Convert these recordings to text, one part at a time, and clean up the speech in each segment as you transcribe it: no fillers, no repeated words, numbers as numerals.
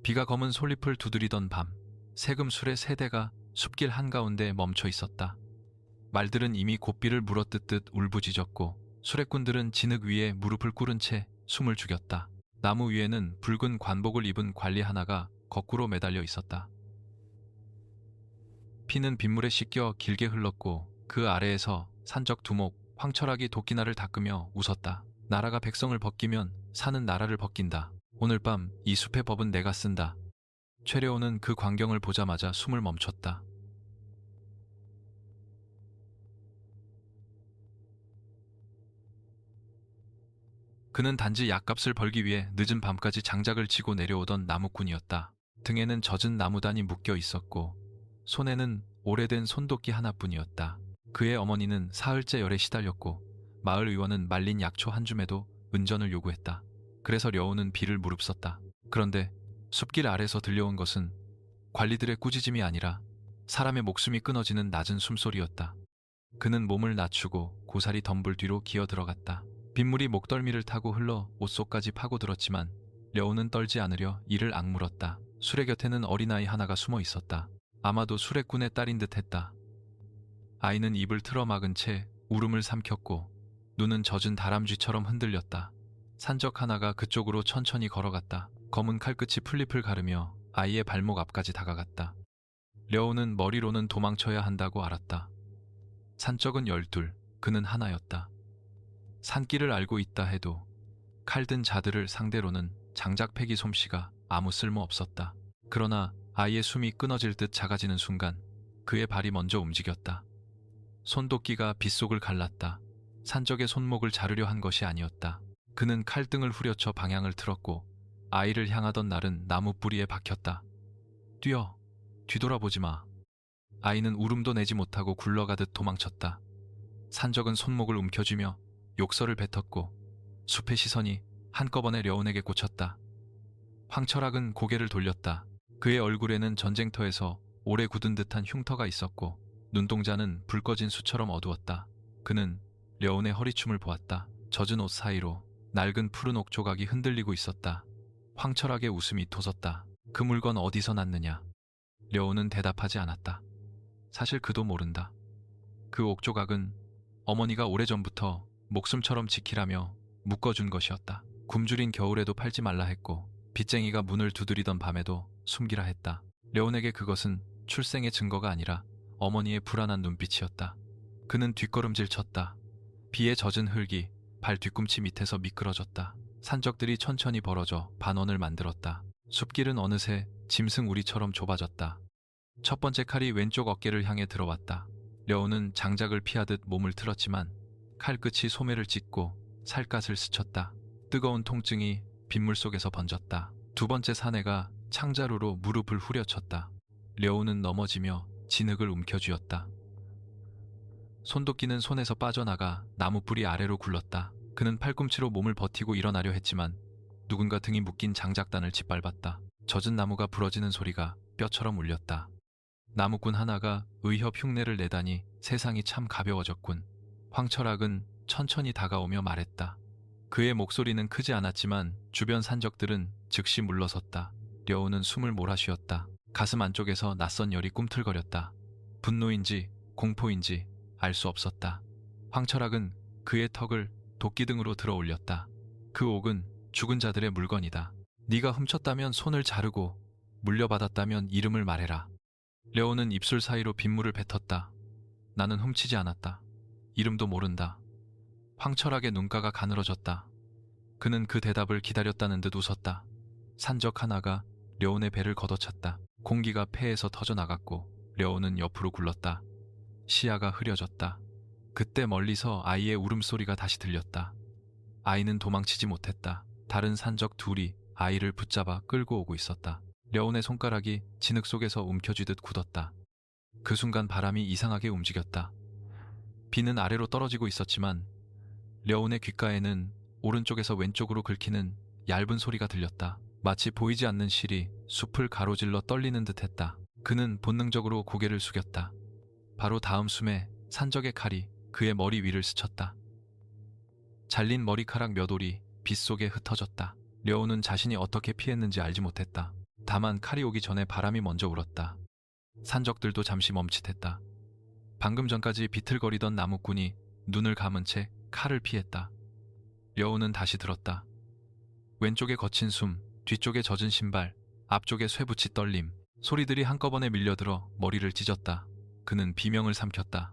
비가 검은 솔잎을 두드리던 밤, 세금술의 세대가 숲길 한가운데 멈춰 있었다. 말들은 이미 고삐를 물어뜯듯 울부짖었고 수레꾼들은 진흙 위에 무릎을 꿇은 채 숨을 죽였다. 나무 위에는 붉은 관복을 입은 관리 하나가 거꾸로 매달려 있었다. 피는 빗물에 씻겨 길게 흘렀고 그 아래에서 산적 두목, 황철학이 도끼날을 닦으며 웃었다. 나라가 백성을 벗기면 산은 나라를 벗긴다. 오늘 밤 이 숲의 법은 내가 쓴다. 최려오는 그 광경을 보자마자 숨을 멈췄다. 그는 단지 약값을 벌기 위해 늦은 밤까지 장작을 치고 내려오던 나무꾼이었다. 등에는 젖은 나무단이 묶여 있었고 손에는 오래된 손도끼 하나뿐이었다. 그의 어머니는 사흘째 열에 시달렸고 마을 의원은 말린 약초 한 줌에도 은전을 요구했다. 그래서 려우는 비를 무릅썼다. 그런데 숲길 아래서 들려온 것은 관리들의 꾸짖음이 아니라 사람의 목숨이 끊어지는 낮은 숨소리였다. 그는 몸을 낮추고 고사리 덤불 뒤로 기어 들어갔다. 빗물이 목덜미를 타고 흘러 옷 속까지 파고들었지만 려우는 떨지 않으려 이를 악물었다. 수레 곁에는 어린아이 하나가 숨어 있었다. 아마도 수레꾼의 딸인 듯했다. 아이는 입을 틀어막은 채 울음을 삼켰고 눈은 젖은 다람쥐처럼 흔들렸다. 산적 하나가 그쪽으로 천천히 걸어갔다. 검은 칼끝이 풀잎을 가르며 아이의 발목 앞까지 다가갔다. 려우는 머리로는 도망쳐야 한다고 알았다. 산적은 12, 그는 하나였다. 산길을 알고 있다 해도 칼든 자들을 상대로는 장작패기 솜씨가 아무 쓸모 없었다. 그러나 아이의 숨이 끊어질 듯 작아지는 순간 그의 발이 먼저 움직였다. 손도끼가 빗속을 갈랐다. 산적의 손목을 자르려 한 것이 아니었다. 그는 칼등을 후려쳐 방향을 틀었고 아이를 향하던 날은 나무 뿌리에 박혔다. 뛰어! 뒤돌아보지 마. 아이는 울음도 내지 못하고 굴러가듯 도망쳤다. 산적은 손목을 움켜쥐며 욕설을 뱉었고 숲의 시선이 한꺼번에 려운에게 꽂혔다. 황철학은 고개를 돌렸다. 그의 얼굴에는 전쟁터에서 오래 굳은 듯한 흉터가 있었고 눈동자는 불 꺼진 수처럼 어두웠다. 그는 려운의 허리춤을 보았다. 젖은 옷 사이로 낡은 푸른 옥조각이 흔들리고 있었다. 황철학의 웃음이 터졌다. 그 물건 어디서 났느냐? 려운은 대답하지 않았다. 사실 그도 모른다. 그 옥조각은 어머니가 오래전부터 목숨처럼 지키라며 묶어준 것이었다. 굶주린 겨울에도 팔지 말라 했고 빚쟁이가 문을 두드리던 밤에도 숨기라 했다. 려운에게 그것은 출생의 증거가 아니라 어머니의 불안한 눈빛이었다. 그는 뒷걸음질 쳤다. 비에 젖은 흙이 발 뒤꿈치 밑에서 미끄러졌다. 산적들이 천천히 벌어져 반원을 만들었다. 숲길은 어느새 짐승 우리처럼 좁아졌다. 첫 번째 칼이 왼쪽 어깨를 향해 들어왔다. 려우는 장작을 피하듯 몸을 틀었지만 칼끝이 소매를 찢고 살갗을 스쳤다. 뜨거운 통증이 빗물 속에서 번졌다. 두 번째 사내가 창자루로 무릎을 후려쳤다. 려우는 넘어지며 진흙을 움켜쥐었다. 손도끼는 손에서 빠져나가 나무 뿌리 아래로 굴렀다. 그는 팔꿈치로 몸을 버티고 일어나려 했지만 누군가 등이 묶인 장작단을 짓밟았다. 젖은 나무가 부러지는 소리가 뼈처럼 울렸다. 나무꾼 하나가 의협 흉내를 내다니 세상이 참 가벼워졌군. 황철학은 천천히 다가오며 말했다. 그의 목소리는 크지 않았지만 주변 산적들은 즉시 물러섰다. 려우는 숨을 몰아쉬었다. 가슴 안쪽에서 낯선 열이 꿈틀거렸다. 분노인지 공포인지 알 수 없었다. 황철학은 그의 턱을 도끼등으로 들어 올렸다. 그 옥은 죽은 자들의 물건이다. 네가 훔쳤다면 손을 자르고 물려받았다면 이름을 말해라. 려우는 입술 사이로 빗물을 뱉었다. 나는 훔치지 않았다. 이름도 모른다. 황철학의 눈가가 가늘어졌다. 그는 그 대답을 기다렸다는 듯 웃었다. 산적 하나가 려운의 배를 걷어찼다. 공기가 폐에서 터져나갔고 려운은 옆으로 굴렀다. 시야가 흐려졌다. 그때 멀리서 아이의 울음소리가 다시 들렸다. 아이는 도망치지 못했다. 다른 산적 둘이 아이를 붙잡아 끌고 오고 있었다. 려운의 손가락이 진흙 속에서 움켜쥐듯 굳었다. 그 순간 바람이 이상하게 움직였다. 비는 아래로 떨어지고 있었지만 려운의 귓가에는 오른쪽에서 왼쪽으로 긁히는 얇은 소리가 들렸다. 마치 보이지 않는 실이 숲을 가로질러 떨리는 듯했다. 그는 본능적으로 고개를 숙였다. 바로 다음 숨에 산적의 칼이 그의 머리 위를 스쳤다. 잘린 머리카락 몇 올이 빗속에 흩어졌다. 려우는 자신이 어떻게 피했는지 알지 못했다. 다만 칼이 오기 전에 바람이 먼저 울었다. 산적들도 잠시 멈칫했다. 방금 전까지 비틀거리던 나무꾼이 눈을 감은 채 칼을 피했다. 려우는 다시 들었다. 왼쪽에 거친 숨, 뒤쪽에 젖은 신발, 앞쪽에 쇠붙이 떨림, 소리들이 한꺼번에 밀려들어 머리를 찢었다. 그는 비명을 삼켰다.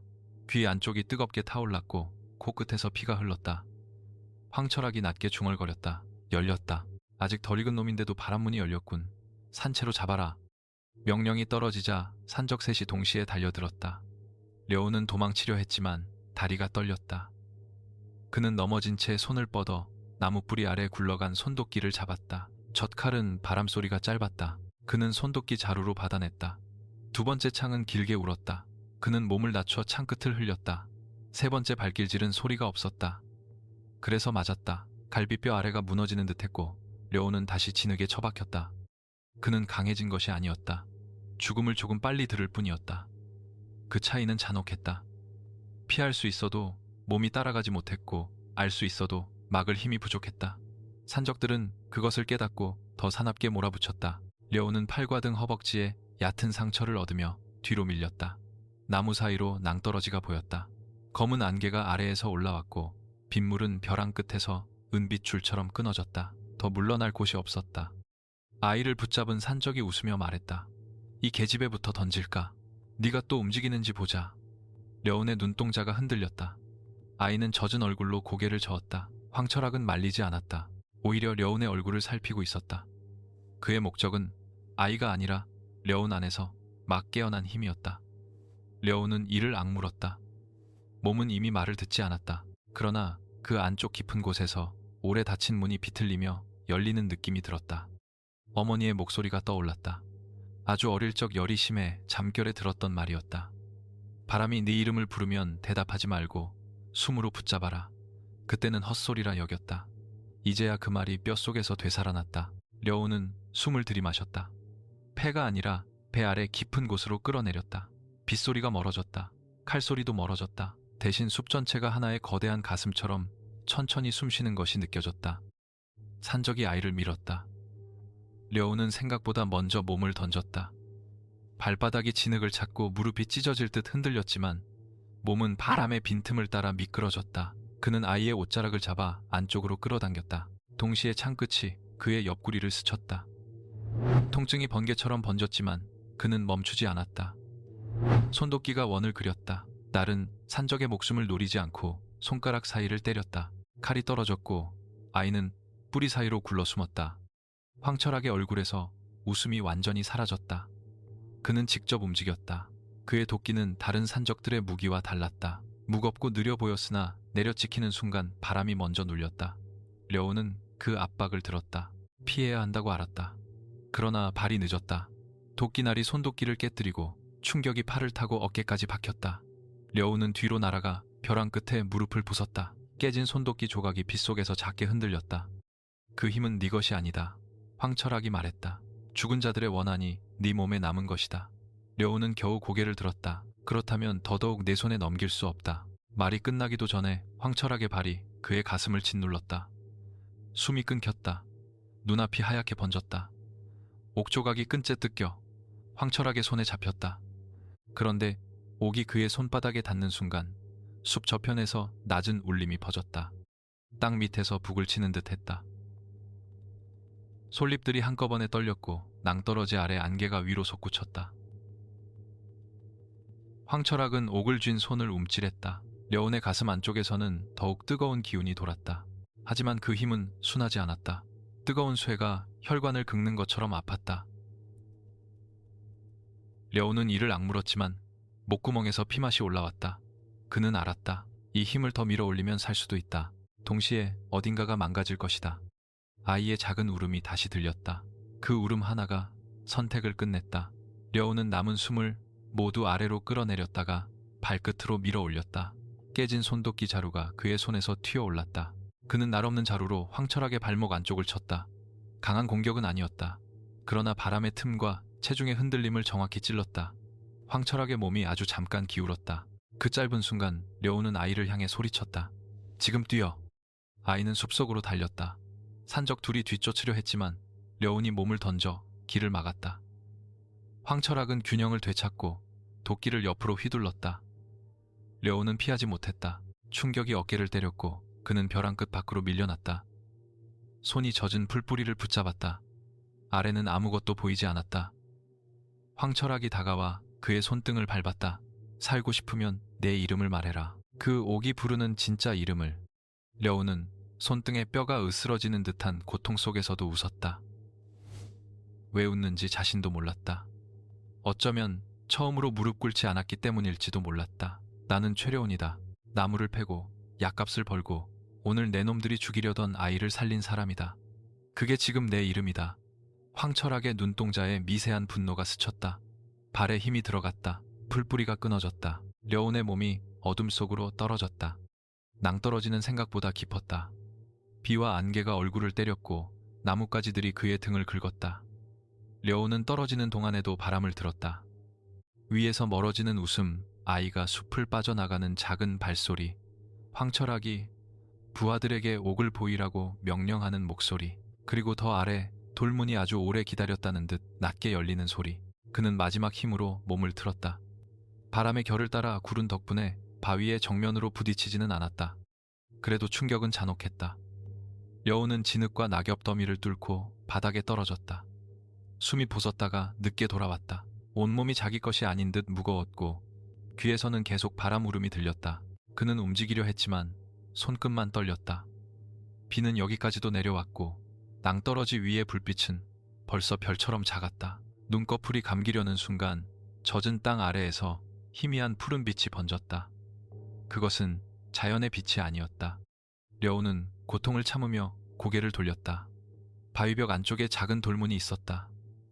귀 안쪽이 뜨겁게 타올랐고 코끝에서 피가 흘렀다. 황철학이 낮게 중얼거렸다. 열렸다. 아직 덜 익은 놈인데도 바람문이 열렸군. 산채로 잡아라. 명령이 떨어지자 산적 셋이 동시에 달려들었다. 려우는 도망치려 했지만 다리가 떨렸다. 그는 넘어진 채 손을 뻗어 나무 뿌리 아래 굴러간 손도끼를 잡았다. 젖칼은 바람소리가 짧았다. 그는 손도끼 자루로 받아냈다. 두 번째 창은 길게 울었다. 그는 몸을 낮춰 창끝을 흘렸다. 세 번째 발길질은 소리가 없었다. 그래서 맞았다. 갈비뼈 아래가 무너지는 듯했고 려우는 다시 진흙에 처박혔다. 그는 강해진 것이 아니었다. 죽음을 조금 빨리 들을 뿐이었다. 그 차이는 잔혹했다. 피할 수 있어도 몸이 따라가지 못했고 알 수 있어도 막을 힘이 부족했다. 산적들은 그것을 깨닫고 더 사납게 몰아붙였다. 려우는 팔과 등 허벅지에 얕은 상처를 얻으며 뒤로 밀렸다. 나무 사이로 낭떠러지가 보였다. 검은 안개가 아래에서 올라왔고 빗물은 벼랑 끝에서 은빛 줄처럼 끊어졌다. 더 물러날 곳이 없었다. 아이를 붙잡은 산적이 웃으며 말했다. 이 계집애부터 던질까? 네가 또 움직이는지 보자. 려운의 눈동자가 흔들렸다. 아이는 젖은 얼굴로 고개를 저었다. 황철학은 말리지 않았다. 오히려 려운의 얼굴을 살피고 있었다. 그의 목적은 아이가 아니라 려운 안에서 막 깨어난 힘이었다. 려운은 이를 악물었다. 몸은 이미 말을 듣지 않았다. 그러나 그 안쪽 깊은 곳에서 오래 닫힌 문이 비틀리며 열리는 느낌이 들었다. 어머니의 목소리가 떠올랐다. 아주 어릴 적 열이 심해 잠결에 들었던 말이었다. 바람이 네 이름을 부르면 대답하지 말고 숨으로 붙잡아라. 그때는 헛소리라 여겼다. 이제야 그 말이 뼛속에서 되살아났다. 려우는 숨을 들이마셨다. 폐가 아니라 배 아래 깊은 곳으로 끌어내렸다. 빗소리가 멀어졌다. 칼소리도 멀어졌다. 대신 숲 전체가 하나의 거대한 가슴처럼 천천히 숨쉬는 것이 느껴졌다. 산적이 아이를 밀었다. 려우는 생각보다 먼저 몸을 던졌다. 발바닥이 진흙을 찾고 무릎이 찢어질 듯 흔들렸지만 몸은 바람의 빈틈을 따라 미끄러졌다. 그는 아이의 옷자락을 잡아 안쪽으로 끌어당겼다. 동시에 창끝이 그의 옆구리를 스쳤다. 통증이 번개처럼 번졌지만 그는 멈추지 않았다. 손도끼가 원을 그렸다. 날은 산적의 목숨을 노리지 않고 손가락 사이를 때렸다. 칼이 떨어졌고 아이는 뿌리 사이로 굴러 숨었다. 황철학의 얼굴에서 웃음이 완전히 사라졌다. 그는 직접 움직였다. 그의 도끼는 다른 산적들의 무기와 달랐다. 무겁고 느려 보였으나 내려찍히는 순간 바람이 먼저 눌렸다. 려우는 그 압박을 들었다. 피해야 한다고 알았다. 그러나 발이 늦었다. 도끼날이 손도끼를 깨뜨리고 충격이 팔을 타고 어깨까지 박혔다. 려우는 뒤로 날아가 벼랑 끝에 무릎을 부쉈다. 깨진 손도끼 조각이 빗속에서 작게 흔들렸다. 그 힘은 네 것이 아니다. 황철학이 말했다. 죽은 자들의 원한이 네 몸에 남은 것이다. 려우는 겨우 고개를 들었다. 그렇다면 더더욱 내 손에 넘길 수 없다. 말이 끝나기도 전에 황철학의 발이 그의 가슴을 짓눌렀다. 숨이 끊겼다. 눈앞이 하얗게 번졌다. 옥조각이 끈째 뜯겨 황철학의 손에 잡혔다. 그런데 옥이 그의 손바닥에 닿는 순간 숲 저편에서 낮은 울림이 퍼졌다. 땅 밑에서 북을 치는 듯 했다. 솔잎들이 한꺼번에 떨렸고 낭떠러지 아래 안개가 위로 솟구쳤다. 황철학은 옥을 쥔 손을 움찔했다. 려운의 가슴 안쪽에서는 더욱 뜨거운 기운이 돌았다. 하지만 그 힘은 순하지 않았다. 뜨거운 쇠가 혈관을 긁는 것처럼 아팠다. 려운은 이를 악물었지만 목구멍에서 피맛이 올라왔다. 그는 알았다. 이 힘을 더 밀어올리면 살 수도 있다. 동시에 어딘가가 망가질 것이다. 아이의 작은 울음이 다시 들렸다. 그 울음 하나가 선택을 끝냈다. 려우는 남은 숨을 모두 아래로 끌어내렸다가 발끝으로 밀어 올렸다. 깨진 손도끼 자루가 그의 손에서 튀어올랐다. 그는 날없는 자루로 황철학의 발목 안쪽을 쳤다. 강한 공격은 아니었다. 그러나 바람의 틈과 체중의 흔들림을 정확히 찔렀다. 황철학의 몸이 아주 잠깐 기울었다. 그 짧은 순간 려우는 아이를 향해 소리쳤다. 지금 뛰어. 아이는 숲속으로 달렸다. 산적 둘이 뒤쫓으려 했지만 려운이 몸을 던져 길을 막았다. 황철학은 균형을 되찾고 도끼를 옆으로 휘둘렀다. 려우는 피하지 못했다. 충격이 어깨를 때렸고 그는 벼랑 끝 밖으로 밀려났다. 손이 젖은 풀뿌리를 붙잡았다. 아래는 아무것도 보이지 않았다. 황철학이 다가와 그의 손등을 밟았다. 살고 싶으면 내 이름을 말해라. 그 옥이 부르는 진짜 이름을. 려우는 손등에 뼈가 으스러지는 듯한 고통 속에서도 웃었다. 왜 웃는지 자신도 몰랐다. 어쩌면 처음으로 무릎 꿇지 않았기 때문일지도 몰랐다. 나는 최려온이다. 나무를 패고 약값을 벌고 오늘 내 놈들이 죽이려던 아이를 살린 사람이다. 그게 지금 내 이름이다. 황철학의 눈동자에 미세한 분노가 스쳤다. 발에 힘이 들어갔다. 풀뿌리가 끊어졌다. 려온의 몸이 어둠 속으로 떨어졌다. 낭떠러지는 생각보다 깊었다. 비와 안개가 얼굴을 때렸고 나뭇가지들이 그의 등을 긁었다. 려온은 떨어지는 동안에도 바람을 들었다. 위에서 멀어지는 웃음, 아이가 숲을 빠져나가는 작은 발소리, 황철학이 부하들에게 옥을 보이라고 명령하는 목소리, 그리고 더 아래 돌문이 아주 오래 기다렸다는 듯 낮게 열리는 소리. 그는 마지막 힘으로 몸을 틀었다. 바람의 결을 따라 구른 덕분에 바위의 정면으로 부딪히지는 않았다. 그래도 충격은 잔혹했다. 려우는 진흙과 낙엽 더미를 뚫고 바닥에 떨어졌다. 숨이 부섰다가 늦게 돌아왔다. 온몸이 자기 것이 아닌 듯 무거웠고 귀에서는 계속 바람 울음이 들렸다. 그는 움직이려 했지만 손끝만 떨렸다. 비는 여기까지도 내려왔고 낭떠러지 위의 불빛은 벌써 별처럼 작았다. 눈꺼풀이 감기려는 순간 젖은 땅 아래에서 희미한 푸른 빛이 번졌다. 그것은 자연의 빛이 아니었다. 려우는 고통을 참으며 고개를 돌렸다. 바위벽 안쪽에 작은 돌문이 있었다.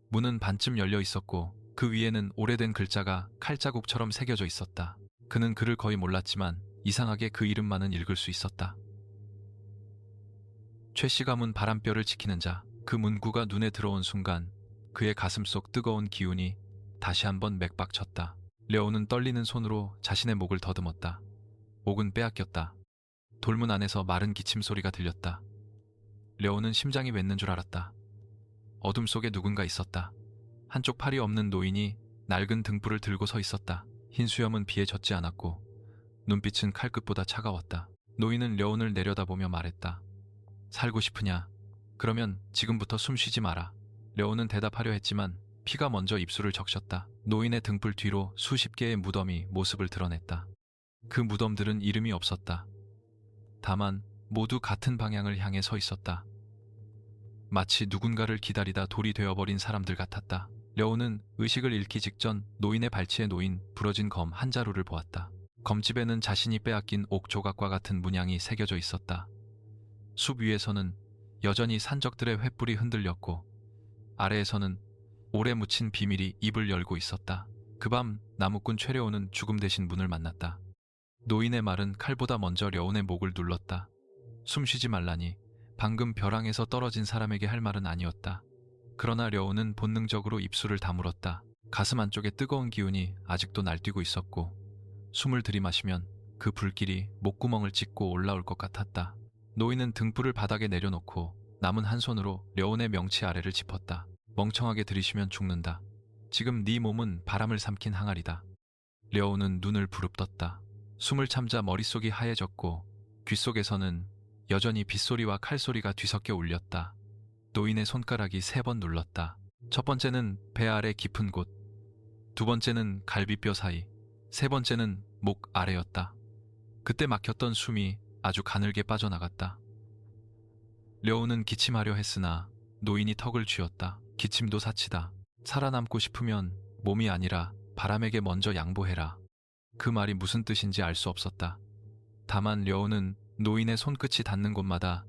문은 반쯤 열려 있었고 그 위에는 오래된 글자가 칼자국처럼 새겨져 있었다. 그는 글을 거의 몰랐지만 이상하게 그 이름만은 읽을 수 있었다. 최씨 가문 바람뼈를 지키는 자. 그 문구가 눈에 들어온 순간 그의 가슴 속 뜨거운 기운이 다시 한번 맥박쳤다. 려우는 떨리는 손으로 자신의 목을 더듬었다. 옥은 빼앗겼다. 돌문 안에서 마른 기침 소리가 들렸다. 려우는 심장이 멎는 줄 알았다. 어둠 속에 누군가 있었다. 한쪽 팔이 없는 노인이 낡은 등불을 들고 서 있었다. 흰 수염은 비에 젖지 않았고 눈빛은 칼끝보다 차가웠다. 노인은 려운을 내려다보며 말했다. 살고 싶으냐? 그러면 지금부터 숨 쉬지 마라. 려운은 대답하려 했지만 피가 먼저 입술을 적셨다. 노인의 등불 뒤로 수십 개의 무덤이 모습을 드러냈다. 그 무덤들은 이름이 없었다. 다만 모두 같은 방향을 향해 서 있었다. 마치 누군가를 기다리다 돌이 되어버린 사람들 같았다. 려우는 의식을 잃기 직전 노인의 발치에 놓인 부러진 검 한 자루를 보았다. 검집에는 자신이 빼앗긴 옥 조각과 같은 문양이 새겨져 있었다. 숲 위에서는 여전히 산적들의 횃불이 흔들렸고 아래에서는 오래 묻힌 비밀이 입을 열고 있었다. 그 밤 나무꾼 최려오는 죽음 대신 문을 만났다. 노인의 말은 칼보다 먼저 려운의 목을 눌렀다. 숨 쉬지 말라니 방금 벼랑에서 떨어진 사람에게 할 말은 아니었다. 그러나 려운은 본능적으로 입술을 다물었다. 가슴 안쪽에 뜨거운 기운이 아직도 날뛰고 있었고 숨을 들이마시면 그 불길이 목구멍을 찢고 올라올 것 같았다. 노인은 등불을 바닥에 내려놓고 남은 한 손으로 려운의 명치 아래를 짚었다. 멍청하게 들이쉬면 죽는다. 지금 네 몸은 바람을 삼킨 항아리다. 려운은 눈을 부릅떴다. 숨을 참자 머릿속이 하얘졌고 귓속에서는 여전히 빗소리와 칼소리가 뒤섞여 울렸다. 노인의 손가락이 3번 눌렀다. 첫 번째는 배 아래 깊은 곳, 두 번째는 갈비뼈 사이, 세 번째는 목 아래였다. 그때 막혔던 숨이 아주 가늘게 빠져나갔다. 려우는 기침하려 했으나 노인이 턱을 쥐었다. 기침도 사치다. 살아남고 싶으면 몸이 아니라 바람에게 먼저 양보해라. 그 말이 무슨 뜻인지 알 수 없었다. 다만 려우는 노인의 손끝이 닿는 곳마다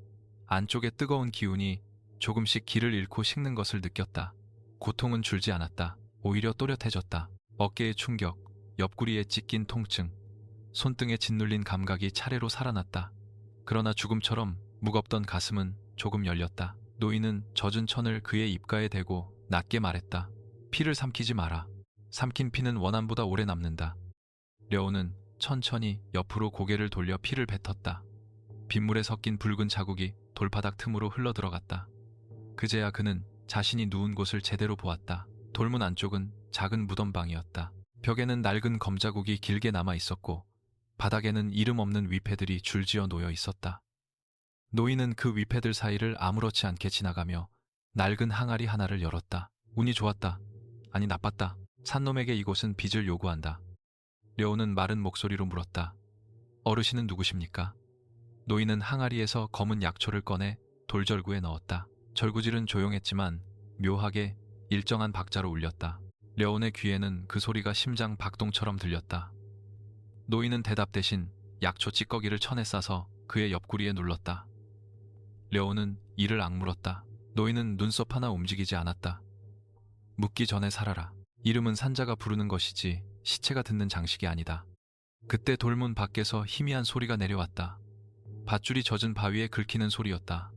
안쪽에 뜨거운 기운이 조금씩 길을 잃고 식는 것을 느꼈다. 고통은 줄지 않았다. 오히려 또렷해졌다. 어깨의 충격, 옆구리에 찢긴 통증, 손등에 짓눌린 감각이 차례로 살아났다. 그러나 죽음처럼 무겁던 가슴은 조금 열렸다. 노인은 젖은 천을 그의 입가에 대고 낮게 말했다. 피를 삼키지 마라. 삼킨 피는 원한보다 오래 남는다. 려우는 천천히 옆으로 고개를 돌려 피를 뱉었다. 빗물에 섞인 붉은 자국이 돌바닥 틈으로 흘러들어갔다. 그제야 그는 자신이 누운 곳을 제대로 보았다. 돌문 안쪽은 작은 무덤방이었다. 벽에는 낡은 검자국이 길게 남아 있었고 바닥에는 이름 없는 위패들이 줄지어 놓여 있었다. 노인은 그 위패들 사이를 아무렇지 않게 지나가며 낡은 항아리 하나를 열었다. 운이 좋았다. 아니 나빴다. 산놈에게 이곳은 빚을 요구한다. 려우는 마른 목소리로 물었다. 어르신은 누구십니까? 노인은 항아리에서 검은 약초를 꺼내 돌절구에 넣었다. 절구질은 조용했지만 묘하게 일정한 박자로 울렸다. 려운의 귀에는 그 소리가 심장 박동처럼 들렸다. 노인은 대답 대신 약초 찌꺼기를 천에 싸서 그의 옆구리에 눌렀다. 려운은 이를 악물었다. 노인은 눈썹 하나 움직이지 않았다. 묻기 전에 살아라. 이름은 산자가 부르는 것이지 시체가 듣는 장식이 아니다. 그때 돌문 밖에서 희미한 소리가 내려왔다. 밧줄이 젖은 바위에 긁히는 소리였다.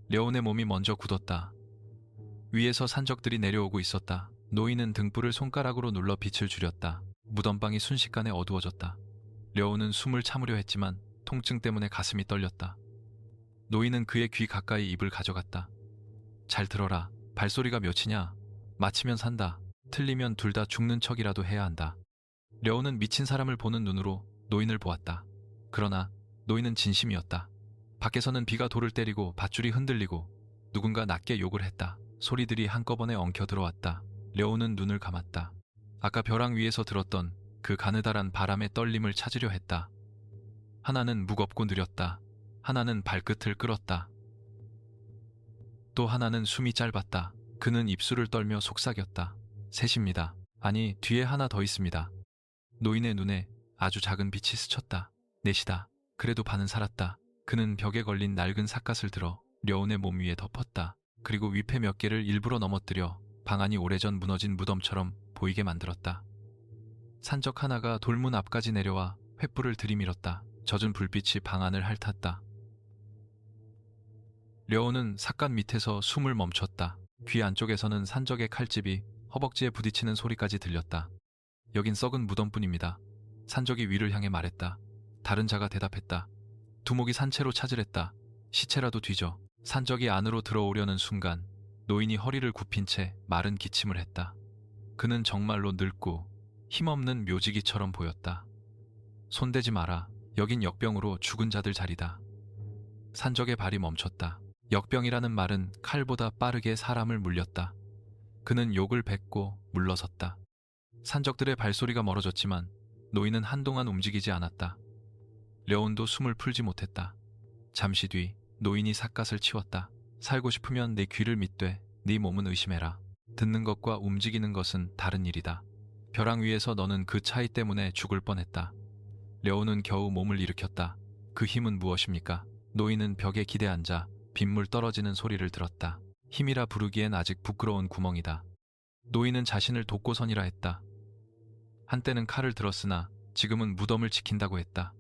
려운의 몸이 먼저 굳었다. 위에서 산적들이 내려오고 있었다. 노인은 등불을 손가락으로 눌러 빛을 줄였다. 무덤방이 순식간에 어두워졌다. 려운은 숨을 참으려 했지만 통증 때문에 가슴이 떨렸다. 노인은 그의 귀 가까이 입을 가져갔다. 잘 들어라. 발소리가 몇이냐? 맞히면 산다. 틀리면 둘 다 죽는 척이라도 해야 한다. 려운은 미친 사람을 보는 눈으로 노인을 보았다. 그러나 노인은 진심이었다. 밖에서는 비가 돌을 때리고 밧줄이 흔들리고 누군가 낮게 욕을 했다. 소리들이 한꺼번에 엉켜 들어왔다. 려운은 눈을 감았다. 아까 벼랑 위에서 들었던 그 가느다란 바람의 떨림을 찾으려 했다. 하나는 무겁고 느렸다. 하나는 발끝을 끌었다. 또 하나는 숨이 짧았다. 그는 입술을 떨며 속삭였다. 셋입니다. 아니, 뒤에 하나 더 있습니다. 노인의 눈에 아주 작은 빛이 스쳤다. 넷이다. 그래도 반은 살았다. 그는 벽에 걸린 낡은 삿갓을 들어 려운의 몸 위에 덮었다. 그리고 위패 몇 개를 일부러 넘어뜨려 방 안이 오래전 무너진 무덤처럼 보이게 만들었다. 산적 하나가 돌문 앞까지 내려와 횃불을 들이밀었다. 젖은 불빛이 방 안을 핥았다. 려운은 삿갓 밑에서 숨을 멈췄다. 귀 안쪽에서는 산적의 칼집이 허벅지에 부딪히는 소리까지 들렸다. 여긴 썩은 무덤뿐입니다. 산적이 위를 향해 말했다. 다른 자가 대답했다. 두목이 산채로 찾으랬다. 시체라도 뒤져. 산적이 안으로 들어오려는 순간 노인이 허리를 굽힌 채 마른 기침을 했다. 그는 정말로 늙고 힘없는 묘지기처럼 보였다. 손대지 마라. 여긴 역병으로 죽은 자들 자리다. 산적의 발이 멈췄다. 역병이라는 말은 칼보다 빠르게 사람을 물렸다. 그는 욕을 뱉고 물러섰다. 산적들의 발소리가 멀어졌지만 노인은 한동안 움직이지 않았다. 려운도 숨을 풀지 못했다. 잠시 뒤 노인이 삿갓을 치웠다. 살고 싶으면 내 귀를 믿되 네 몸은 의심해라. 듣는 것과 움직이는 것은 다른 일이다. 벼랑 위에서 너는 그 차이 때문에 죽을 뻔했다. 려운은 겨우 몸을 일으켰다. 그 힘은 무엇입니까? 노인은 벽에 기대앉아 빗물 떨어지는 소리를 들었다. 힘이라 부르기엔 아직 부끄러운 구멍이다. 노인은 자신을 독고선이라 했다. 한때는 칼을 들었으나 지금은 무덤을 지킨다고 했다.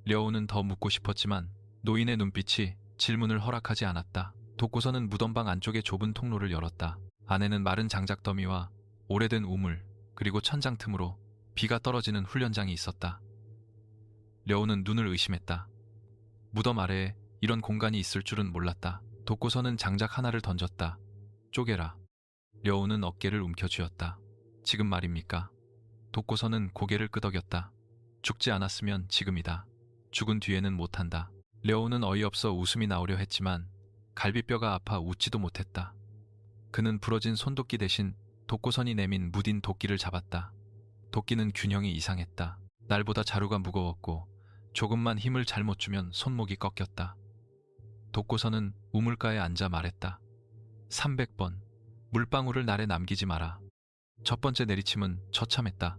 려운은 더 묻고 싶었지만 노인의 눈빛이 질문을 허락하지 않았다. 독고선은 무덤방 안쪽의 좁은 통로를 열었다. 안에는 마른 장작더미와 오래된 우물, 그리고 천장 틈으로 비가 떨어지는 훈련장이 있었다. 려운은 눈을 의심했다. 무덤 아래에 이런 공간이 있을 줄은 몰랐다. 독고선은 장작 하나를 던졌다. 쪼개라. 려운은 어깨를 움켜쥐었다. 지금 말입니까? 독고선은 고개를 끄덕였다. 죽지 않았으면 지금이다. 죽은 뒤에는 못한다. 려운은 어이없어 웃음이 나오려 했지만 갈비뼈가 아파 웃지도 못했다. 그는 부러진 손도끼 대신 독고선이 내민 무딘 도끼를 잡았다. 도끼는 균형이 이상했다. 날보다 자루가 무거웠고 조금만 힘을 잘못 주면 손목이 꺾였다. 독고선은 우물가에 앉아 말했다. 300번 물방울을 날에 남기지 마라. 첫 번째 내리침은 처참했다.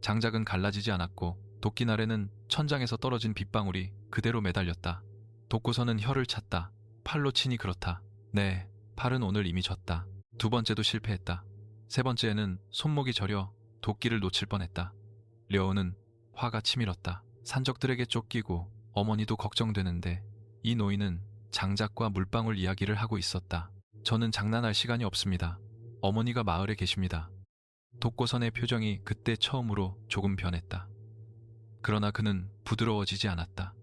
장작은 갈라지지 않았고 도끼날에는 천장에서 떨어진 빗방울이 그대로 매달렸다. 독고선은 혀를 찼다. 팔로 치니 그렇다. 네, 팔은 오늘 이미 졌다. 두 번째도 실패했다. 세 번째에는 손목이 저려 도끼를 놓칠 뻔했다. 려운은 화가 치밀었다. 산적들에게 쫓기고 어머니도 걱정되는데 이 노인은 장작과 물방울 이야기를 하고 있었다. 저는 장난할 시간이 없습니다. 어머니가 마을에 계십니다. 독고선의 표정이 그때 처음으로 조금 변했다. 그러나 그는 부드러워지지 않았다.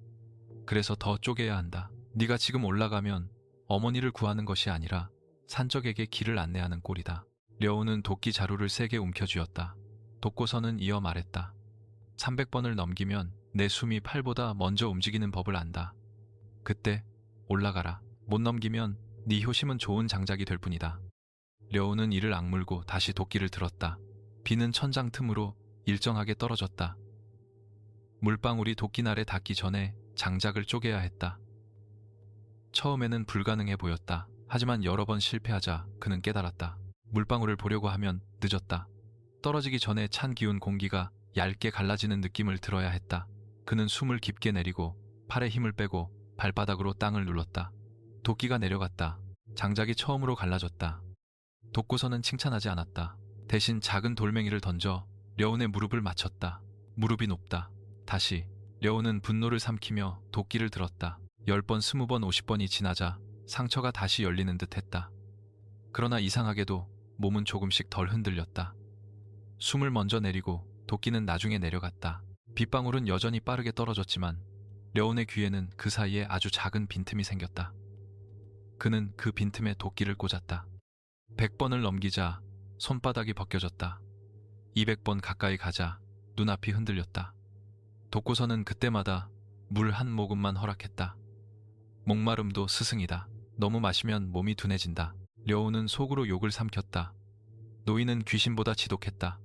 그래서 더 쪼개야 한다. 네가 지금 올라가면 어머니를 구하는 것이 아니라 산적에게 길을 안내하는 꼴이다. 려우는 도끼 자루를 세게 움켜쥐었다. 독고서는 이어 말했다. 300번을 넘기면 내 숨이 팔보다 먼저 움직이는 법을 안다. 그때 올라가라. 못 넘기면 네 효심은 좋은 장작이 될 뿐이다. 려우는 이를 악물고 다시 도끼를 들었다. 비는 천장 틈으로 일정하게 떨어졌다. 물방울이 도끼날에 닿기 전에 장작을 쪼개야 했다. 처음에는 불가능해 보였다. 하지만 여러 번 실패하자 그는 깨달았다. 물방울을 보려고 하면 늦었다. 떨어지기 전에 찬 기운 공기가 얇게 갈라지는 느낌을 들어야 했다. 그는 숨을 깊게 내리고 팔에 힘을 빼고 발바닥으로 땅을 눌렀다. 도끼가 내려갔다. 장작이 처음으로 갈라졌다. 독고서는 칭찬하지 않았다. 대신 작은 돌멩이를 던져 려운의 무릎을 맞췄다. 무릎이 높다. 다시 려운은 분노를 삼키며 도끼를 들었다. 10번, 20번, 50번이 지나자 상처가 다시 열리는 듯 했다. 그러나 이상하게도 몸은 조금씩 덜 흔들렸다. 숨을 먼저 내리고 도끼는 나중에 내려갔다. 빗방울은 여전히 빠르게 떨어졌지만 려운의 귀에는 그 사이에 아주 작은 빈틈이 생겼다. 그는 그 빈틈에 도끼를 꽂았다. 100번을 넘기자 손바닥이 벗겨졌다. 200번 가까이 가자 눈앞이 흔들렸다. 독고서는 그때마다 물 한 모금만 허락했다. 목마름도 스승이다. 너무 마시면 몸이 둔해진다. 려우는 속으로 욕을 삼켰다. 노인은 귀신보다 지독했다.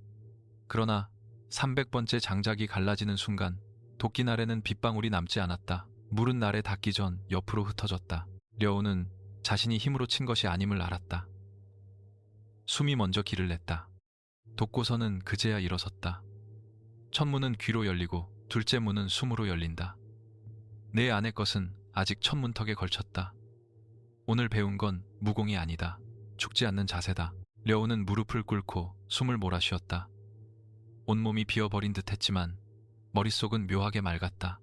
그러나 300번째 장작이 갈라지는 순간 도끼날에는 빗방울이 남지 않았다. 물은 날에 닿기 전 옆으로 흩어졌다. 려우는 자신이 힘으로 친 것이 아님을 알았다. 숨이 먼저 길을 냈다. 독고서는 그제야 일어섰다. 첫 문은 귀로 열리고 둘째 문은 숨으로 열린다. 내 안의 것은 아직 첫 문턱에 걸쳤다. 오늘 배운 건 무공이 아니다. 죽지 않는 자세다. 려우는 무릎을 꿇고 숨을 몰아쉬었다. 온몸이 비어버린 듯 했지만 머릿속은 묘하게 맑았다.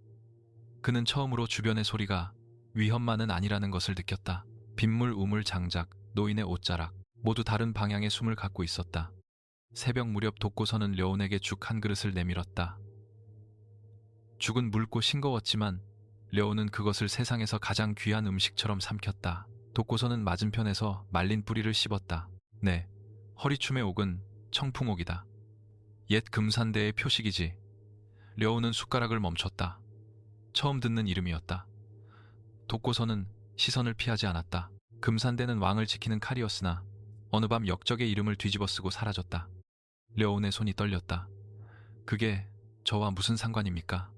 그는 처음으로 주변의 소리가 위험만은 아니라는 것을 느꼈다. 빗물, 우물, 장작, 노인의 옷자락 모두 다른 방향의 숨을 갖고 있었다. 새벽 무렵 독고서는 려운에게 죽 한 그릇을 내밀었다. 죽은 묽고 싱거웠지만 려운은 그것을 세상에서 가장 귀한 음식처럼 삼켰다. 독고서는 맞은편에서 말린 뿌리를 씹었다. 네, 허리춤의 옥은 청풍옥이다. 옛 금산대의 표식이지. 려운은 숟가락을 멈췄다. 처음 듣는 이름이었다. 독고서는 시선을 피하지 않았다. 금산대는 왕을 지키는 칼이었으나 어느 밤 역적의 이름을 뒤집어 쓰고 사라졌다. 려운의 손이 떨렸다. 그게 저와 무슨 상관입니까?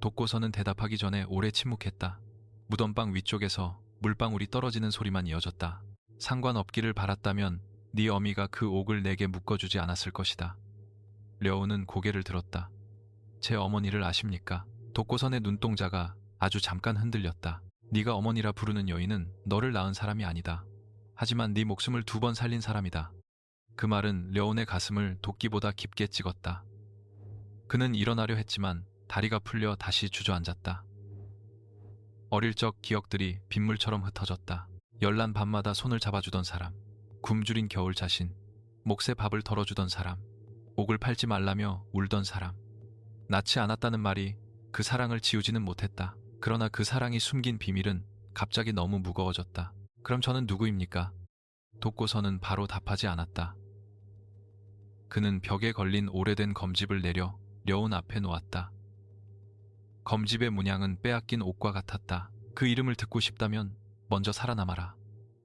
독고서는 대답하기 전에 오래 침묵했다. 무덤방 위쪽에서 물방울이 떨어지는 소리만 이어졌다. 상관없기를 바랐다면 네 어미가 그 옥을 내게 묶어주지 않았을 것이다. 려운은 고개를 들었다. 제 어머니를 아십니까? 독고선의 눈동자가 아주 잠깐 흔들렸다. 네가 어머니라 부르는 여인은 너를 낳은 사람이 아니다. 하지만 네 목숨을 2번 살린 사람이다. 그 말은 려운의 가슴을 도끼보다 깊게 찍었다. 그는 일어나려 했지만 다리가 풀려 다시 주저앉았다. 어릴 적 기억들이 빗물처럼 흩어졌다. 열난 밤마다 손을 잡아주던 사람, 굶주린 겨울 자신, 몫의 밥을 덜어주던 사람, 옥을 팔지 말라며 울던 사람. 낳지 않았다는 말이 그 사랑을 지우지는 못했다. 그러나 그 사랑이 숨긴 비밀은 갑자기 너무 무거워졌다. 그럼 저는 누구입니까? 독고서는 바로 답하지 않았다. 그는 벽에 걸린 오래된 검집을 내려 려운 앞에 놓았다. 검집의 문양은 빼앗긴 옥과 같았다. 그 이름을 듣고 싶다면 먼저 살아남아라.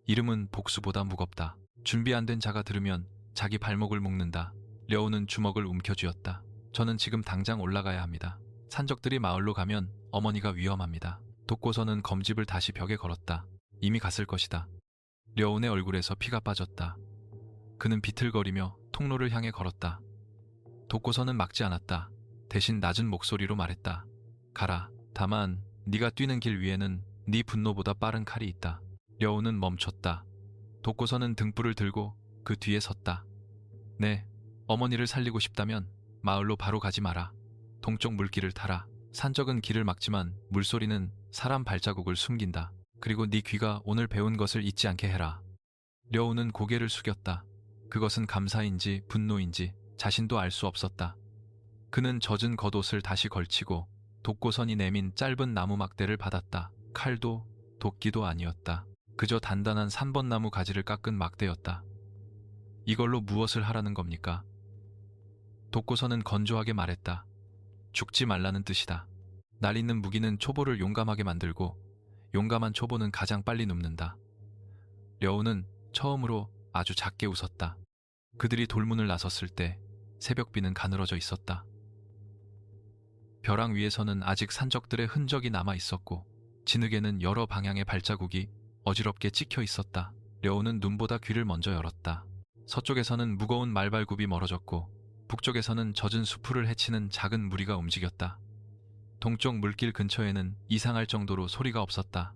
이름은 복수보다 무겁다. 준비 안 된 자가 들으면 자기 발목을 묶는다. 려운은 주먹을 움켜쥐었다. 저는 지금 당장 올라가야 합니다. 산적들이 마을로 가면 어머니가 위험합니다. 독고서는 검집을 다시 벽에 걸었다. 이미 갔을 것이다. 려운의 얼굴에서 피가 빠졌다. 그는 비틀거리며 통로를 향해 걸었다. 독고서는 막지 않았다. 대신 낮은 목소리로 말했다. 가라. 다만 네가 뛰는 길 위에는 네 분노보다 빠른 칼이 있다. 려운은 멈췄다. 독고서는 등불을 들고 그 뒤에 섰다. 네, 어머니를 살리고 싶다면 마을로 바로 가지 마라. 동쪽 물길을 타라. 산적은 길을 막지만 물소리는 사람 발자국을 숨긴다. 그리고 네 귀가 오늘 배운 것을 잊지 않게 해라. 려운은 고개를 숙였다. 그것은 감사인지 분노인지 자신도 알 수 없었다. 그는 젖은 겉옷을 다시 걸치고 독고선이 내민 짧은 나무 막대를 받았다. 칼도 도끼도 아니었다. 그저 단단한 3번 나무 가지를 깎은 막대였다. 이걸로 무엇을 하라는 겁니까? 독고서는 건조하게 말했다. 죽지 말라는 뜻이다. 날 있는 무기는 초보를 용감하게 만들고 용감한 초보는 가장 빨리 눕는다. 려우는 처음으로 아주 작게 웃었다. 그들이 돌문을 나섰을 때 새벽비는 가늘어져 있었다. 벼랑 위에서는 아직 산적들의 흔적이 남아 있었고 진흙에는 여러 방향의 발자국이 어지럽게 찍혀 있었다. 려우는 눈보다 귀를 먼저 열었다. 서쪽에서는 무거운 말발굽이 멀어졌고 북쪽에서는 젖은 수풀을 헤치는 작은 무리가 움직였다. 동쪽 물길 근처에는 이상할 정도로 소리가 없었다.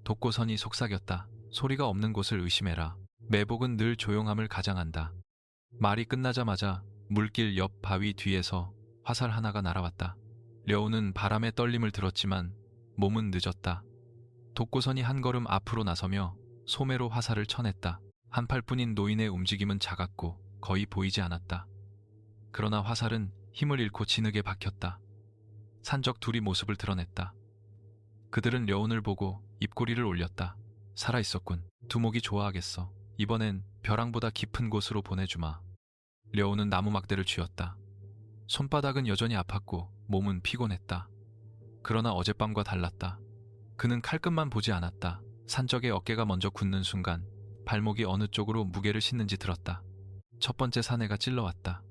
독고선이 속삭였다. 소리가 없는 곳을 의심해라. 매복은 늘 조용함을 가장한다. 말이 끝나자마자 물길 옆 바위 뒤에서 화살 하나가 날아왔다. 려우는 바람의 떨림을 들었지만 몸은 늦었다. 독고선이 한 걸음 앞으로 나서며 소매로 화살을 쳐냈다. 한 팔뿐인 노인의 움직임은 작았고 거의 보이지 않았다. 그러나 화살은 힘을 잃고 진흙에 박혔다. 산적 둘이 모습을 드러냈다. 그들은 려운을 보고 입꼬리를 올렸다. 살아있었군. 두목이 좋아하겠어. 이번엔 벼랑보다 깊은 곳으로 보내주마. 려운은 나무 막대를 쥐었다. 손바닥은 여전히 아팠고 몸은 피곤했다. 그러나 어젯밤과 달랐다. 그는 칼끝만 보지 않았다. 산적의 어깨가 먼저 굳는 순간 발목이 어느 쪽으로 무게를 싣는지 들었다. 첫 번째 사내가 찔러왔다.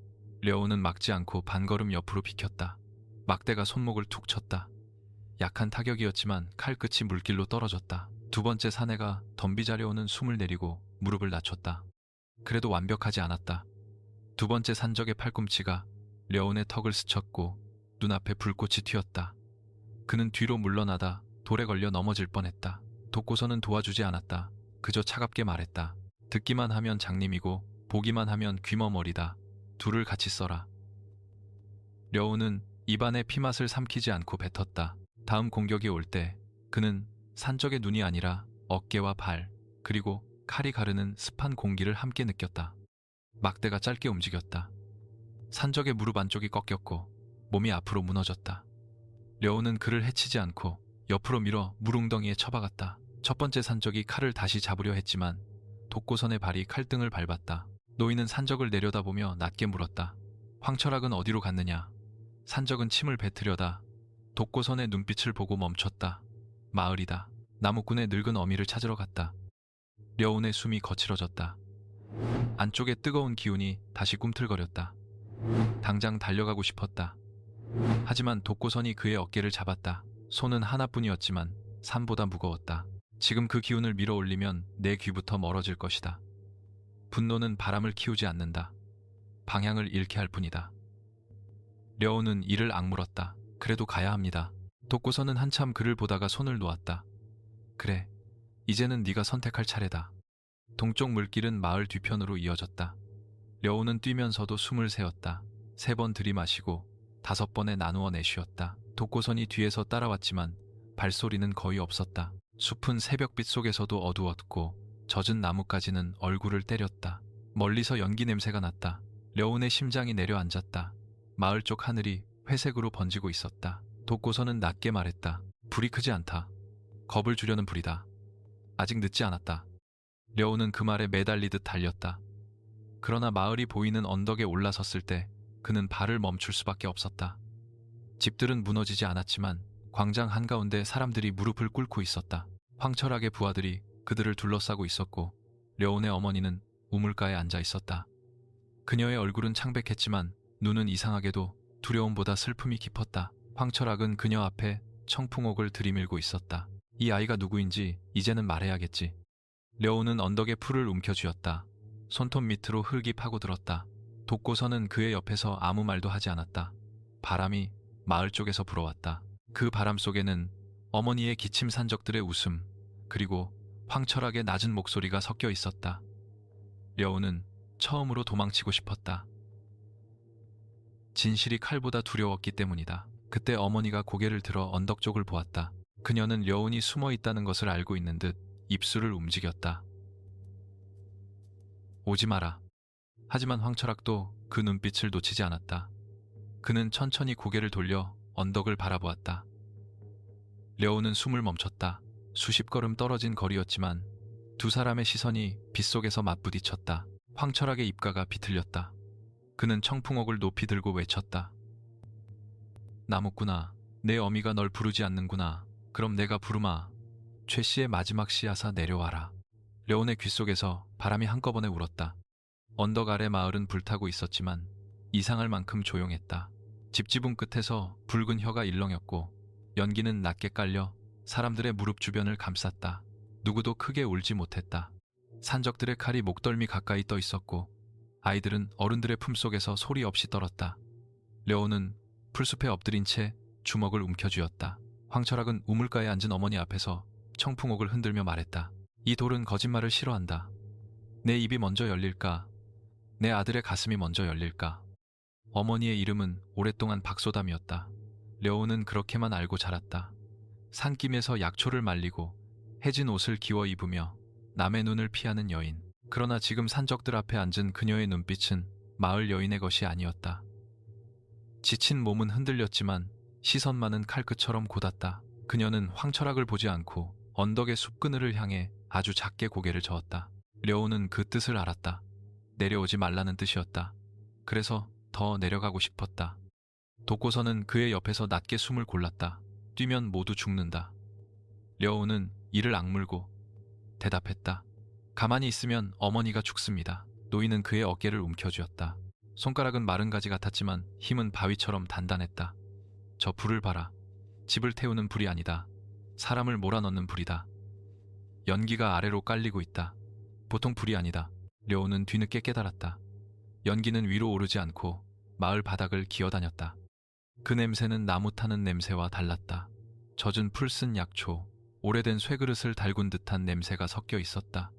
려우는 막지 않고 반걸음 옆으로 비켰다. 막대가 손목을 툭 쳤다. 약한 타격이었지만 칼끝이 물길로 떨어졌다. 두 번째 사내가 덤비자려오는 숨을 내리고 무릎을 낮췄다. 그래도 완벽하지 않았다. 두 번째 산적의 팔꿈치가 려운의 턱을 스쳤고 눈앞에 불꽃이 튀었다. 그는 뒤로 물러나다 돌에 걸려 넘어질 뻔했다. 독고서는 도와주지 않았다. 그저 차갑게 말했다. 듣기만 하면 장님이고 보기만 하면 귀머머리다. 둘을 같이 써라. 려운은 입안에 피맛을 삼키지 않고 뱉었다. 다음 공격이 올 때 그는 산적의 눈이 아니라 어깨와 발 그리고 칼이 가르는 습한 공기를 함께 느꼈다. 막대가 짧게 움직였다. 산적의 무릎 안쪽이 꺾였고 몸이 앞으로 무너졌다. 려운은 그를 해치지 않고 옆으로 밀어 물웅덩이에 처박았다. 첫 번째 산적이 칼을 다시 잡으려 했지만 독고선의 발이 칼등을 밟았다. 노인은 산적을 내려다보며 낮게 물었다. 황철학은 어디로 갔느냐? 산적은 침을 뱉으려다 독고선의 눈빛을 보고 멈췄다. 마을이다. 나무꾼의 늙은 어미를 찾으러 갔다. 려운의 숨이 거칠어졌다. 안쪽에 뜨거운 기운이 다시 꿈틀거렸다. 당장 달려가고 싶었다. 하지만 독고선이 그의 어깨를 잡았다. 손은 하나뿐이었지만 산보다 무거웠다. 지금 그 기운을 밀어올리면 내 귀부터 멀어질 것이다. 분노는 바람을 키우지 않는다. 방향을 잃게 할 뿐이다. 려운은 이를 악물었다. 그래도 가야 합니다. 독고선은 한참 그를 보다가 손을 놓았다. 그래, 이제는 네가 선택할 차례다. 동쪽 물길은 마을 뒤편으로 이어졌다. 려운은 뛰면서도 숨을 세었다. 3번 들이마시고 5번에 나누어 내쉬었다. 독고선이 뒤에서 따라왔지만 발소리는 거의 없었다. 숲은 새벽빛 속에서도 어두웠고 젖은 나뭇가지는 얼굴을 때렸다. 멀리서 연기 냄새가 났다. 려운의 심장이 내려앉았다. 마을 쪽 하늘이 회색으로 번지고 있었다. 독고선은 낮게 말했다. 불이 크지 않다. 겁을 주려는 불이다. 아직 늦지 않았다. 려운은 그 말에 매달리듯 달렸다. 그러나 마을이 보이는 언덕에 올라섰을 때 그는 발을 멈출 수밖에 없었다. 집들은 무너지지 않았지만 광장 한가운데 사람들이 무릎을 꿇고 있었다. 황철학의 부하들이 그들을 둘러싸고 있었고 려운의 어머니는 우물가에 앉아 있었다. 그녀의 얼굴은 창백했지만 눈은 이상하게도 두려움보다 슬픔이 깊었다. 황철학은 그녀 앞에 청풍옥을 들이밀고 있었다. 이 아이가 누구인지 이제는 말해야겠지. 려운은 언덕에 풀을 움켜쥐었다. 손톱 밑으로 흙이 파고들었다. 독고선은 그의 옆에서 아무 말도 하지 않았다. 바람이 마을 쪽에서 불어왔다. 그 바람 속에는 어머니의 기침 산적들의 웃음 그리고 황철학의 낮은 목소리가 섞여 있었다. 려운은 처음으로 도망치고 싶었다. 진실이 칼보다 두려웠기 때문이다. 그때 어머니가 고개를 들어 언덕 쪽을 보았다. 그녀는 려운이 숨어 있다는 것을 알고 있는 듯 입술을 움직였다. 오지 마라. 하지만 황철학도 그 눈빛을 놓치지 않았다. 그는 천천히 고개를 돌려 언덕을 바라보았다. 려운은 숨을 멈췄다. 수십 걸음 떨어진 거리였지만 두 사람의 시선이 빗속에서 맞부딪혔다. 황철학의 입가가 비틀렸다. 그는 청풍옥을 높이 들고 외쳤다. 나무꾼아, 내 어미가 널 부르지 않는구나. 그럼 내가 부르마. 최 씨의 마지막 씨앗아 내려와라. 려온의 귓속에서 바람이 한꺼번에 울었다. 언덕 아래 마을은 불타고 있었지만 이상할 만큼 조용했다. 집지붕 끝에서 붉은 혀가 일렁였고 연기는 낮게 깔려 사람들의 무릎 주변을 감쌌다. 누구도 크게 울지 못했다. 산적들의 칼이 목덜미 가까이 떠 있었고 아이들은 어른들의 품속에서 소리 없이 떨었다. 려온은 풀숲에 엎드린 채 주먹을 움켜쥐었다. 황철학은 우물가에 앉은 어머니 앞에서 청풍옥을 흔들며 말했다. 이 돌은 거짓말을 싫어한다. 내 입이 먼저 열릴까? 내 아들의 가슴이 먼저 열릴까? 어머니의 이름은 오랫동안 박소담이었다. 려온은 그렇게만 알고 자랐다. 산김에서 약초를 말리고 해진 옷을 기워 입으며 남의 눈을 피하는 여인. 그러나 지금 산적들 앞에 앉은 그녀의 눈빛은 마을 여인의 것이 아니었다. 지친 몸은 흔들렸지만 시선만은 칼끝처럼 곧았다. 그녀는 황철학을 보지 않고 언덕의 숲그늘을 향해 아주 작게 고개를 저었다. 려온은 그 뜻을 알았다. 내려오지 말라는 뜻이었다. 그래서 더 내려가고 싶었다. 독고서는 그의 옆에서 낮게 숨을 골랐다. 뛰면 모두 죽는다. 려온은 이를 악물고 대답했다. 가만히 있으면 어머니가 죽습니다. 노인은 그의 어깨를 움켜쥐었다. 손가락은 마른 가지 같았지만 힘은 바위처럼 단단했다. 저 불을 봐라. 집을 태우는 불이 아니다. 사람을 몰아넣는 불이다. 연기가 아래로 깔리고 있다. 보통 불이 아니다. 려온은 뒤늦게 깨달았다. 연기는 위로 오르지 않고 마을 바닥을 기어다녔다. 그 냄새는 나무 타는 냄새와 달랐다. 젖은 풀 쓴 약초, 오래된 쇠그릇을 달군 듯한 냄새가 섞여 있었다.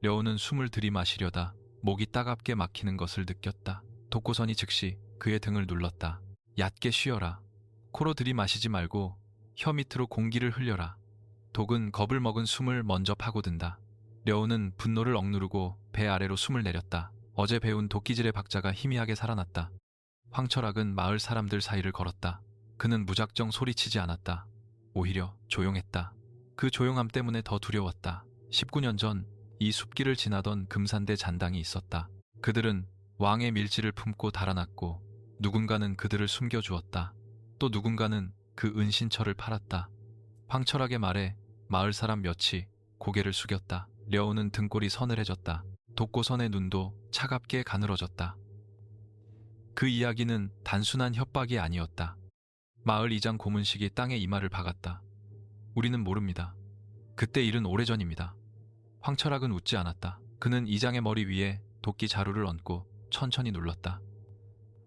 려온은 숨을 들이마시려다 목이 따갑게 막히는 것을 느꼈다. 독고선이 즉시 그의 등을 눌렀다. 얕게 쉬어라. 코로 들이마시지 말고 혀 밑으로 공기를 흘려라. 독은 겁을 먹은 숨을 먼저 파고든다. 려온은 분노를 억누르고 배 아래로 숨을 내렸다. 어제 배운 도끼질의 박자가 희미하게 살아났다. 황철학은 마을 사람들 사이를 걸었다. 그는 무작정 소리치지 않았다. 오히려 조용했다. 그 조용함 때문에 더 두려웠다. 19년 전 이 숲길을 지나던 금산대 잔당이 있었다. 그들은 왕의 밀지를 품고 달아났고 누군가는 그들을 숨겨주었다. 또 누군가는 그 은신처를 팔았다. 황철학의 말에 마을 사람 몇이 고개를 숙였다. 려온은 등골이 서늘해졌다. 독고선의 눈도 차갑게 가늘어졌다. 그 이야기는 단순한 협박이 아니었다. 마을 이장 고문식이 땅에 이마를 박았다. 우리는 모릅니다. 그때 일은 오래전입니다. 황철학은 웃지 않았다. 그는 이장의 머리 위에 도끼 자루를 얹고 천천히 눌렀다.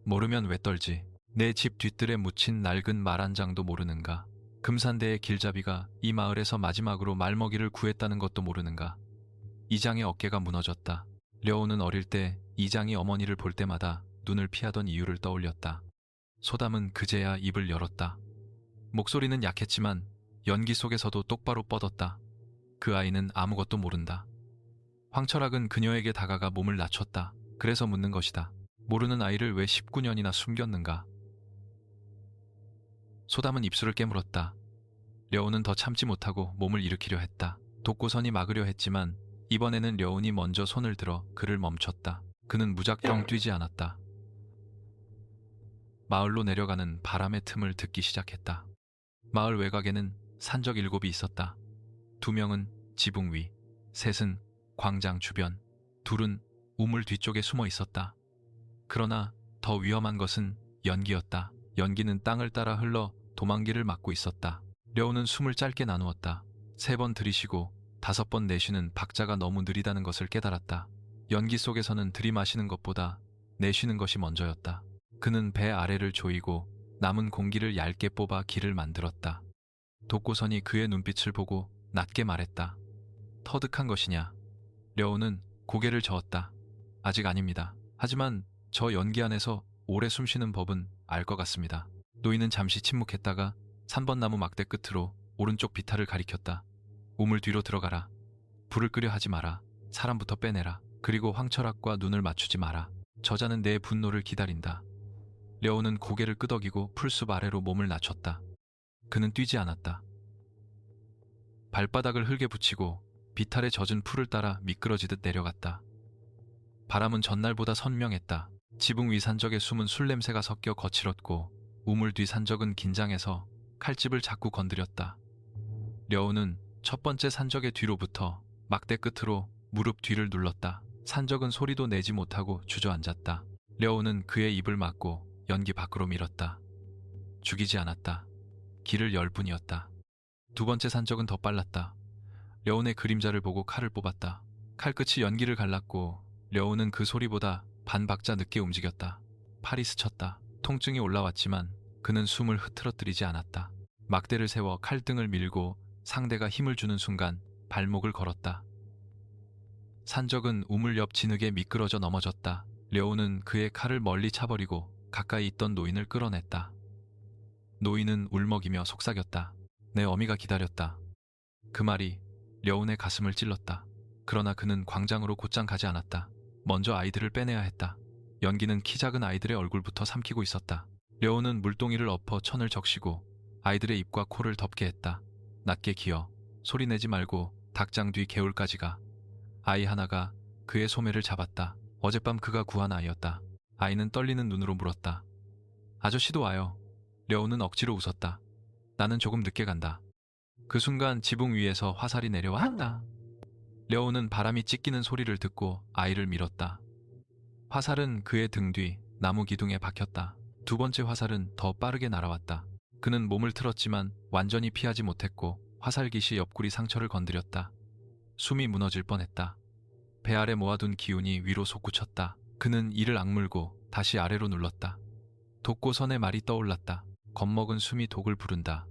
모르면 왜 떨지? 내 집 뒤뜰에 묻힌 낡은 말 한 장도 모르는가? 금산대의 길잡이가 이 마을에서 마지막으로 말먹이를 구했다는 것도 모르는가? 이장의 어깨가 무너졌다. 려온은 어릴 때 이장이 어머니를 볼 때마다 눈을 피하던 이유를 떠올렸다. 소담은 그제야 입을 열었다. 목소리는 약했지만 연기 속에서도 똑바로 뻗었다. 그 아이는 아무것도 모른다. 황철학은 그녀에게 다가가 몸을 낮췄다. 그래서 묻는 것이다. 모르는 아이를 왜 19년이나 숨겼는가? 소담은 입술을 깨물었다. 려온은 더 참지 못하고 몸을 일으키려 했다. 독고선이 막으려 했지만 이번에는 려온이 먼저 손을 들어 그를 멈췄다. 그는 무작정 뛰지 않았다. 마을로 내려가는 바람의 틈을 듣기 시작했다. 마을 외곽에는 산적 7이 있었다. 2명은 지붕 위, 3은 광장 주변, 2은 우물 뒤쪽에 숨어 있었다. 그러나 더 위험한 것은 연기였다. 연기는 땅을 따라 흘러 도망길을 막고 있었다. 려온은 숨을 짧게 나누었다. 3번 들이쉬고 5번 내쉬는 박자가 너무 느리다는 것을 깨달았다. 연기 속에서는 들이마시는 것보다 내쉬는 것이 먼저였다. 그는 배 아래를 조이고 남은 공기를 얇게 뽑아 길을 만들었다. 독고선이 그의 눈빛을 보고 낮게 말했다. 터득한 것이냐? 려온은 고개를 저었다. 아직 아닙니다. 하지만 저 연기 안에서 오래 숨쉬는 법은 알 것 같습니다. 노인은 잠시 침묵했다가 3번 나무 막대 끝으로 오른쪽 비탈을 가리켰다. 우물 뒤로 들어가라. 불을 끄려 하지 마라. 사람부터 빼내라. 그리고 황철학과 눈을 맞추지 마라. 저자는 내 분노를 기다린다. 려온은 고개를 끄덕이고 풀숲 아래로 몸을 낮췄다. 그는 뛰지 않았다. 발바닥을 흙에 붙이고 비탈에 젖은 풀을 따라 미끄러지듯 내려갔다. 바람은 전날보다 선명했다. 지붕 위 산적의 숨은 술 냄새가 섞여 거칠었고 우물 뒤 산적은 긴장해서 칼집을 자꾸 건드렸다. 려우는 첫 번째 산적의 뒤로부터 막대 끝으로 무릎 뒤를 눌렀다. 산적은 소리도 내지 못하고 주저앉았다. 려우는 그의 입을 막고 연기 밖으로 밀었다. 죽이지 않았다. 기를 열 뿐이었다. 두 번째 산적은 더 빨랐다. 려운의 그림자를 보고 칼을 뽑았다. 칼끝이 연기를 갈랐고 려운은 그 소리보다 반 박자 늦게 움직였다. 팔이 스쳤다. 통증이 올라왔지만 그는 숨을 흐트러뜨리지 않았다. 막대를 세워 칼등을 밀고 상대가 힘을 주는 순간 발목을 걸었다. 산적은 우물 옆 진흙에 미끄러져 넘어졌다. 려우는 그의 칼을 멀리 차버리고 가까이 있던 노인을 끌어냈다. 노인은 울먹이며 속삭였다. 내 어미가 기다렸다. 그 말이 려운의 가슴을 찔렀다. 그러나 그는 광장으로 곧장 가지 않았다. 먼저 아이들을 빼내야 했다. 연기는 키 작은 아이들의 얼굴부터 삼키고 있었다. 려운은 물동이를 엎어 천을 적시고 아이들의 입과 코를 덮게 했다. 낮게 기어 소리내지 말고 닭장 뒤 개울까지 가. 아이 하나가 그의 소매를 잡았다. 어젯밤 그가 구한 아이였다. 아이는 떨리는 눈으로 물었다. 아저씨도 와요. 려우는 억지로 웃었다. 나는 조금 늦게 간다. 그 순간 지붕 위에서 화살이 내려왔다. 려우는 바람이 찢기는 소리를 듣고 아이를 밀었다. 화살은 그의 등 뒤 나무 기둥에 박혔다. 두 번째 화살은 더 빠르게 날아왔다. 그는 몸을 틀었지만 완전히 피하지 못했고 화살깃이 옆구리 상처를 건드렸다. 숨이 무너질 뻔했다. 배 아래 모아둔 기운이 위로 솟구쳤다. 그는 이를 악물고 다시 아래로 눌렀다. 독고선의 말이 떠올랐다. 겁먹은 숨이 독을 부른다.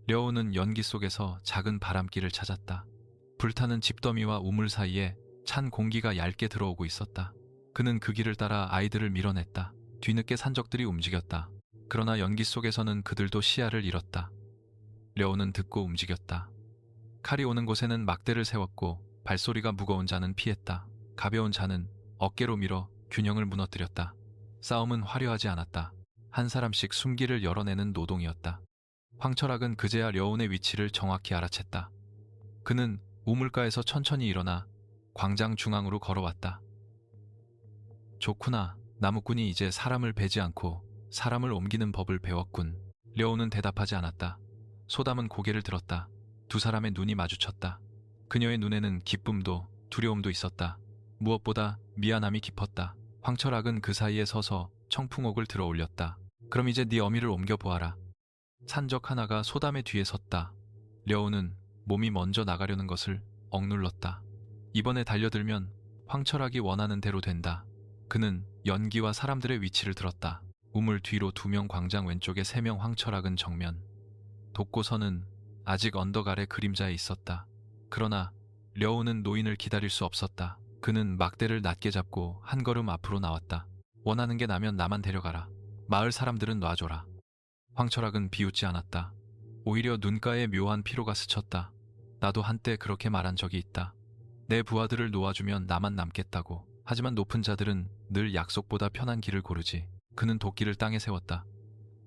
려우는 연기 속에서 작은 바람길을 찾았다. 불타는 집더미와 우물 사이에 찬 공기가 얇게 들어오고 있었다. 그는 그 길을 따라 아이들을 밀어냈다. 뒤늦게 산적들이 움직였다. 그러나 연기 속에서는 그들도 시야를 잃었다. 려우는 듣고 움직였다. 칼이 오는 곳에는 막대를 세웠고 발소리가 무거운 자는 피했다. 가벼운 자는 어깨로 밀어 균형을 무너뜨렸다. 싸움은 화려하지 않았다. 한 사람씩 숨기를 열어내는 노동이었다. 황철학은 그제야 려운의 위치를 정확히 알아챘다. 그는 우물가에서 천천히 일어나 광장 중앙으로 걸어왔다. 좋구나. 나무꾼이 이제 사람을 베지 않고 사람을 옮기는 법을 배웠군. 려운은 대답하지 않았다. 소담은 고개를 들었다. 두 사람의 눈이 마주쳤다. 그녀의 눈에는 기쁨도 두려움도 있었다. 무엇보다 미안함이 깊었다. 황철학은 그 사이에 서서 청풍옥을 들어 올렸다. 그럼 이제 네 어미를 옮겨보아라. 산적 하나가 소담의 뒤에 섰다. 려우는 몸이 먼저 나가려는 것을 억눌렀다. 이번에 달려들면 황철학이 원하는 대로 된다. 그는 연기와 사람들의 위치를 들었다. 우물 뒤로 2명, 광장 왼쪽에 3명, 황철학은 정면. 독고선은 아직 언덕 아래 그림자에 있었다. 그러나 려우는 노인을 기다릴 수 없었다. 그는 막대를 낮게 잡고 한 걸음 앞으로 나왔다. 원하는 게 나면 나만 데려가라. 마을 사람들은 놔줘라. 황철학은 비웃지 않았다. 오히려 눈가에 묘한 피로가 스쳤다. 나도 한때 그렇게 말한 적이 있다. 내 부하들을 놓아주면 나만 남겠다고. 하지만 높은 자들은 늘 약속보다 편한 길을 고르지. 그는 도끼를 땅에 세웠다.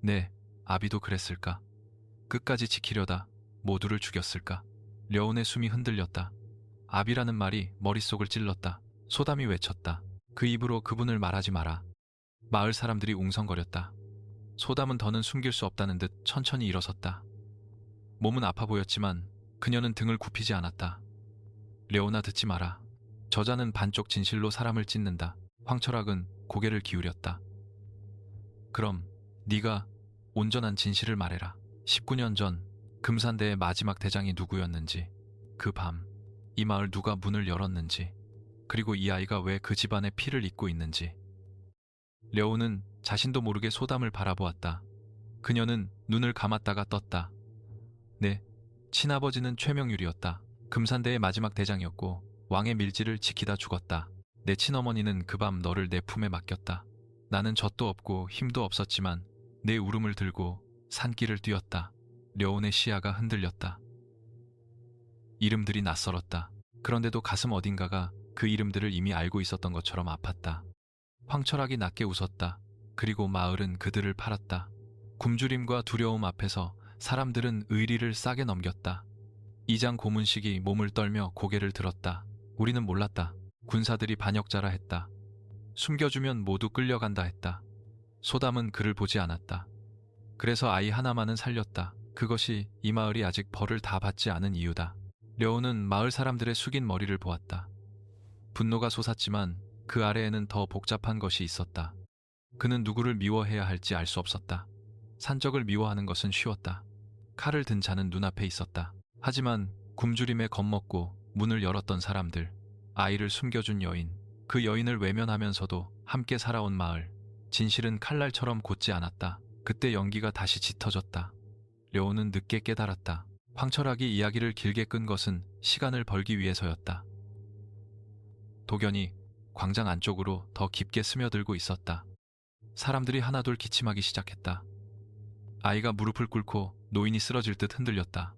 네, 아비도 그랬을까? 끝까지 지키려다 모두를 죽였을까? 려운의 숨이 흔들렸다. 아비라는 말이 머릿속을 찔렀다. 소담이 외쳤다. 그 입으로 그분을 말하지 마라. 마을 사람들이 웅성거렸다. 소담은 더는 숨길 수 없다는 듯 천천히 일어섰다. 몸은 아파 보였지만 그녀는 등을 굽히지 않았다. 려운아, 듣지 마라. 저자는 반쪽 진실로 사람을 찢는다. 황철학은 고개를 기울였다. 그럼 네가 온전한 진실을 말해라. 19년 전 금산대의 마지막 대장이 누구였는지, 그 밤 이 마을 누가 문을 열었는지, 그리고 이 아이가 왜 그 집안의 피를 잇고 있는지. 려우는 자신도 모르게 소담을 바라보았다. 그녀는 눈을 감았다가 떴다. 네, 친아버지는 최명률이었다. 금산대의 마지막 대장이었고 왕의 밀지를 지키다 죽었다. 내 친어머니는 그 밤 너를 내 품에 맡겼다. 나는 젖도 없고 힘도 없었지만 내 울음을 들고 산길을 뛰었다. 려운의 시야가 흔들렸다. 이름들이 낯설었다. 그런데도 가슴 어딘가가 그 이름들을 이미 알고 있었던 것처럼 아팠다. 황철학이 낮게 웃었다. 그리고 마을은 그들을 팔았다. 굶주림과 두려움 앞에서 사람들은 의리를 싸게 넘겼다. 이장 고문식이 몸을 떨며 고개를 들었다. 우리는 몰랐다. 군사들이 반역자라 했다. 숨겨주면 모두 끌려간다 했다. 소담은 그를 보지 않았다. 그래서 아이 하나만은 살렸다. 그것이 이 마을이 아직 벌을 다 받지 않은 이유다. 려우는 마을 사람들의 숙인 머리를 보았다. 분노가 솟았지만 그 아래에는 더 복잡한 것이 있었다. 그는 누구를 미워해야 할지 알 수 없었다. 산적을 미워하는 것은 쉬웠다. 칼을 든 자는 눈앞에 있었다. 하지만 굶주림에 겁먹고 문을 열었던 사람들, 아이를 숨겨준 여인, 그 여인을 외면하면서도 함께 살아온 마을, 진실은 칼날처럼 곧지 않았다. 그때 연기가 다시 짙어졌다. 려우는 늦게 깨달았다. 황철학이 이야기를 길게 끈 것은 시간을 벌기 위해서였다. 도견이 광장 안쪽으로 더 깊게 스며들고 있었다. 사람들이 하나둘 기침하기 시작했다. 아이가 무릎을 꿇고 노인이 쓰러질 듯 흔들렸다.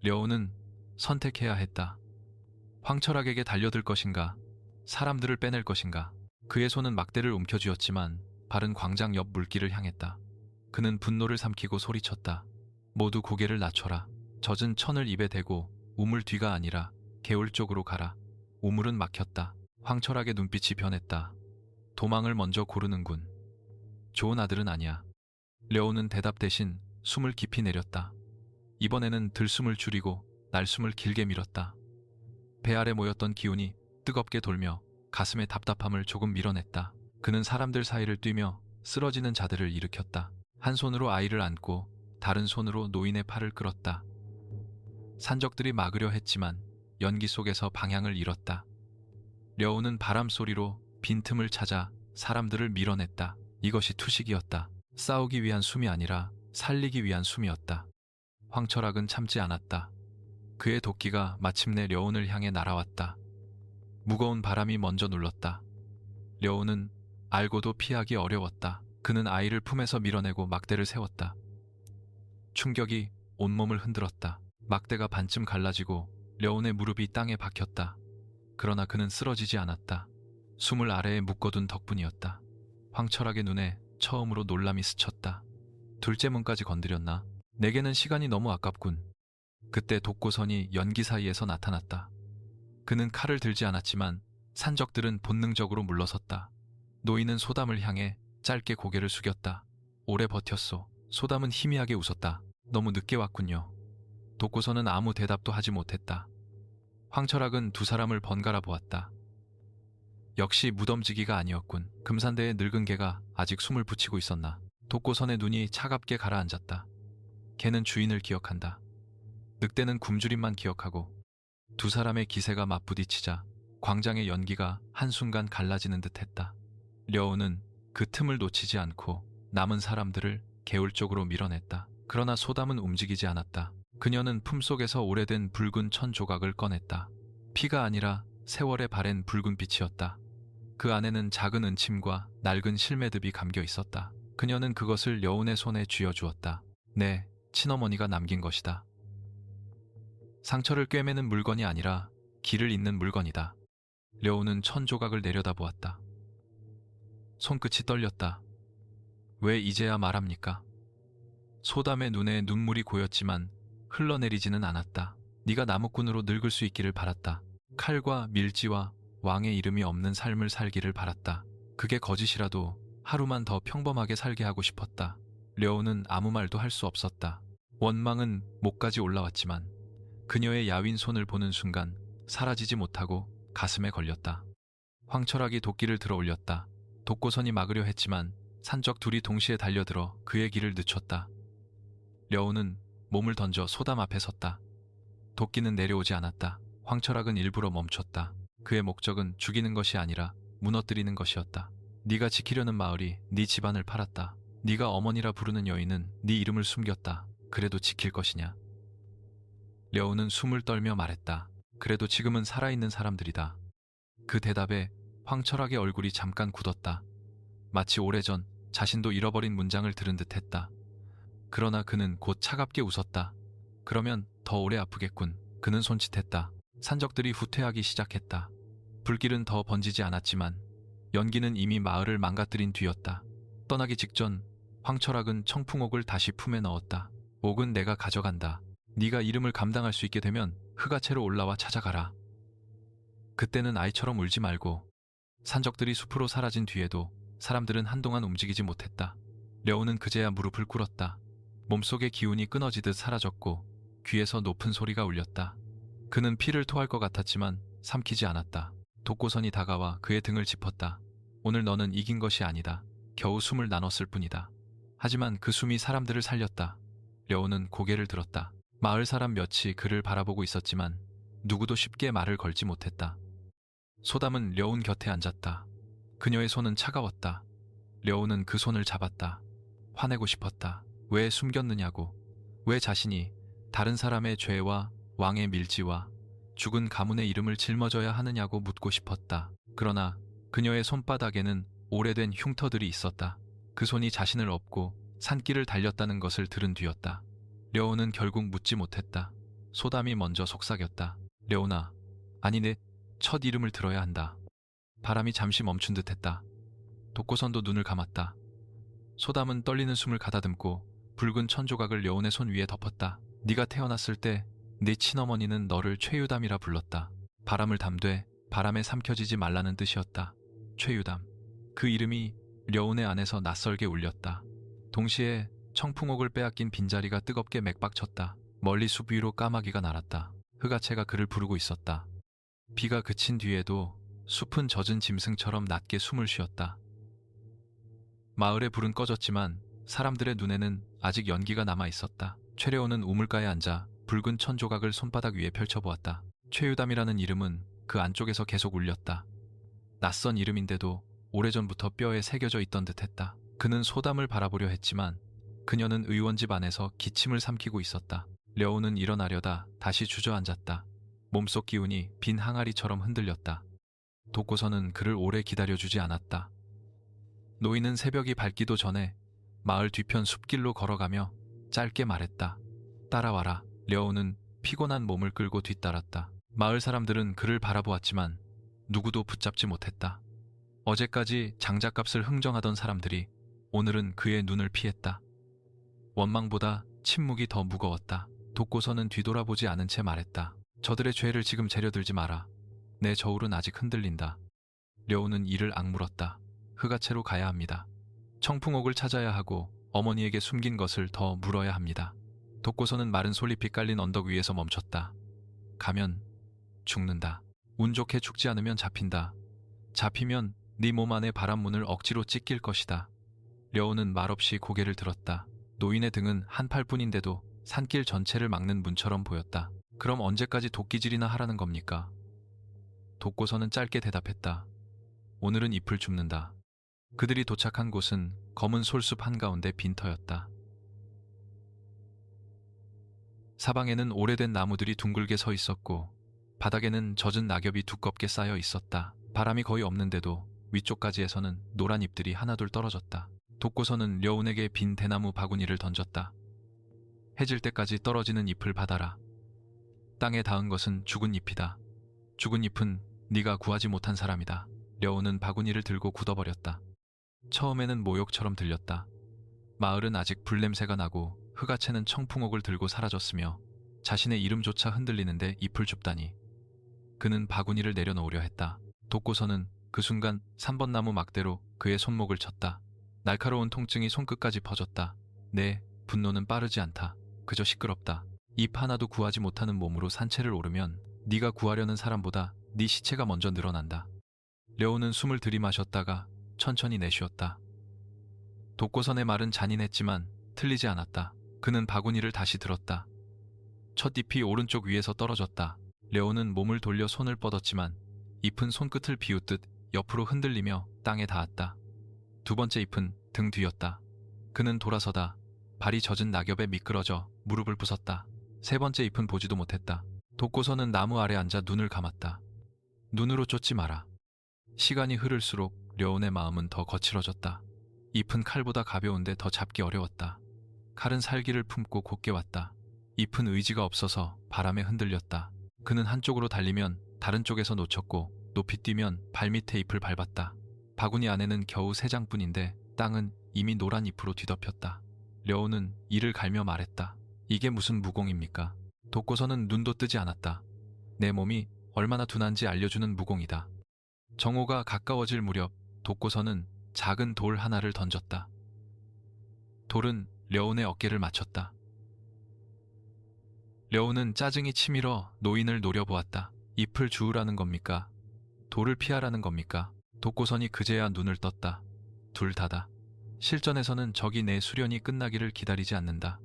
려우는 선택해야 했다. 황철학에게 달려들 것인가, 사람들을 빼낼 것인가. 그의 손은 막대를 움켜쥐었지만 발은 광장 옆 물길을 향했다. 그는 분노를 삼키고 소리쳤다. 모두 고개를 낮춰라. 젖은 천을 입에 대고 우물 뒤가 아니라 개울 쪽으로 가라. 우물은 막혔다. 황철학의 눈빛이 변했다. 도망을 먼저 고르는군. 좋은 아들은 아니야. 려우는 대답 대신 숨을 깊이 내렸다. 이번에는 들숨을 줄이고 날숨을 길게 밀었다. 배 아래 모였던 기운이 뜨겁게 돌며 가슴의 답답함을 조금 밀어냈다. 그는 사람들 사이를 뛰며 쓰러지는 자들을 일으켰다. 한 손으로 아이를 안고 다른 손으로 노인의 팔을 끌었다. 산적들이 막으려 했지만 연기 속에서 방향을 잃었다. 려우는 바람 소리로 빈틈을 찾아 사람들을 밀어냈다. 이것이 투식이었다. 싸우기 위한 숨이 아니라 살리기 위한 숨이었다. 황철학은 참지 않았다. 그의 도끼가 마침내 려운을 향해 날아왔다. 무거운 바람이 먼저 눌렀다. 려운은 알고도 피하기 어려웠다. 그는 아이를 품에서 밀어내고 막대를 세웠다. 충격이 온몸을 흔들었다. 막대가 반쯤 갈라지고 려운의 무릎이 땅에 박혔다. 그러나 그는 쓰러지지 않았다. 숨을 아래에 묶어둔 덕분이었다. 황철학의 눈에 처음으로 놀람이 스쳤다. 둘째 문까지 건드렸나? 내게는 시간이 너무 아깝군. 그때 독고선이 연기 사이에서 나타났다. 그는 칼을 들지 않았지만 산적들은 본능적으로 물러섰다. 노인은 소담을 향해 짧게 고개를 숙였다. 오래 버텼소. 소담은 희미하게 웃었다. 너무 늦게 왔군요. 독고선은 아무 대답도 하지 못했다. 황철학은 두 사람을 번갈아 보았다. 역시 무덤지기가 아니었군. 금산대의 늙은 개가 아직 숨을 붙이고 있었나. 독고선의 눈이 차갑게 가라앉았다. 개는 주인을 기억한다. 늑대는 굶주림만 기억하고. 두 사람의 기세가 맞부딪히자 광장의 연기가 한순간 갈라지는 듯했다. 려우는 그 틈을 놓치지 않고 남은 사람들을 개울 쪽으로 밀어냈다. 그러나 소담은 움직이지 않았다. 그녀는 품속에서 오래된 붉은 천 조각을 꺼냈다. 피가 아니라 세월에 바랜 붉은 빛이었다. 그 안에는 작은 은침과 낡은 실매듭이 감겨 있었다. 그녀는 그것을 여운의 손에 쥐어주었다. 네, 친어머니가 남긴 것이다. 상처를 꿰매는 물건이 아니라 길을 잇는 물건이다. 려우는 천 조각을 내려다보았다. 손끝이 떨렸다. 왜 이제야 말합니까? 소담의 눈에 눈물이 고였지만 흘러내리지는 않았다. 네가 나무꾼으로 늙을 수 있기를 바랐다. 칼과 밀지와 왕의 이름이 없는 삶을 살기를 바랐다. 그게 거짓이라도 하루만 더 평범하게 살게 하고 싶었다. 려우는 아무 말도 할 수 없었다. 원망은 목까지 올라왔지만 그녀의 야윈 손을 보는 순간 사라지지 못하고 가슴에 걸렸다. 황철학이 도끼를 들어 올렸다. 독고선이 막으려 했지만 산적 둘이 동시에 달려들어 그의 길을 늦췄다. 려우는 몸을 던져 소담 앞에 섰다. 도끼는 내려오지 않았다. 황철학은 일부러 멈췄다. 그의 목적은 죽이는 것이 아니라 무너뜨리는 것이었다. 네가 지키려는 마을이 네 집안을 팔았다. 네가 어머니라 부르는 여인은 네 이름을 숨겼다. 그래도 지킬 것이냐? 려우는 숨을 떨며 말했다. 그래도 지금은 살아있는 사람들이다. 그 대답에 황철학의 얼굴이 잠깐 굳었다. 마치 오래전 자신도 잃어버린 문장을 들은 듯했다. 그러나 그는 곧 차갑게 웃었다. 그러면 더 오래 아프겠군. 그는 손짓했다. 산적들이 후퇴하기 시작했다. 불길은 더 번지지 않았지만 연기는 이미 마을을 망가뜨린 뒤였다. 떠나기 직전 황철학은 청풍옥을 다시 품에 넣었다. 옥은 내가 가져간다. 네가 이름을 감당할 수 있게 되면 흑아채로 올라와 찾아가라. 그때는 아이처럼 울지 말고. 산적들이 숲으로 사라진 뒤에도 사람들은 한동안 움직이지 못했다. 려우는 그제야 무릎을 꿇었다. 몸속의 기운이 끊어지듯 사라졌고 귀에서 높은 소리가 울렸다. 그는 피를 토할 것 같았지만 삼키지 않았다. 독고선이 다가와 그의 등을 짚었다. 오늘 너는 이긴 것이 아니다. 겨우 숨을 나눴을 뿐이다. 하지만 그 숨이 사람들을 살렸다. 려우는 고개를 들었다. 마을 사람 몇이 그를 바라보고 있었지만 누구도 쉽게 말을 걸지 못했다. 소담은 려운 곁에 앉았다. 그녀의 손은 차가웠다. 려우는 그 손을 잡았다. 화내고 싶었다. 왜 숨겼느냐고. 왜 자신이 다른 사람의 죄와 왕의 밀지와 죽은 가문의 이름을 짊어져야 하느냐고 묻고 싶었다. 그러나 그녀의 손바닥에는 오래된 흉터들이 있었다. 그 손이 자신을 업고 산길을 달렸다는 것을 들은 뒤였다. 려우는 결국 묻지 못했다. 소담이 먼저 속삭였다. 려우나, 아니 내 첫 이름을 들어야 한다. 바람이 잠시 멈춘 듯했다. 독고선도 눈을 감았다. 소담은 떨리는 숨을 가다듬고 붉은 천조각을 려운의 손 위에 덮었다. 네가 태어났을 때 네 친어머니는 너를 최유담이라 불렀다. 바람을 담되 바람에 삼켜지지 말라는 뜻이었다. 최유담. 그 이름이 려운의 안에서 낯설게 울렸다. 동시에 청풍옥을 빼앗긴 빈자리가 뜨겁게 맥박쳤다. 멀리 숲 위로 까마귀가 날았다. 흑아채가 그를 부르고 있었다. 비가 그친 뒤에도 숲은 젖은 짐승처럼 낮게 숨을 쉬었다. 마을의 불은 꺼졌지만 사람들의 눈에는 아직 연기가 남아 있었다. 최려오는 우물가에 앉아 붉은 천조각을 손바닥 위에 펼쳐보았다. 최유담이라는 이름은 그 안쪽에서 계속 울렸다. 낯선 이름인데도 오래전부터 뼈에 새겨져 있던 듯했다. 그는 소담을 바라보려 했지만 그녀는 의원집 안에서 기침을 삼키고 있었다. 려우는 일어나려다 다시 주저앉았다. 몸속 기운이 빈 항아리처럼 흔들렸다. 독고선은 그를 오래 기다려주지 않았다. 노인은 새벽이 밝기도 전에 마을 뒤편 숲길로 걸어가며 짧게 말했다. 따라와라. 려우는 피곤한 몸을 끌고 뒤따랐다. 마을 사람들은 그를 바라보았지만 누구도 붙잡지 못했다. 어제까지 장작값을 흥정하던 사람들이 오늘은 그의 눈을 피했다. 원망보다 침묵이 더 무거웠다. 독고선은 뒤돌아보지 않은 채 말했다. 저들의 죄를 지금 재려들지 마라. 내 저울은 아직 흔들린다. 려우는 이를 악물었다. 흑아채로 가야 합니다. 청풍옥을 찾아야 하고 어머니에게 숨긴 것을 더 물어야 합니다. 독고선은 마른 솔잎이 깔린 언덕 위에서 멈췄다. 가면 죽는다. 운 좋게 죽지 않으면 잡힌다. 잡히면 네 몸 안의 바람문을 억지로 찢길 것이다. 려우는 말없이 고개를 들었다. 노인의 등은 한 팔뿐인데도 산길 전체를 막는 문처럼 보였다. 그럼 언제까지 도끼질이나 하라는 겁니까? 독고선은 짧게 대답했다. 오늘은 잎을 줍는다. 그들이 도착한 곳은 검은 솔숲 한가운데 빈터였다. 사방에는 오래된 나무들이 둥글게 서 있었고 바닥에는 젖은 낙엽이 두껍게 쌓여 있었다. 바람이 거의 없는데도 위쪽 가지에서는 노란 잎들이 하나둘 떨어졌다. 독고선은 려운에게 빈 대나무 바구니를 던졌다. 해질 때까지 떨어지는 잎을 받아라. 땅에 닿은 것은 죽은 잎이다. 죽은 잎은 네가 구하지 못한 사람이다. 려운은 바구니를 들고 굳어버렸다. 처음에는 모욕처럼 들렸다. 마을은 아직 불냄새가 나고 흑아채는 청풍옥을 들고 사라졌으며 자신의 이름조차 흔들리는데 잎을 줍다니. 그는 바구니를 내려놓으려 했다. 독고선은 그 순간 3번 나무 막대로 그의 손목을 쳤다. 날카로운 통증이 손끝까지 퍼졌다. 내 분노는 빠르지 않다. 그저 시끄럽다. 잎 하나도 구하지 못하는 몸으로 산채를 오르면 네가 구하려는 사람보다 네 시체가 먼저 늘어난다. 려우는 숨을 들이마셨다가 천천히 내쉬었다. 독고선의 말은 잔인했지만 틀리지 않았다. 그는 바구니를 다시 들었다. 첫 잎이 오른쪽 위에서 떨어졌다. 려우는 몸을 돌려 손을 뻗었지만 잎은 손끝을 비웃듯 옆으로 흔들리며 땅에 닿았다. 두 번째 잎은 등 뒤였다. 그는 돌아서다 발이 젖은 낙엽에 미끄러져 무릎을 부쉈다. 세 번째 잎은 보지도 못했다. 독고선은 나무 아래 앉아 눈을 감았다. 눈으로 쫓지 마라. 시간이 흐를수록 려운의 마음은 더 거칠어졌다. 잎은 칼보다 가벼운데 더 잡기 어려웠다. 칼은 살기를 품고 곧게 왔다. 잎은 의지가 없어서 바람에 흔들렸다. 그는 한쪽으로 달리면 다른 쪽에서 놓쳤고 높이 뛰면 발밑에 잎을 밟았다. 바구니 안에는 겨우 3장뿐인데 땅은 이미 노란 잎으로 뒤덮였다. 려우는 이를 갈며 말했다. 이게 무슨 무공입니까? 독고서는 눈도 뜨지 않았다. 내 몸이 얼마나 둔한지 알려주는 무공이다. 정오가 가까워질 무렵 독고서는 작은 돌 하나를 던졌다. 돌은 려운의 어깨를 맞췄다. 려운은 짜증이 치밀어 노인을 노려보았다. 잎을 주우라는 겁니까? 돌을 피하라는 겁니까? 독고선이 그제야 눈을 떴다. 둘 다다. 실전에서는 적이 내 수련이 끝나기를 기다리지 않는다.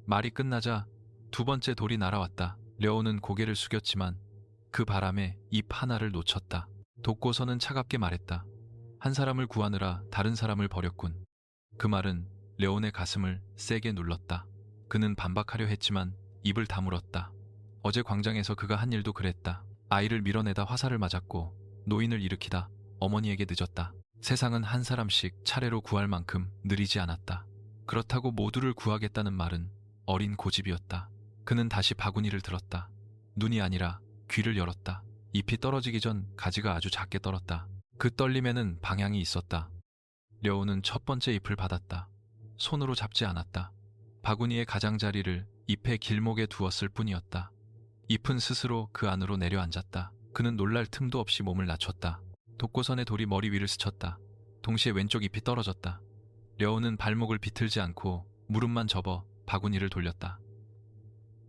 말이 끝나자 두 번째 돌이 날아왔다. 려운은 고개를 숙였지만 그 바람에 잎 하나를 놓쳤다. 독고선은 차갑게 말했다. 한 사람을 구하느라 다른 사람을 버렸군. 그 말은 려운의 가슴을 세게 눌렀다. 그는 반박하려 했지만 입을 다물었다. 어제 광장에서 그가 한 일도 그랬다. 아이를 밀어내다 화살을 맞았고 노인을 일으키다 어머니에게 늦었다. 세상은 한 사람씩 차례로 구할 만큼 느리지 않았다. 그렇다고 모두를 구하겠다는 말은 어린 고집이었다. 그는 다시 바구니를 들었다. 눈이 아니라 귀를 열었다. 잎이 떨어지기 전 가지가 아주 작게 떨었다. 그 떨림에는 방향이 있었다. 려운은 첫 번째 잎을 받았다. 손으로 잡지 않았다. 바구니의 가장자리를 잎의 길목에 두었을 뿐이었다. 잎은 스스로 그 안으로 내려앉았다. 그는 놀랄 틈도 없이 몸을 낮췄다. 독고선의 돌이 머리 위를 스쳤다. 동시에 왼쪽 잎이 떨어졌다. 려운은 발목을 비틀지 않고 무릎만 접어 바구니를 돌렸다.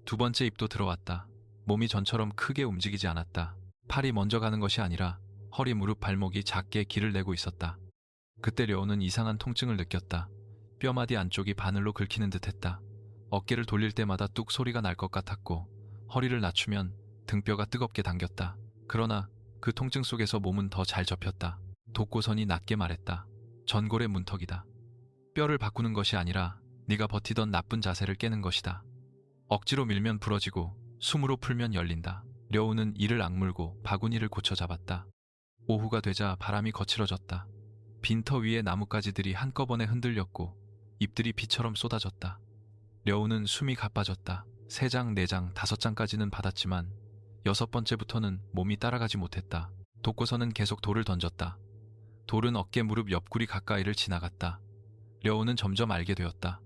두 번째 잎도 들어왔다. 몸이 전처럼 크게 움직이지 않았다. 팔이 먼저 가는 것이 아니라 허리, 무릎, 발목이 작게 길을 내고 있었다. 그때 려운은 이상한 통증을 느꼈다. 뼈마디 안쪽이 바늘로 긁히는 듯했다. 어깨를 돌릴 때마다 뚝 소리가 날 것 같았고 허리를 낮추면 등뼈가 뜨겁게 당겼다. 그러나 그 통증 속에서 몸은 더 잘 접혔다. 독고선이 낮게 말했다. 전골의 문턱이다. 뼈를 바꾸는 것이 아니라 네가 버티던 나쁜 자세를 깨는 것이다. 억지로 밀면 부러지고 숨으로 풀면 열린다. 려운은 이를 악물고 바구니를 고쳐 잡았다. 오후가 되자 바람이 거칠어졌다. 빈터 위에 나뭇가지들이 한꺼번에 흔들렸고 잎들이 비처럼 쏟아졌다. 려운은 숨이 가빠졌다. 3장, 4장, 5장까지는 받았지만 6번째부터는 몸이 따라가지 못했다. 독고선은 계속 돌을 던졌다. 돌은 어깨, 무릎, 옆구리 가까이를 지나갔다. 려운은 점점 알게 되었다.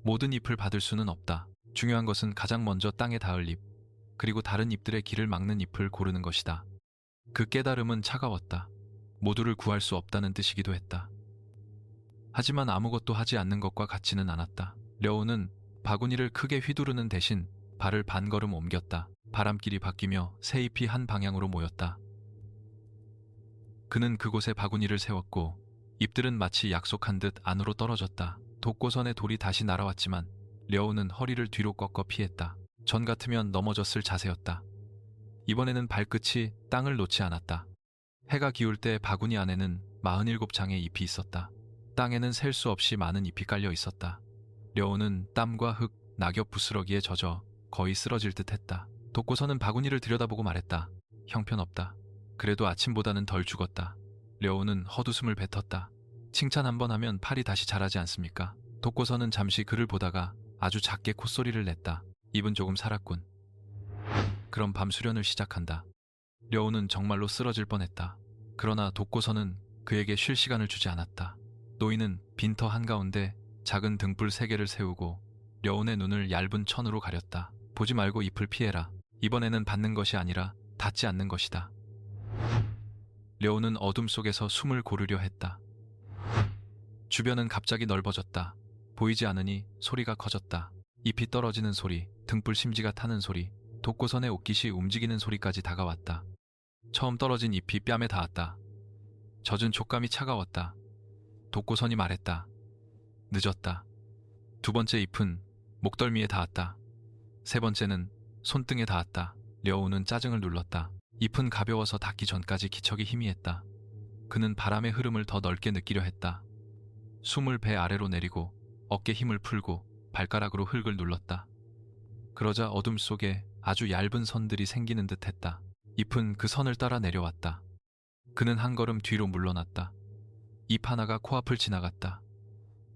모든 잎을 받을 수는 없다. 중요한 것은 가장 먼저 땅에 닿을 잎, 그리고 다른 잎들의 길을 막는 잎을 고르는 것이다. 그 깨달음은 차가웠다. 모두를 구할 수 없다는 뜻이기도 했다. 하지만 아무것도 하지 않는 것과 같지는 않았다. 려운은 바구니를 크게 휘두르는 대신 발을 반걸음 옮겼다. 바람길이 바뀌며 새 잎이 한 방향으로 모였다. 그는 그곳에 바구니를 세웠고 잎들은 마치 약속한 듯 안으로 떨어졌다. 독고선의 돌이 다시 날아왔지만 려운은 허리를 뒤로 꺾어 피했다. 전 같으면 넘어졌을 자세였다. 이번에는 발끝이 땅을 놓지 않았다. 해가 기울 때 바구니 안에는 47장의 잎이 있었다. 땅에는 셀 수 없이 많은 잎이 깔려 있었다. 려운은 땀과 흙, 낙엽 부스러기에 젖어 거의 쓰러질 듯했다. 독고선은 바구니를 들여다보고 말했다. 형편없다. 그래도 아침보다는 덜 죽었다. 려운은 헛웃음을 뱉었다. 칭찬 한번 하면 팔이 다시 자라지 않습니까? 독고선은 잠시 그를 보다가 아주 작게 콧소리를 냈다. 입은 조금 살았군. 그럼 밤 수련을 시작한다. 려운은 정말로 쓰러질 뻔했다. 그러나 독고선은 그에게 쉴 시간을 주지 않았다. 노인은 빈터 한가운데 작은 등불 3개를 세우고 려운의 눈을 얇은 천으로 가렸다. 보지 말고 잎을 피해라. 이번에는 받는 것이 아니라 닿지 않는 것이다. 려운은 어둠 속에서 숨을 고르려 했다. 주변은 갑자기 넓어졌다. 보이지 않으니 소리가 커졌다. 잎이 떨어지는 소리, 등불 심지가 타는 소리, 독고선의 옷깃이 움직이는 소리까지 다가왔다. 처음 떨어진 잎이 뺨에 닿았다. 젖은 촉감이 차가웠다. 독고선이 말했다. 늦었다. 두 번째 잎은 목덜미에 닿았다. 세 번째는 손등에 닿았다. 려운은 짜증을 눌렀다. 잎은 가벼워서 닿기 전까지 기척이 희미했다. 그는 바람의 흐름을 더 넓게 느끼려 했다. 숨을 배 아래로 내리고 어깨 힘을 풀고 발가락으로 흙을 눌렀다. 그러자 어둠 속에 아주 얇은 선들이 생기는 듯했다. 잎은 그 선을 따라 내려왔다. 그는 한 걸음 뒤로 물러났다. 잎 하나가 코앞을 지나갔다.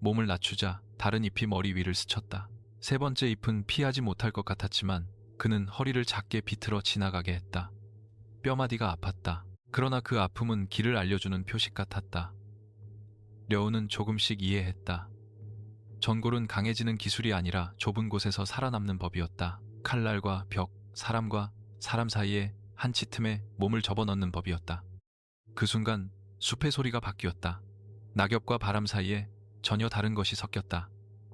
몸을 낮추자 다른 잎이 머리 위를 스쳤다. 세 번째 잎은 피하지 못할 것 같았지만 그는 허리를 작게 비틀어 지나가게 했다. 뼈마디가 아팠다. 그러나 그 아픔은 길을 알려주는 표식 같았다. 려운은 조금씩 이해했다. 전골은 강해지는 기술이 아니라 좁은 곳에서 살아남는 법이었다. 칼날과 벽, 사람과 사람 사이에 한 치 틈에 몸을 접어넣는 법이었다. 그 순간 숲의 소리가 바뀌었다. 낙엽과 바람 사이에 전혀 다른 것이 섞였다.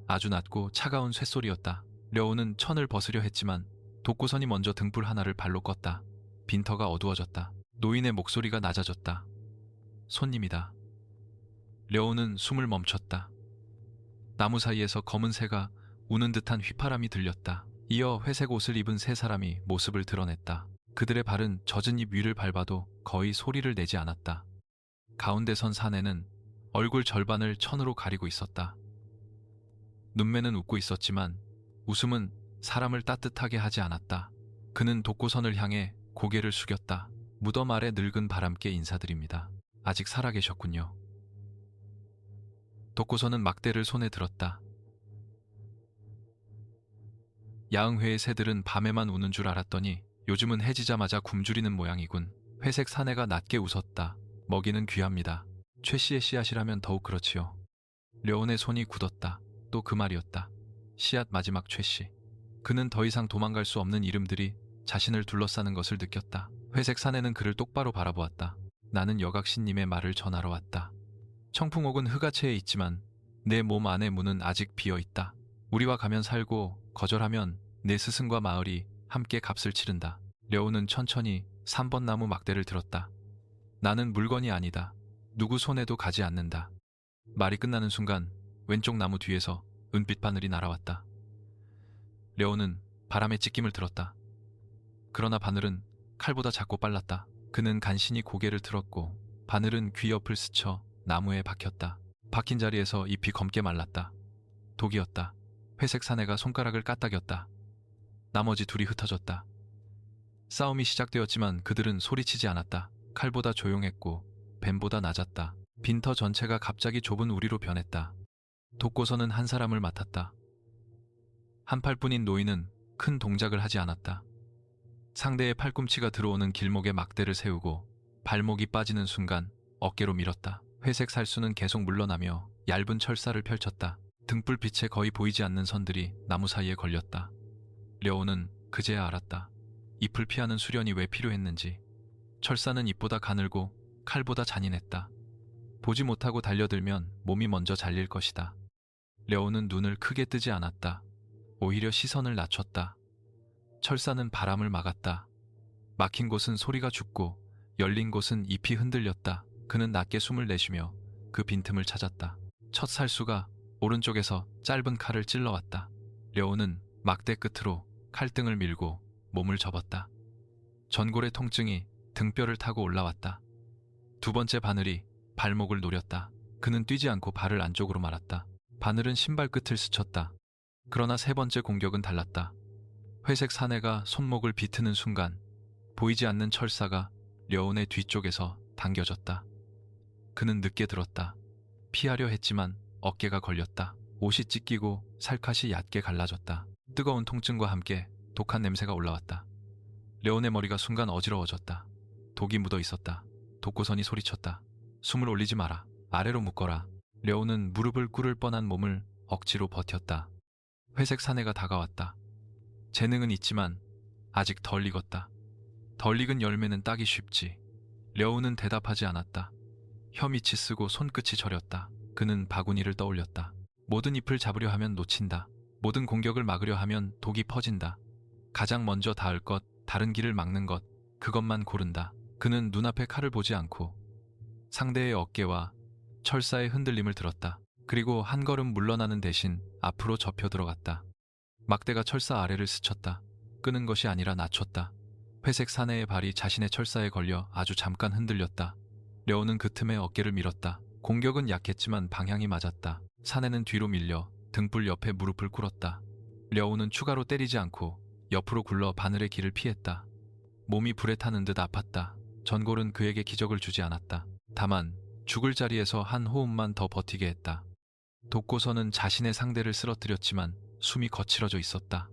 아주 낮고 차가운 쇳소리였다. 려오는 천을 벗으려 했지만 독고선이 먼저 등불 하나를 발로 껐다. 빈터가 어두워졌다. 노인의 목소리가 낮아졌다. 손님이다. 려오는 숨을 멈췄다. 나무 사이에서 검은 새가 우는 듯한 휘파람이 들렸다. 이어 회색 옷을 입은 세 사람이 모습을 드러냈다. 그들의 발은 젖은 잎 위를 밟아도 거의 소리를 내지 않았다. 가운데 선 사내는 얼굴 절반을 천으로 가리고 있었다. 눈매는 웃고 있었지만 웃음은 사람을 따뜻하게 하지 않았다. 그는 독고선을 향해 고개를 숙였다. 무덤 아래 늙은 바람께 인사드립니다. 아직 살아계셨군요. 독고선은 막대를 손에 들었다. 야흥회의 새들은 밤에만 우는 줄 알았더니 요즘은 해지자마자 굶주리는 모양이군. 회색 사내가 낮게 웃었다. 먹이는 귀합니다. 최 씨의 씨앗이라면 더욱 그렇지요. 려온의 손이 굳었다. 또 그 말이었다. 씨앗 마지막 최 씨. 그는 더 이상 도망갈 수 없는 이름들이 자신을 둘러싸는 것을 느꼈다. 회색 사내는 그를 똑바로 바라보았다. 나는 여각신님의 말을 전하러 왔다. 청풍옥은 흑아체에 있지만 내 몸 안의 문은 아직 비어있다. 우리와 가면 살고 거절하면 내 스승과 마을이 함께 값을 치른다. 려우는 천천히 3번 나무 막대를 들었다. 나는 물건이 아니다. 누구 손에도 가지 않는다. 말이 끝나는 순간 왼쪽 나무 뒤에서 은빛 바늘이 날아왔다. 려우는 바람의 찢김을 들었다. 그러나 바늘은 칼보다 작고 빨랐다. 그는 간신히 고개를 들었고 바늘은 귀 옆을 스쳐 나무에 박혔다. 박힌 자리에서 잎이 검게 말랐다. 독이었다. 회색 사내가 손가락을 까딱였다. 나머지 둘이 흩어졌다. 싸움이 시작되었지만 그들은 소리치지 않았다. 칼보다 조용했고 뱀보다 낮았다. 빈터 전체가 갑자기 좁은 우리로 변했다. 독고선은 한 사람을 맡았다. 한 팔뿐인 노인은 큰 동작을 하지 않았다. 상대의 팔꿈치가 들어오는 길목에 막대를 세우고 발목이 빠지는 순간 어깨로 밀었다. 회색 살수는 계속 물러나며 얇은 철사를 펼쳤다. 등불빛에 거의 보이지 않는 선들이 나무 사이에 걸렸다. 려오는 그제야 알았다. 잎을 피하는 수련이 왜 필요했는지. 철사는 잎보다 가늘고 칼보다 잔인했다. 보지 못하고 달려들면 몸이 먼저 잘릴 것이다. 려오는 눈을 크게 뜨지 않았다. 오히려 시선을 낮췄다. 철사는 바람을 막았다. 막힌 곳은 소리가 죽고 열린 곳은 잎이 흔들렸다. 그는 낮게 숨을 내쉬며 그 빈틈을 찾았다. 첫 살수가 오른쪽에서 짧은 칼을 찔러왔다. 려오는 막대 끝으로 칼등을 밀고 몸을 접었다. 전골의 통증이 등뼈를 타고 올라왔다. 두 번째 바늘이 발목을 노렸다. 그는 뛰지 않고 발을 안쪽으로 말았다. 바늘은 신발 끝을 스쳤다. 그러나 세 번째 공격은 달랐다. 회색 사내가 손목을 비트는 순간 보이지 않는 철사가 려온의 뒤쪽에서 당겨졌다. 그는 늦게 들었다. 피하려 했지만 어깨가 걸렸다. 옷이 찢기고 살갗이 얕게 갈라졌다. 뜨거운 통증과 함께 독한 냄새가 올라왔다. 려온의 머리가 순간 어지러워졌다. 독이 묻어 있었다. 독고선이 소리쳤다. 숨을 올리지 마라. 아래로 묶어라. 려온은 무릎을 꿇을 뻔한 몸을 억지로 버텼다. 회색 사내가 다가왔다. 재능은 있지만 아직 덜 익었다. 덜 익은 열매는 따기 쉽지. 려온은 대답하지 않았다. 혀밑이 쓰고 손끝이 저렸다. 그는 바구니를 떠올렸다. 모든 잎을 잡으려 하면 놓친다. 모든 공격을 막으려 하면 독이 퍼진다. 가장 먼저 닿을 것, 다른 길을 막는 것, 그것만 고른다. 그는 눈앞에 칼을 보지 않고 상대의 어깨와 철사의 흔들림을 들었다. 그리고 한 걸음 물러나는 대신 앞으로 접혀 들어갔다. 막대가 철사 아래를 스쳤다. 끄는 것이 아니라 낮췄다. 회색 사내의 발이 자신의 철사에 걸려 아주 잠깐 흔들렸다. 려오는 그 틈에 어깨를 밀었다. 공격은 약했지만 방향이 맞았다. 사내는 뒤로 밀려 등불 옆에 무릎을 꿇었다. 려오는 추가로 때리지 않고 옆으로 굴러 바늘의 길을 피했다. 몸이 불에 타는 듯 아팠다. 전골은 그에게 기적을 주지 않았다. 다만 죽을 자리에서 한 호흡만 더 버티게 했다. 독고선은 자신의 상대를 쓰러뜨렸지만 숨이 거칠어져 있었다.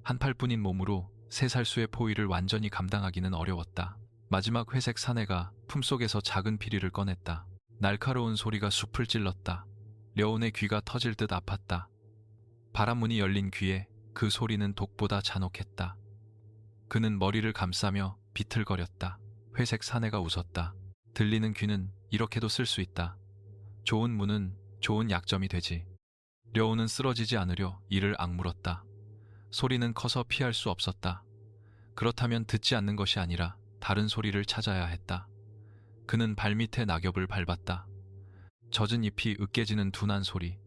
한 팔뿐인 몸으로 세 살수의 포위를 완전히 감당하기는 어려웠다. 마지막 회색 사내가 품속에서 작은 피리를 꺼냈다. 날카로운 소리가 숲을 찔렀다. 려온의 귀가 터질 듯 아팠다. 바람문이 열린 귀에 그 소리는 독보다 잔혹했다. 그는 머리를 감싸며 비틀거렸다. 회색 사내가 웃었다. 들리는 귀는 이렇게도 쓸 수 있다. 좋은 문은 좋은 약점이 되지. 려우는 쓰러지지 않으려 이를 악물었다. 소리는 커서 피할 수 없었다. 그렇다면 듣지 않는 것이 아니라 다른 소리를 찾아야 했다. 그는 발밑에 낙엽을 밟았다. 젖은 잎이 으깨지는 둔한 소리,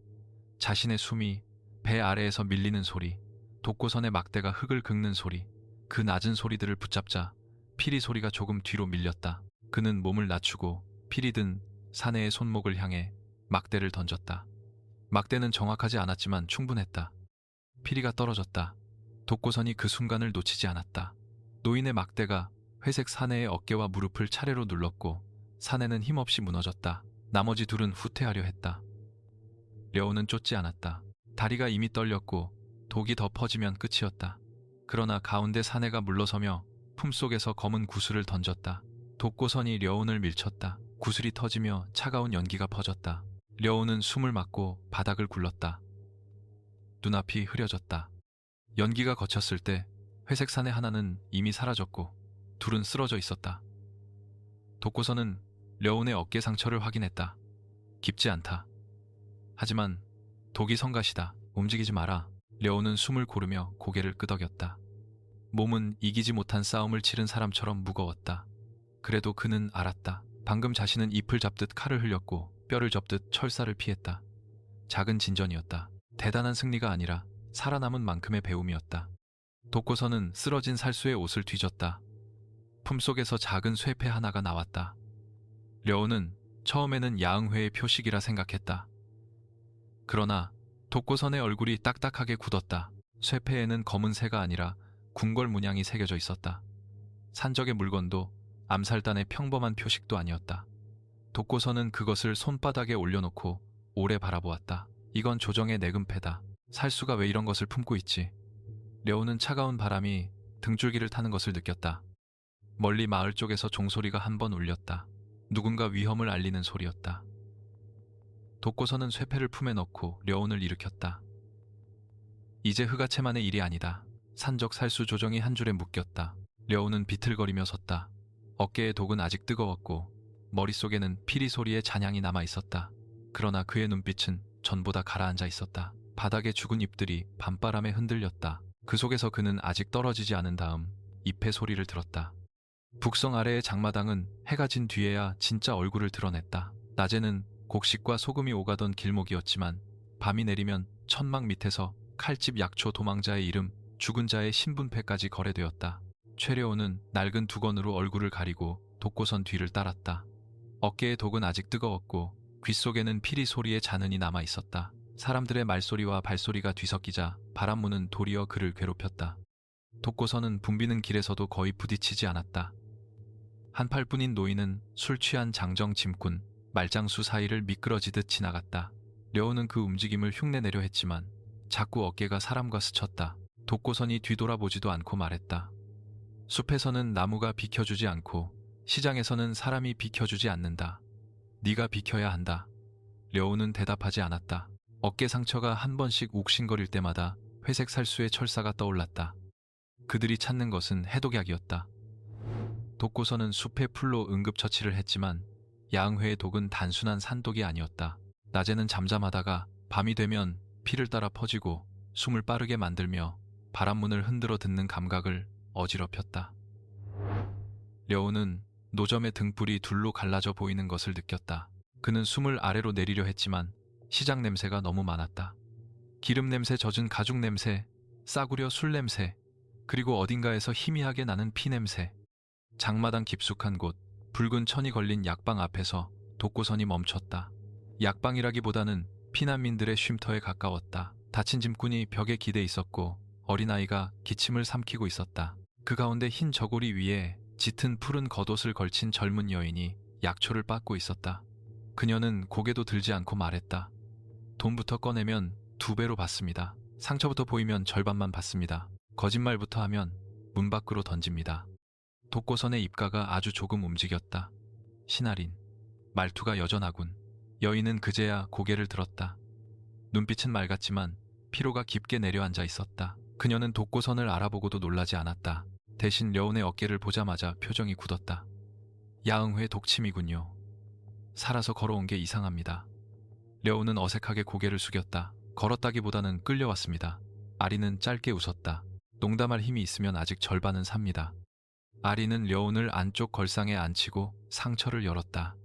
자신의 숨이 배 아래에서 밀리는 소리, 독고선의 막대가 흙을 긁는 소리, 그 낮은 소리들을 붙잡자 피리 소리가 조금 뒤로 밀렸다. 그는 몸을 낮추고 피리 든 사내의 손목을 향해 막대를 던졌다. 막대는 정확하지 않았지만 충분했다. 피리가 떨어졌다. 독고선이 그 순간을 놓치지 않았다. 노인의 막대가 회색 사내의 어깨와 무릎을 차례로 눌렀고 사내는 힘없이 무너졌다. 나머지 둘은 후퇴하려 했다. 려우는 쫓지 않았다. 다리가 이미 떨렸고 독이 더 퍼지면 끝이었다. 그러나 가운데 사내가 물러서며 품속에서 검은 구슬을 던졌다. 독고선이 려운을 밀쳤다. 구슬이 터지며 차가운 연기가 퍼졌다. 려운은 숨을 막고 바닥을 굴렀다. 눈앞이 흐려졌다. 연기가 거쳤을 때 회색 사내 하나는 이미 사라졌고 둘은 쓰러져 있었다. 독고선은 려운의 어깨 상처를 확인했다. 깊지 않다. 하지만 독이 성가시다. 움직이지 마라. 려운은 숨을 고르며 고개를 끄덕였다. 몸은 이기지 못한 싸움을 치른 사람처럼 무거웠다. 그래도 그는 알았다. 방금 자신은 잎을 잡듯 칼을 흘렸고 뼈를 접듯 철사를 피했다. 작은 진전이었다. 대단한 승리가 아니라 살아남은 만큼의 배움이었다. 독고선은 쓰러진 살수의 옷을 뒤졌다. 품속에서 작은 쇠패 하나가 나왔다. 려우는 처음에는 야응회의 표식이라 생각했다. 그러나 독고선의 얼굴이 딱딱하게 굳었다. 쇠패에는 검은 새가 아니라 궁궐 문양이 새겨져 있었다. 산적의 물건도 암살단의 평범한 표식도 아니었다. 독고선은 그것을 손바닥에 올려놓고 오래 바라보았다. 이건 조정의 내금패다. 살수가 왜 이런 것을 품고 있지? 려우는 차가운 바람이 등줄기를 타는 것을 느꼈다. 멀리 마을 쪽에서 종소리가 한 번 울렸다. 누군가 위험을 알리는 소리였다. 독고선은 쇠패를 품에 넣고 려운을 일으켰다. 이제 흑아체만의 일이 아니다. 산적 살수 조정이 한 줄에 묶였다. 려운은 비틀거리며 섰다. 어깨의 독은 아직 뜨거웠고 머릿속에는 피리 소리의 잔향이 남아 있었다. 그러나 그의 눈빛은 전보다 가라앉아 있었다. 바닥의 죽은 잎들이 밤바람에 흔들렸다. 그 속에서 그는 아직 떨어지지 않은 다음 잎의 소리를 들었다. 북성 아래의 장마당은 해가 진 뒤에야 진짜 얼굴을 드러냈다. 낮에는 곡식과 소금이 오가던 길목이었지만 밤이 내리면 천막 밑에서 칼집 약초 도망자의 이름, 죽은 자의 신분패까지 거래되었다. 최려오는 낡은 두건으로 얼굴을 가리고 독고선 뒤를 따랐다. 어깨의 독은 아직 뜨거웠고 귓속에는 피리 소리의 잔흔이 남아 있었다. 사람들의 말소리와 발소리가 뒤섞이자 바람문은 도리어 그를 괴롭혔다. 독고선은 붐비는 길에서도 거의 부딪히지 않았다. 한팔뿐인 노인은 술 취한 장정 짐꾼, 말장수 사이를 미끄러지듯 지나갔다. 려우는 그 움직임을 흉내내려 했지만 자꾸 어깨가 사람과 스쳤다. 독고선이 뒤돌아보지도 않고 말했다. 숲에서는 나무가 비켜주지 않고 시장에서는 사람이 비켜주지 않는다. 네가 비켜야 한다. 려우는 대답하지 않았다. 어깨 상처가 한 번씩 욱신거릴 때마다 회색 살수의 철사가 떠올랐다. 그들이 찾는 것은 해독약이었다. 독고선은 숲의 풀로 응급처치를 했지만 야응회의 독은 단순한 산독이 아니었다. 낮에는 잠잠하다가 밤이 되면 피를 따라 퍼지고 숨을 빠르게 만들며 바람문을 흔들어 듣는 감각을 어지럽혔다. 려우는 노점의 등불이 둘로 갈라져 보이는 것을 느꼈다. 그는 숨을 아래로 내리려 했지만 시장 냄새가 너무 많았다. 기름 냄새, 젖은 가죽 냄새, 싸구려 술 냄새, 그리고 어딘가에서 희미하게 나는 피 냄새. 장마당 깊숙한 곳, 붉은 천이 걸린 약방 앞에서 독고선이 멈췄다. 약방이라기보다는 피난민들의 쉼터에 가까웠다. 다친 짐꾼이 벽에 기대 있었고 어린아이가 기침을 삼키고 있었다. 그 가운데 흰 저고리 위에 짙은 푸른 겉옷을 걸친 젊은 여인이 약초를 빻고 있었다. 그녀는 고개도 들지 않고 말했다. 돈부터 꺼내면 2배로 받습니다. 상처부터 보이면 절반만 받습니다. 거짓말부터 하면 문 밖으로 던집니다. 독고선의 입가가 아주 조금 움직였다. 신할인. 말투가 여전하군. 여인은 그제야 고개를 들었다. 눈빛은 맑았지만 피로가 깊게 내려앉아 있었다. 그녀는 독고선을 알아보고도 놀라지 않았다. 대신 려운의 어깨를 보자마자 표정이 굳었다. 야응회 독침이군요. 살아서 걸어온 게 이상합니다. 려운은 어색하게 고개를 숙였다. 걸었다기보다는 끌려왔습니다. 아리는 짧게 웃었다. 농담할 힘이 있으면 아직 절반은 삽니다. 아리는 려운을 안쪽 걸상에 앉히고 상처를 열었다.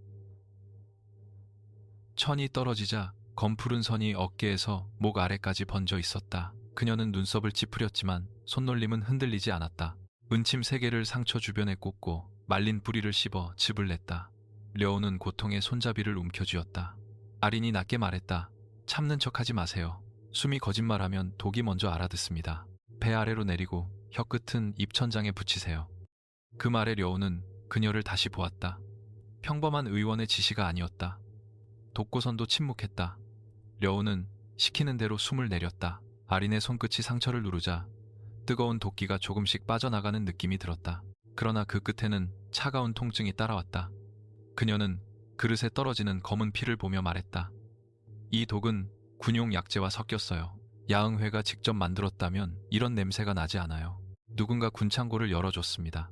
천이 떨어지자 검푸른 선이 어깨에서 목 아래까지 번져 있었다. 그녀는 눈썹을 찌푸렸지만 손놀림은 흔들리지 않았다. 은침 3개를 상처 주변에 꽂고 말린 뿌리를 씹어 즙을 냈다. 려운은 고통에 손잡이를 움켜쥐었다. 아린이 낮게 말했다. 참는 척하지 마세요. 숨이 거짓말하면 독이 먼저 알아듣습니다. 배 아래로 내리고 혀끝은 입천장에 붙이세요. 그 말에 려운은 그녀를 다시 보았다. 평범한 의원의 지시가 아니었다. 독고선도 침묵했다. 려운은 시키는 대로 숨을 내렸다. 아린의 손끝이 상처를 누르자 뜨거운 도끼가 조금씩 빠져나가는 느낌이 들었다. 그러나 그 끝에는 차가운 통증이 따라왔다. 그녀는 그릇에 떨어지는 검은 피를 보며 말했다. 이 독은 군용 약재와 섞였어요. 야응회가 직접 만들었다면 이런 냄새가 나지 않아요. 누군가 군창고를 열어줬습니다.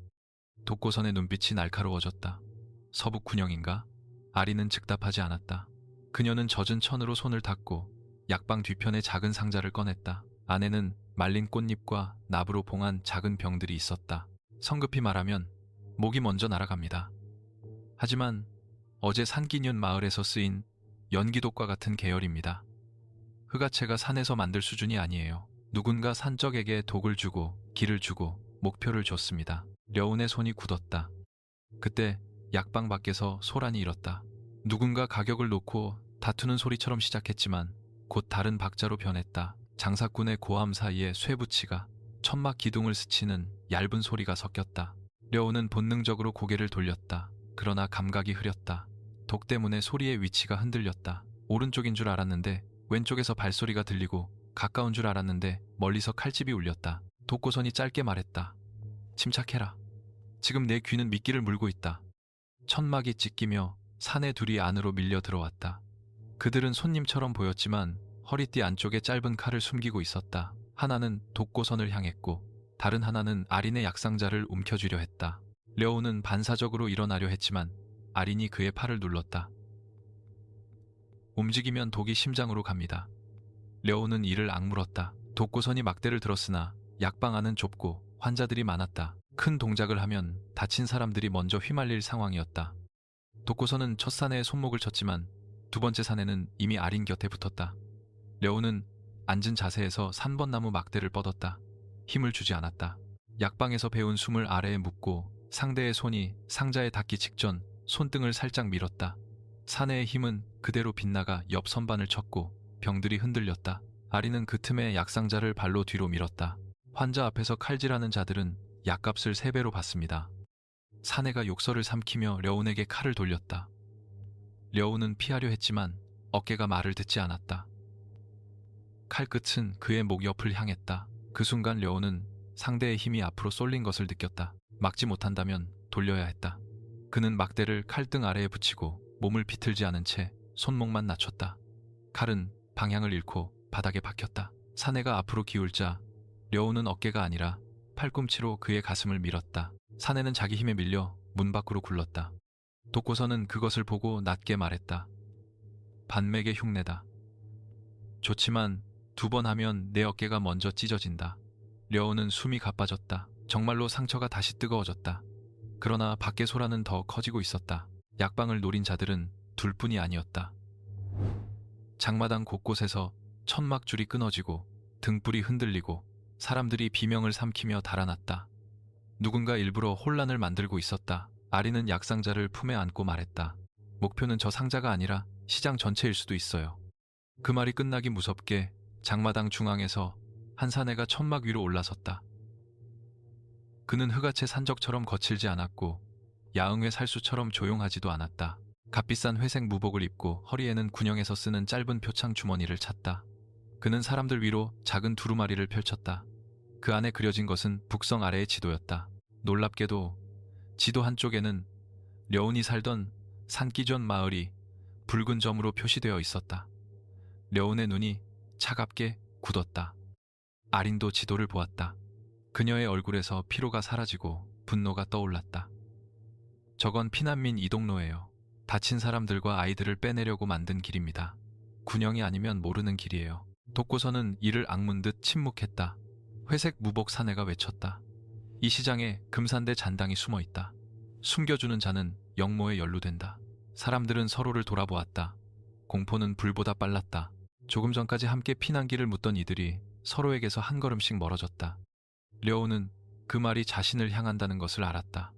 독고선의 눈빛이 날카로워졌다. 서북 군영인가? 아리는 즉답하지 않았다. 그녀는 젖은 천으로 손을 닦고 약방 뒤편의 작은 상자를 꺼냈다. 안에는 말린 꽃잎과 납으로 봉한 작은 병들이 있었다. 성급히 말하면 목이 먼저 날아갑니다. 하지만 어제 산기늨 마을에서 쓰인 연기독과 같은 계열입니다. 흑아채가 산에서 만들 수준이 아니에요. 누군가 산적에게 독을 주고 길을 주고 목표를 줬습니다. 려운의 손이 굳었다. 그때 약방 밖에서 소란이 일었다. 누군가 가격을 놓고 다투는 소리처럼 시작했지만 곧 다른 박자로 변했다. 장사꾼의 고함 사이에 쇠붙이가 천막 기둥을 스치는 얇은 소리가 섞였다. 려운은 본능적으로 고개를 돌렸다. 그러나 감각이 흐렸다. 독 때문에 소리의 위치가 흔들렸다. 오른쪽인 줄 알았는데 왼쪽에서 발소리가 들리고 가까운 줄 알았는데 멀리서 칼집이 울렸다. 독고선이 짧게 말했다. 침착해라. 지금 내 귀는 미끼를 물고 있다. 천막이 찢기며 사내 둘이 안으로 밀려 들어왔다. 그들은 손님처럼 보였지만 허리띠 안쪽에 짧은 칼을 숨기고 있었다. 하나는 독고선을 향했고 다른 하나는 아린의 약상자를 움켜쥐려 했다. 려운은 반사적으로 일어나려 했지만 아린이 그의 팔을 눌렀다. 움직이면 독이 심장으로 갑니다. 려운은 이를 악물었다. 독고선이 막대를 들었으나 약방 안은 좁고 환자들이 많았다. 큰 동작을 하면 다친 사람들이 먼저 휘말릴 상황이었다. 독고선은 첫 사내에 손목을 쳤지만 두 번째 사내는 이미 아린 곁에 붙었다. 려운은 앉은 자세에서 3번 나무 막대를 뻗었다. 힘을 주지 않았다. 약방에서 배운 숨을 아래에 묻고 상대의 손이 상자에 닿기 직전 손등을 살짝 밀었다. 사내의 힘은 그대로 빗나가 옆 선반을 쳤고 병들이 흔들렸다. 아리는 그 틈에 약상자를 발로 뒤로 밀었다. 환자 앞에서 칼질하는 자들은 약값을 3배로 받습니다. 사내가 욕설을 삼키며 려운에게 칼을 돌렸다. 려운은 피하려 했지만 어깨가 말을 듣지 않았다. 칼끝은 그의 목 옆을 향했다. 그 순간 려운은 상대의 힘이 앞으로 쏠린 것을 느꼈다. 막지 못한다면 돌려야 했다. 그는 막대를 칼등 아래에 붙이고 몸을 비틀지 않은 채 손목만 낮췄다. 칼은 방향을 잃고 바닥에 박혔다. 사내가 앞으로 기울자 려운은 어깨가 아니라 팔꿈치로 그의 가슴을 밀었다. 사내는 자기 힘에 밀려 문 밖으로 굴렀다. 독고선은 그것을 보고 낮게 말했다. 반맥의 흉내다. 좋지만 2번 하면 내 어깨가 먼저 찢어진다. 려운은 숨이 가빠졌다. 정말로 상처가 다시 뜨거워졌다. 그러나 밖의 소란은 더 커지고 있었다. 약방을 노린 자들은 둘뿐이 아니었다. 장마당 곳곳에서 천막줄이 끊어지고 등불이 흔들리고 사람들이 비명을 삼키며 달아났다. 누군가 일부러 혼란을 만들고 있었다. 아리는 약상자를 품에 안고 말했다. 목표는 저 상자가 아니라 시장 전체일 수도 있어요. 그 말이 끝나기 무섭게 장마당 중앙에서 한 사내가 천막 위로 올라섰다. 그는 흑아채 산적처럼 거칠지 않았고 야응회 살수처럼 조용하지도 않았다. 값비싼 회색 무복을 입고 허리에는 군영에서 쓰는 짧은 표창 주머니를 찼다. 그는 사람들 위로 작은 두루마리를 펼쳤다. 그 안에 그려진 것은 북성 아래의 지도였다. 놀랍게도 지도 한쪽에는 려운이 살던 산기존 마을이 붉은 점으로 표시되어 있었다. 려운의 눈이 차갑게 굳었다. 아린도 지도를 보았다. 그녀의 얼굴에서 피로가 사라지고 분노가 떠올랐다. 저건 피난민 이동로예요. 다친 사람들과 아이들을 빼내려고 만든 길입니다. 군영이 아니면 모르는 길이에요. 독고서는 이를 악문 듯 침묵했다. 회색 무복 사내가 외쳤다. 이 시장에 금산대 잔당이 숨어 있다. 숨겨주는 자는 영모에 연루된다. 사람들은 서로를 돌아보았다. 공포는 불보다 빨랐다. 조금 전까지 함께 피난길을 묻던 이들이 서로에게서 한 걸음씩 멀어졌다. 려오는 그 말이 자신을 향한다는 것을 알았다.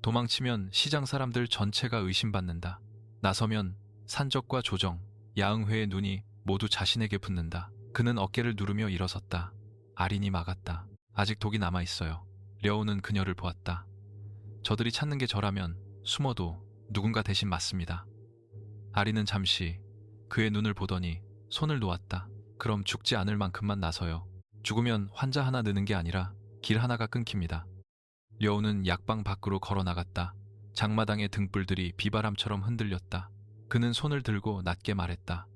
도망치면 시장 사람들 전체가 의심받는다. 나서면 산적과 조정, 야응회의 눈이 모두 자신에게 붙는다. 그는 어깨를 누르며 일어섰다. 아린이 막았다. 아직 독이 남아있어요. 려오는 그녀를 보았다. 저들이 찾는 게 저라면 숨어도 누군가 대신 맞습니다. 아린은 잠시 그의 눈을 보더니 손을 놓았다. 그럼 죽지 않을 만큼만 나서요. 죽으면 환자 하나 느는 게 아니라 길 하나가 끊깁니다. 려오는 약방 밖으로 걸어 나갔다. 장마당의 등불들이 비바람처럼 흔들렸다. 그는 손을 들고 낮게 말했다.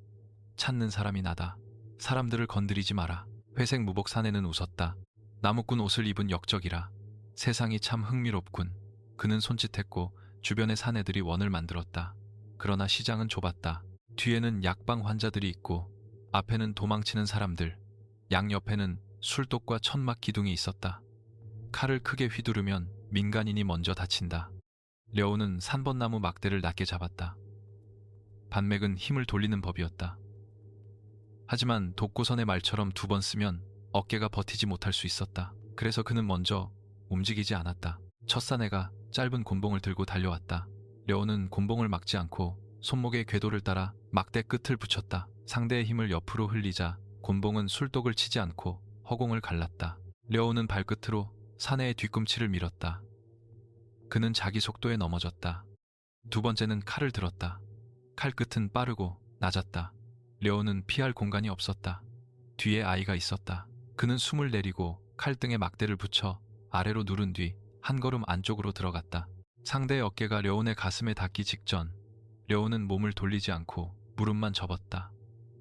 찾는 사람이 나다. 사람들을 건드리지 마라. 회색 무복 사내는 웃었다. 나무꾼 옷을 입은 역적이라. 세상이 참 흥미롭군. 그는 손짓했고 주변의 사내들이 원을 만들었다. 그러나 시장은 좁았다. 뒤에는 약방 환자들이 있고 앞에는 도망치는 사람들, 양옆에는 술독과 천막 기둥이 있었다. 칼을 크게 휘두르면 민간인이 먼저 다친다. 려오는 3번나무 막대를 낮게 잡았다. 반맥은 힘을 돌리는 법이었다. 하지만 독고선의 말처럼 2번 쓰면 어깨가 버티지 못할 수 있었다. 그래서 그는 먼저 움직이지 않았다. 첫 사내가 짧은 곤봉을 들고 달려왔다. 려오는 곤봉을 막지 않고 손목의 궤도를 따라 막대 끝을 붙였다. 상대의 힘을 옆으로 흘리자 곤봉은 술독을 치지 않고 허공을 갈랐다. 려오는 발끝으로 사내의 뒤꿈치를 밀었다. 그는 자기 속도에 넘어졌다. 2번째는 칼을 들었다. 칼 끝은 빠르고 낮았다. 려오는 피할 공간이 없었다. 뒤에 아이가 있었다. 그는 숨을 내리고 칼등에 막대를 붙여 아래로 누른 뒤 한 걸음 안쪽으로 들어갔다. 상대의 어깨가 려온의 가슴에 닿기 직전 려온은 몸을 돌리지 않고 무릎만 접었다.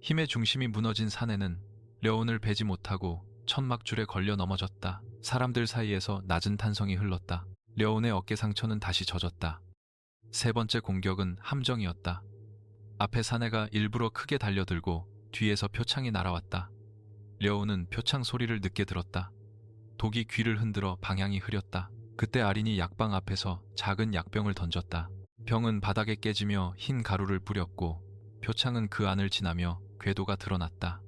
힘의 중심이 무너진 사내는 려온을 베지 못하고 천막줄에 걸려 넘어졌다. 사람들 사이에서 낮은 탄성이 흘렀다. 려온의 어깨 상처는 다시 젖었다. 3번째 공격은 함정이었다. 앞에 사내가 일부러 크게 달려들고 뒤에서 표창이 날아왔다. 려온은 표창 소리를 늦게 들었다. 독이 귀를 흔들어 방향이 흐렸다. 그때 아린이 약방 앞에서 작은 약병을 던졌다. 병은 바닥에 깨지며 흰 가루를 뿌렸고 표창은 그 안을 지나며 궤도가 드러났다.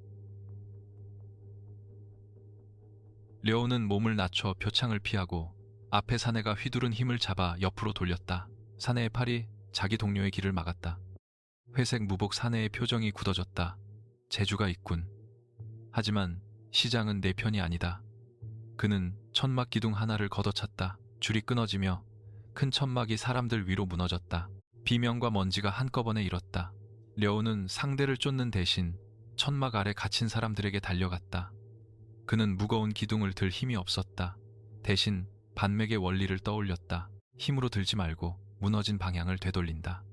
려온은 몸을 낮춰 표창을 피하고 앞에 사내가 휘두른 힘을 잡아 옆으로 돌렸다. 사내의 팔이 자기 동료의 길을 막았다. 회색 무복 사내의 표정이 굳어졌다. 재주가 있군. 하지만 시장은 내 편이 아니다. 그는 천막 기둥 하나를 걷어찼다. 줄이 끊어지며 큰 천막이 사람들 위로 무너졌다. 비명과 먼지가 한꺼번에 일었다. 려오는 상대를 쫓는 대신 천막 아래 갇힌 사람들에게 달려갔다. 그는 무거운 기둥을 들 힘이 없었다. 대신 반맥의 원리를 떠올렸다. 힘으로 들지 말고 무너진 방향을 되돌린다.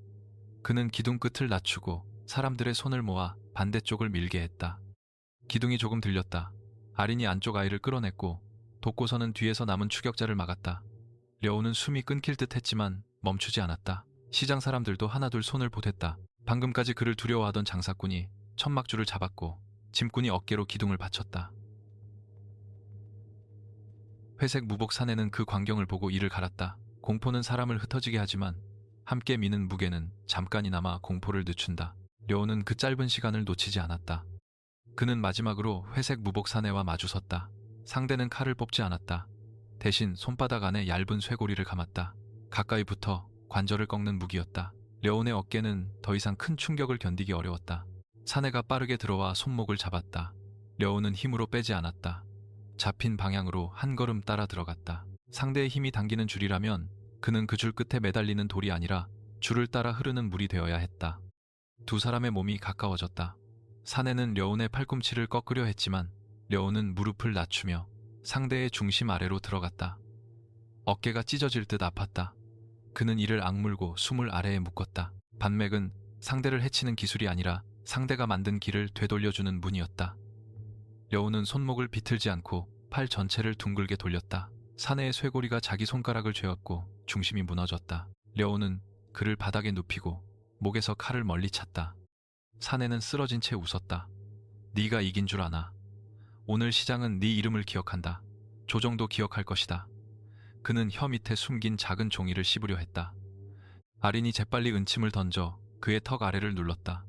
그는 기둥 끝을 낮추고 사람들의 손을 모아 반대쪽을 밀게 했다. 기둥이 조금 들렸다. 아린이 안쪽 아이를 끌어냈고 독고서는 뒤에서 남은 추격자를 막았다. 려오는 숨이 끊길 듯 했지만 멈추지 않았다. 시장 사람들도 하나둘 손을 보탰다. 방금까지 그를 두려워하던 장사꾼이 천막줄을 잡았고 짐꾼이 어깨로 기둥을 받쳤다. 회색 무복 사내는 그 광경을 보고 이를 갈았다. 공포는 사람을 흩어지게 하지만 함께 미는 무게는 잠깐이나마 공포를 늦춘다. 려오는 그 짧은 시간을 놓치지 않았다. 그는 마지막으로 회색 무복 사내와 마주섰다. 상대는 칼을 뽑지 않았다. 대신 손바닥 안에 얇은 쇠고리를 감았다. 가까이 붙어 관절을 꺾는 무기였다. 려온의 어깨는 더 이상 큰 충격을 견디기 어려웠다. 사내가 빠르게 들어와 손목을 잡았다. 려온은 힘으로 빼지 않았다. 잡힌 방향으로 한 걸음 따라 들어갔다. 상대의 힘이 당기는 줄이라면 그는 그 줄 끝에 매달리는 돌이 아니라 줄을 따라 흐르는 물이 되어야 했다. 2 사람의 몸이 가까워졌다. 사내는 려온의 팔꿈치를 꺾으려 했지만 려온은 무릎을 낮추며 상대의 중심 아래로 들어갔다. 어깨가 찢어질 듯 아팠다. 그는 이를 악물고 숨을 아래에 묶었다. 반맥은 상대를 해치는 기술이 아니라 상대가 만든 길을 되돌려주는 문이었다. 려우는 손목을 비틀지 않고 팔 전체를 둥글게 돌렸다. 사내의 쇄골이가 자기 손가락을 죄었고 중심이 무너졌다. 려우는 그를 바닥에 눕히고 목에서 칼을 멀리 찼다. 사내는 쓰러진 채 웃었다. 네가 이긴 줄 아나. 오늘 시장은 네 이름을 기억한다. 조정도 기억할 것이다. 그는 혀 밑에 숨긴 작은 종이를 씹으려 했다. 아린이 재빨리 은침을 던져 그의 턱 아래를 눌렀다.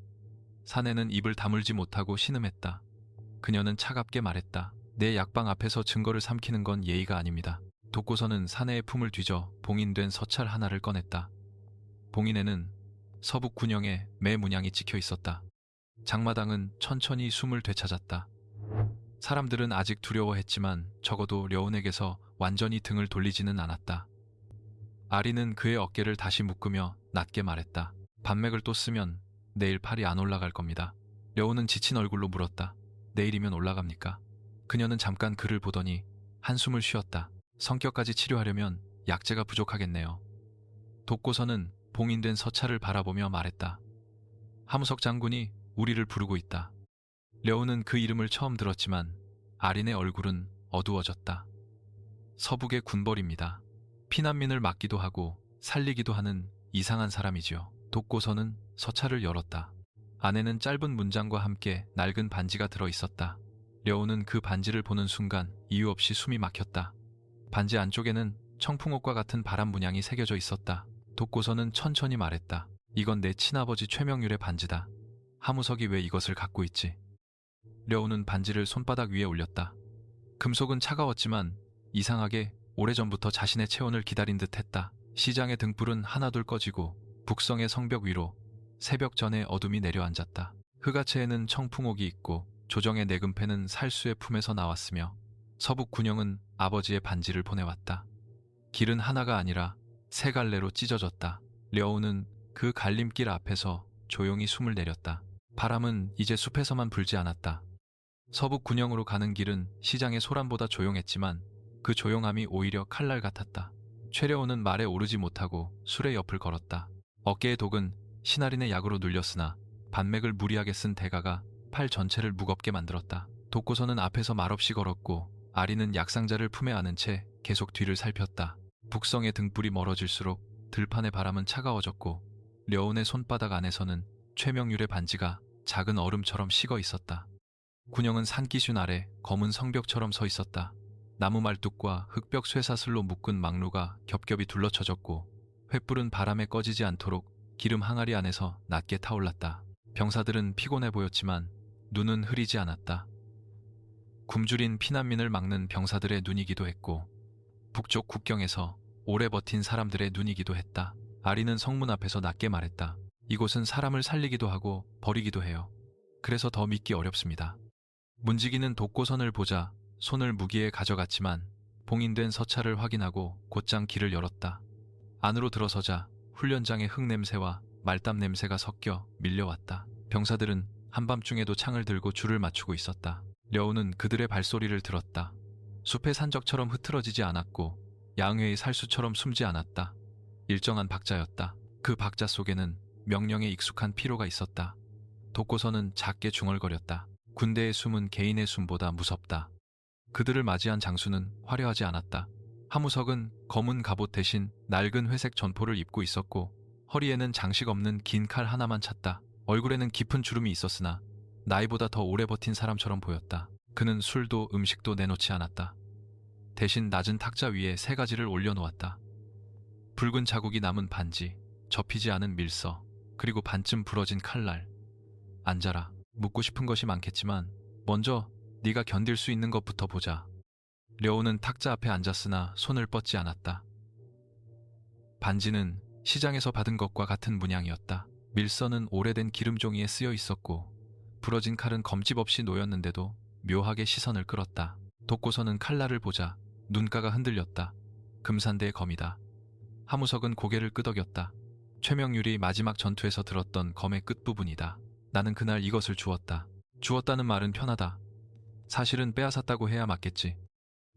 사내는 입을 다물지 못하고 신음했다. 그녀는 차갑게 말했다. 내 약방 앞에서 증거를 삼키는 건 예의가 아닙니다. 독고서는 사내의 품을 뒤져 봉인된 서찰 하나를 꺼냈다. 봉인에는 서북 군영의 매 문양이 찍혀 있었다. 장마당은 천천히 숨을 되찾았다. 사람들은 아직 두려워했지만 적어도 려운에게서 완전히 등을 돌리지는 않았다. 아리는 그의 어깨를 다시 묶으며 낮게 말했다. 반맥을 또 쓰면 내일 팔이 안 올라갈 겁니다. 려운은 지친 얼굴로 물었다. 내일이면 올라갑니까? 그녀는 잠깐 그를 보더니 한숨을 쉬었다. 성격까지 치료하려면 약재가 부족하겠네요. 독고서는 봉인된 서찰을 바라보며 말했다. 하무석 장군이 우리를 부르고 있다. 려운은 그 이름을 처음 들었지만 아린의 얼굴은 어두워졌다. 서북의 군벌입니다. 피난민을 막기도 하고 살리기도 하는 이상한 사람이지요. 독고서는 서찰을 열었다. 안에는 짧은 문장과 함께 낡은 반지가 들어있었다. 려운은 그 반지를 보는 순간 이유 없이 숨이 막혔다. 반지 안쪽에는 청풍옥과 같은 바람 문양이 새겨져 있었다. 독고서는 천천히 말했다. 이건 내 친아버지 최명률의 반지다. 하무석이 왜 이것을 갖고 있지? 려운은 반지를 손바닥 위에 올렸다. 금속은 차가웠지만 이상하게 오래전부터 자신의 체온을 기다린 듯 했다. 시장의 등불은 하나둘 꺼지고 북성의 성벽 위로 새벽 전에 어둠이 내려앉았다. 흑아체에는 청풍옥이 있고 조정의 내금패는 살수의 품에서 나왔으며 서북 군영은 아버지의 반지를 보내왔다. 길은 하나가 아니라 세 갈래로 찢어졌다. 려운은 그 갈림길 앞에서 조용히 숨을 내렸다. 바람은 이제 숲에서만 불지 않았다. 서북 군영으로 가는 길은 시장의 소란보다 조용했지만 그 조용함이 오히려 칼날 같았다. 최려운은 말에 오르지 못하고 술의 옆을 걸었다. 어깨의 독은 신하린의 약으로 눌렸으나 반맥을 무리하게 쓴 대가가 팔 전체를 무겁게 만들었다. 독고서는 앞에서 말없이 걸었고 아리는 약상자를 품에 안은 채 계속 뒤를 살폈다. 북성의 등불이 멀어질수록 들판의 바람은 차가워졌고 려운의 손바닥 안에서는 최명률의 반지가 작은 얼음처럼 식어 있었다. 군영은 산기슌 아래 검은 성벽처럼 서 있었다. 나무 말뚝과 흑벽 쇠사슬로 묶은 망루가 겹겹이 둘러쳐졌고 횃불은 바람에 꺼지지 않도록 기름 항아리 안에서 낮게 타올랐다. 병사들은 피곤해 보였지만 눈은 흐리지 않았다. 굶주린 피난민을 막는 병사들의 눈이기도 했고 북쪽 국경에서 오래 버틴 사람들의 눈이기도 했다. 아리는 성문 앞에서 낮게 말했다. 이곳은 사람을 살리기도 하고 버리기도 해요. 그래서 더 믿기 어렵습니다. 문지기는 독고선을 보자 손을 무기에 가져갔지만 봉인된 서찰을 확인하고 곧장 길을 열었다. 안으로 들어서자 훈련장의 흙냄새와 말땀 냄새가 섞여 밀려왔다. 병사들은 한밤중에도 창을 들고 줄을 맞추고 있었다. 려운은 그들의 발소리를 들었다. 숲의 산적처럼 흐트러지지 않았고 양회의 살수처럼 숨지 않았다. 일정한 박자였다. 그 박자 속에는 명령에 익숙한 피로가 있었다. 독고서는 작게 중얼거렸다. 군대의 숨은 개인의 숨보다 무섭다. 그들을 맞이한 장수는 화려하지 않았다. 하무석은 검은 갑옷 대신 낡은 회색 전포를 입고 있었고 허리에는 장식 없는 긴 칼 하나만 찼다. 얼굴에는 깊은 주름이 있었으나 나이보다 더 오래 버틴 사람처럼 보였다. 그는 술도 음식도 내놓지 않았다. 대신 낮은 탁자 위에 세 가지를 올려놓았다. 붉은 자국이 남은 반지, 접히지 않은 밀서, 그리고 반쯤 부러진 칼날. 앉아라. 묻고 싶은 것이 많겠지만 먼저 네가 견딜 수 있는 것부터 보자. 려운은 탁자 앞에 앉았으나 손을 뻗지 않았다. 반지는 시장에서 받은 것과 같은 문양이었다. 밀서는 오래된 기름종이에 쓰여 있었고 부러진 칼은 검집 없이 놓였는데도 묘하게 시선을 끌었다. 독고서는 칼날을 보자 눈가가 흔들렸다. 금산대의 검이다. 하무석은 고개를 끄덕였다. 최명률이 마지막 전투에서 들었던 검의 끝부분이다. 나는 그날 이것을 주었다. 주었다는 말은 편하다. 사실은 빼앗았다고 해야 맞겠지.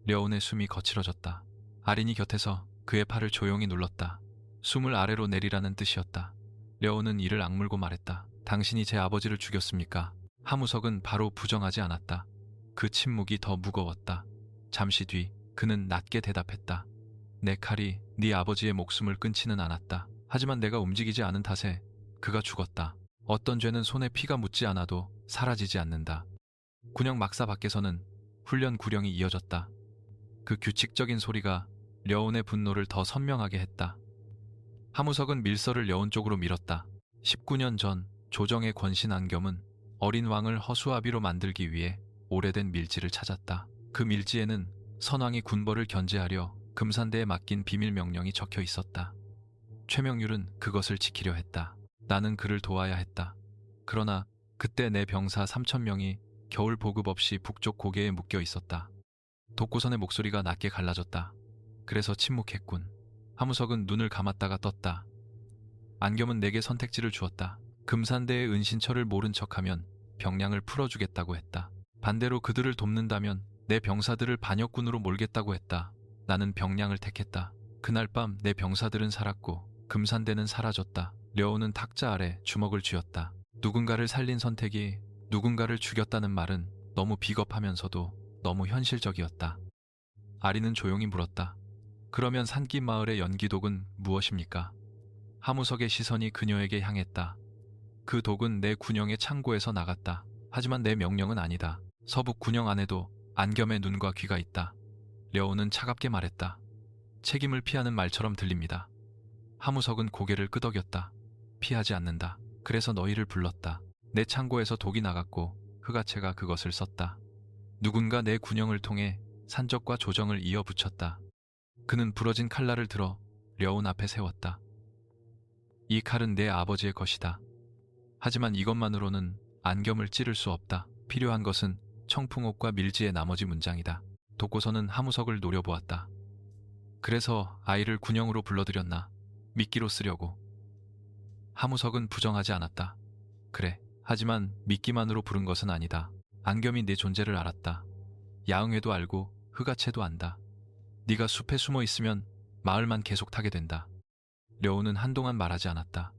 려운의 숨이 거칠어졌다. 아린이 곁에서 그의 팔을 조용히 눌렀다. 숨을 아래로 내리라는 뜻이었다. 려운은 이를 악물고 말했다. 당신이 제 아버지를 죽였습니까? 하무석은 바로 부정하지 않았다. 그 침묵이 더 무거웠다. 잠시 뒤 그는 낮게 대답했다. 내 칼이 네 아버지의 목숨을 끊지는 않았다. 하지만 내가 움직이지 않은 탓에 그가 죽었다. 어떤 죄는 손에 피가 묻지 않아도 사라지지 않는다. 군영 막사 밖에서는 훈련 구령이 이어졌다. 그 규칙적인 소리가 려운의 분노를 더 선명하게 했다. 하무석은 밀서를 려운 쪽으로 밀었다. 19년 전 조정의 권신 안겸은 어린 왕을 허수아비로 만들기 위해 오래된 밀지를 찾았다. 그 밀지에는 선왕이 군벌을 견제하려 금산대에 맡긴 비밀 명령이 적혀 있었다. 최명률은 그것을 지키려 했다. 나는 그를 도와야 했다. 그러나 그때 내 병사 3,000명이 겨울 보급 없이 북쪽 고개에 묶여 있었다. 독고선의 목소리가 낮게 갈라졌다. 그래서 침묵했군. 하무석은 눈을 감았다가 떴다. 안겸은 내게 선택지를 주었다. 금산대의 은신처를 모른 척하면 병량을 풀어주겠다고 했다. 반대로 그들을 돕는다면 내 병사들을 반역군으로 몰겠다고 했다. 나는 병량을 택했다. 그날 밤 내 병사들은 살았고 금산대는 사라졌다. 려운은 탁자 아래 주먹을 쥐었다. 누군가를 살린 선택이 누군가를 죽였다는 말은 너무 비겁하면서도 너무 현실적이었다. 아리는 조용히 물었다. 그러면 산기 마을의 연기독은 무엇입니까? 하무석의 시선이 그녀에게 향했다. 그 독은 내 군영의 창고에서 나갔다. 하지만 내 명령은 아니다. 서북 군영 안에도 안겸의 눈과 귀가 있다. 려운은 차갑게 말했다. 책임을 피하는 말처럼 들립니다. 하무석은 고개를 끄덕였다. 피하지 않는다. 그래서 너희를 불렀다. 내 창고에서 독이 나갔고 흑아채가 그것을 썼다. 누군가 내 군영을 통해 산적과 조정을 이어붙였다. 그는 부러진 칼날을 들어 려운 앞에 세웠다. 이 칼은 내 아버지의 것이다. 하지만 이것만으로는 안겸을 찌를 수 없다. 필요한 것은 청풍옥과 밀지의 나머지 문장이다. 독고서는 하무석을 노려보았다. 그래서 아이를 군영으로 불러들였나? 미끼로 쓰려고. 하무석은 부정하지 않았다. 그래. 하지만 미끼만으로 부른 것은 아니다. 안겸이 내 존재를 알았다. 야응회도 알고 흑아채도 안다. 네가 숲에 숨어 있으면 마을만 계속 타게 된다. 려운은 한동안 말하지 않았다.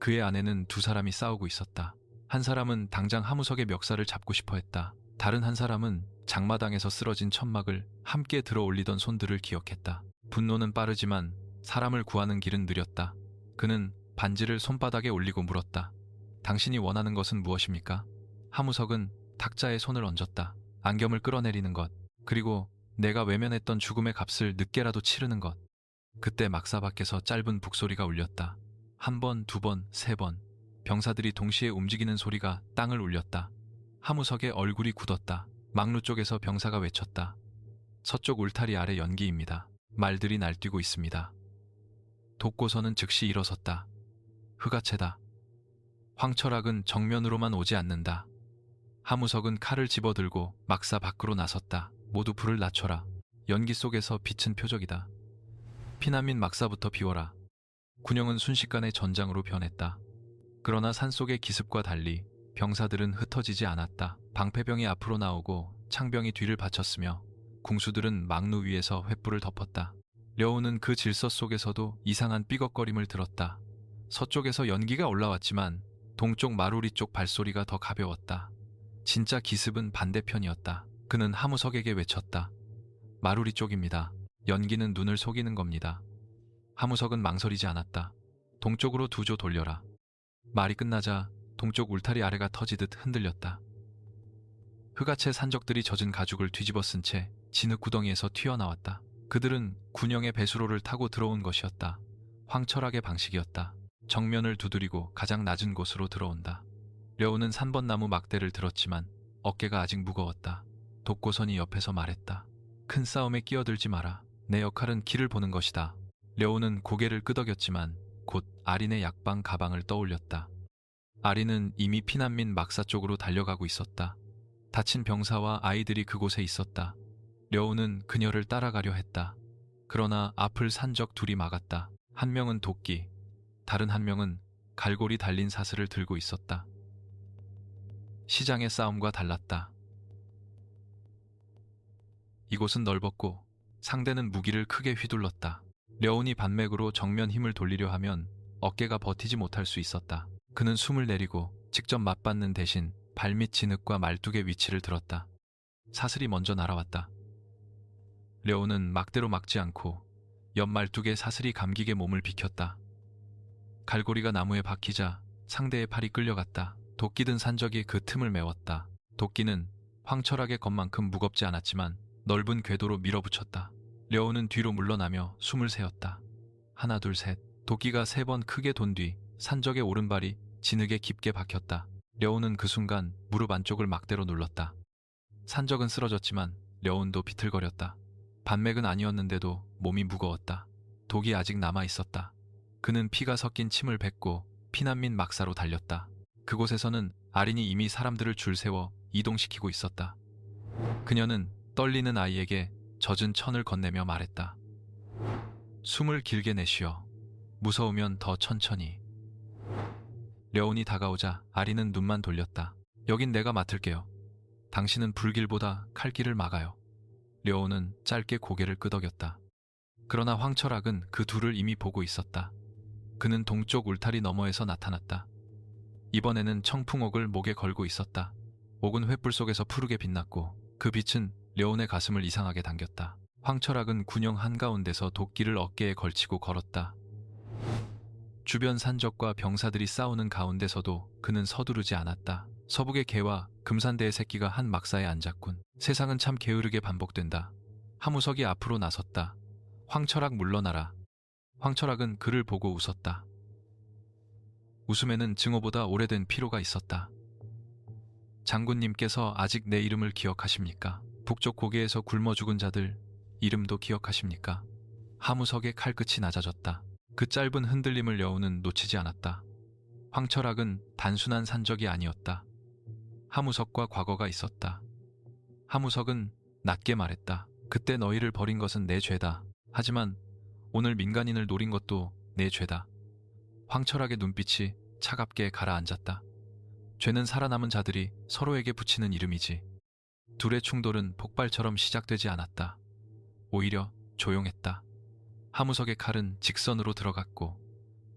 그의 안에는 두 사람이 싸우고 있었다. 한 사람은 당장 하무석의 멱살을 잡고 싶어 했다. 다른 한 사람은 장마당에서 쓰러진 천막을 함께 들어 올리던 손들을 기억했다. 분노는 빠르지만 사람을 구하는 길은 느렸다. 그는 반지를 손바닥에 올리고 물었다. 당신이 원하는 것은 무엇입니까? 하무석은 탁자에 손을 얹었다. 안겸을 끌어내리는 것, 그리고 내가 외면했던 죽음의 값을 늦게라도 치르는 것. 그때 막사 밖에서 짧은 북소리가 울렸다. 한 번, 두 번, 세 번. 병사들이 동시에 움직이는 소리가 땅을 울렸다. 하무석의 얼굴이 굳었다. 막루 쪽에서 병사가 외쳤다. 서쪽 울타리 아래 연기입니다. 말들이 날뛰고 있습니다. 독고서는 즉시 일어섰다. 흑아채다. 황철학은 정면으로만 오지 않는다. 하무석은 칼을 집어들고 막사 밖으로 나섰다. 모두 불을 낮춰라. 연기 속에서 빛은 표적이다. 피난민 막사부터 비워라. 군영은 순식간에 전장으로 변했다. 그러나 산속의 기습과 달리 병사들은 흩어지지 않았다. 방패병이 앞으로 나오고 창병이 뒤를 받쳤으며 궁수들은 막루 위에서 횃불을 덮었다. 려운은 그 질서 속에서도 이상한 삐걱거림을 들었다. 서쪽에서 연기가 올라왔지만 동쪽 마루리 쪽 발소리가 더 가벼웠다. 진짜 기습은 반대편이었다. 그는 하무석에게 외쳤다. 마루리 쪽입니다. 연기는 눈을 속이는 겁니다. 하무석은 망설이지 않았다. 동쪽으로 두 조 돌려라. 말이 끝나자 동쪽 울타리 아래가 터지듯 흔들렸다. 흑아채 산적들이 젖은 가죽을 뒤집어 쓴 채 진흙 구덩이에서 튀어나왔다. 그들은 군영의 배수로를 타고 들어온 것이었다. 황철학의 방식이었다. 정면을 두드리고 가장 낮은 곳으로 들어온다. 려운은 3번 나무 막대를 들었지만 어깨가 아직 무거웠다. 독고선이 옆에서 말했다. 큰 싸움에 끼어들지 마라. 내 역할은 길을 보는 것이다. 려운은 고개를 끄덕였지만 곧 아린의 약방 가방을 떠올렸다. 아린은 이미 피난민 막사 쪽으로 달려가고 있었다. 다친 병사와 아이들이 그곳에 있었다. 려운은 그녀를 따라가려 했다. 그러나 앞을 산적 둘이 막았다. 한 명은 도끼, 다른 한 명은 갈고리 달린 사슬을 들고 있었다. 시장의 싸움과 달랐다. 이곳은 넓었고 상대는 무기를 크게 휘둘렀다. 려운이 반맥으로 정면 힘을 돌리려 하면 어깨가 버티지 못할 수 있었다. 그는 숨을 내리고 직접 맞받는 대신 발밑 진흙과 말뚝의 위치를 들었다. 사슬이 먼저 날아왔다. 려우는 막대로 막지 않고 옆 말뚝에 사슬이 감기게 몸을 비켰다. 갈고리가 나무에 박히자 상대의 팔이 끌려갔다. 도끼 든 산적이 그 틈을 메웠다. 도끼는 황철학의 것만큼 무겁지 않았지만 넓은 궤도로 밀어붙였다. 려우는 뒤로 물러나며 숨을 세었다. 하나 둘 셋. 도끼가 3번 크게 돈 뒤 산적의 오른발이 진흙에 깊게 박혔다. 려우는 그 순간 무릎 안쪽을 막대로 눌렀다. 산적은 쓰러졌지만 려운도 비틀거렸다. 반맥은 아니었는데도 몸이 무거웠다. 독이 아직 남아 있었다. 그는 피가 섞인 침을 뱉고 피난민 막사로 달렸다. 그곳에서는 아린이 이미 사람들을 줄 세워 이동시키고 있었다. 그녀는 떨리는 아이에게 젖은 천을 건네며 말했다. 숨을 길게 내쉬어. 무서우면 더 천천히. 려운이 다가오자 아린은 눈만 돌렸다. 여긴 내가 맡을게요. 당신은 불길보다 칼길을 막아요. 려운은 짧게 고개를 끄덕였다. 그러나 황철학은 그 둘을 이미 보고 있었다. 그는 동쪽 울타리 너머에서 나타났다. 이번에는 청풍옥을 목에 걸고 있었다. 옥은 횃불 속에서 푸르게 빛났고 그 빛은 려운의 가슴을 이상하게 당겼다. 황철학은 군영 한가운데서 도끼를 어깨에 걸치고 걸었다. 주변 산적과 병사들이 싸우는 가운데서도 그는 서두르지 않았다. 서북의 개와 금산대의 새끼가 한 막사에 앉았군. 세상은 참 게으르게 반복된다. 하무석이 앞으로 나섰다. 황철학 물러나라. 황철학은 그를 보고 웃었다. 웃음에는 증오보다 오래된 피로가 있었다. 장군님께서 아직 내 이름을 기억하십니까? 북쪽 고개에서 굶어 죽은 자들 이름도 기억하십니까? 하무석의 칼끝이 낮아졌다. 그 짧은 흔들림을 려우는 놓치지 않았다. 황철학은 단순한 산적이 아니었다. 하무석과 과거가 있었다. 하무석은 낮게 말했다. 그때 너희를 버린 것은 내 죄다. 하지만 오늘 민간인을 노린 것도 내 죄다. 황철학의 눈빛이 차갑게 가라앉았다. 죄는 살아남은 자들이 서로에게 붙이는 이름이지. 둘의 충돌은 폭발처럼 시작되지 않았다. 오히려 조용했다. 하무석의 칼은 직선으로 들어갔고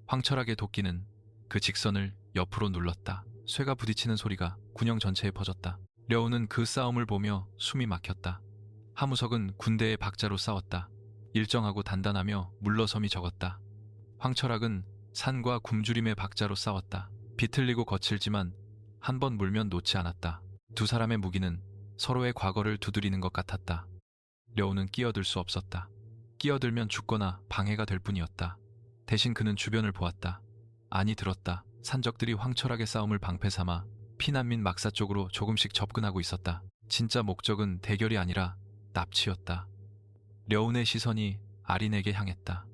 황철학의 도끼는 그 직선을 옆으로 눌렀다. 쇠가 부딪히는 소리가 군영 전체에 퍼졌다. 려우는 그 싸움을 보며 숨이 막혔다. 하무석은 군대의 박자로 싸웠다. 일정하고 단단하며 물러섬이 적었다. 황철학은 산과 굶주림의 박자로 싸웠다. 비틀리고 거칠지만 한 번 물면 놓지 않았다. 두 사람의 무기는 서로의 과거를 두드리는 것 같았다. 려우는 끼어들 수 없었다. 끼어들면 죽거나 방해가 될 뿐이었다. 대신 그는 주변을 보았다. 아니 들었다. 산적들이 황철학의 싸움을 방패 삼아 피난민 막사 쪽으로 조금씩 접근하고 있었다. 진짜 목적은 대결이 아니라 납치였다. 려운의 시선이 아린에게 향했다.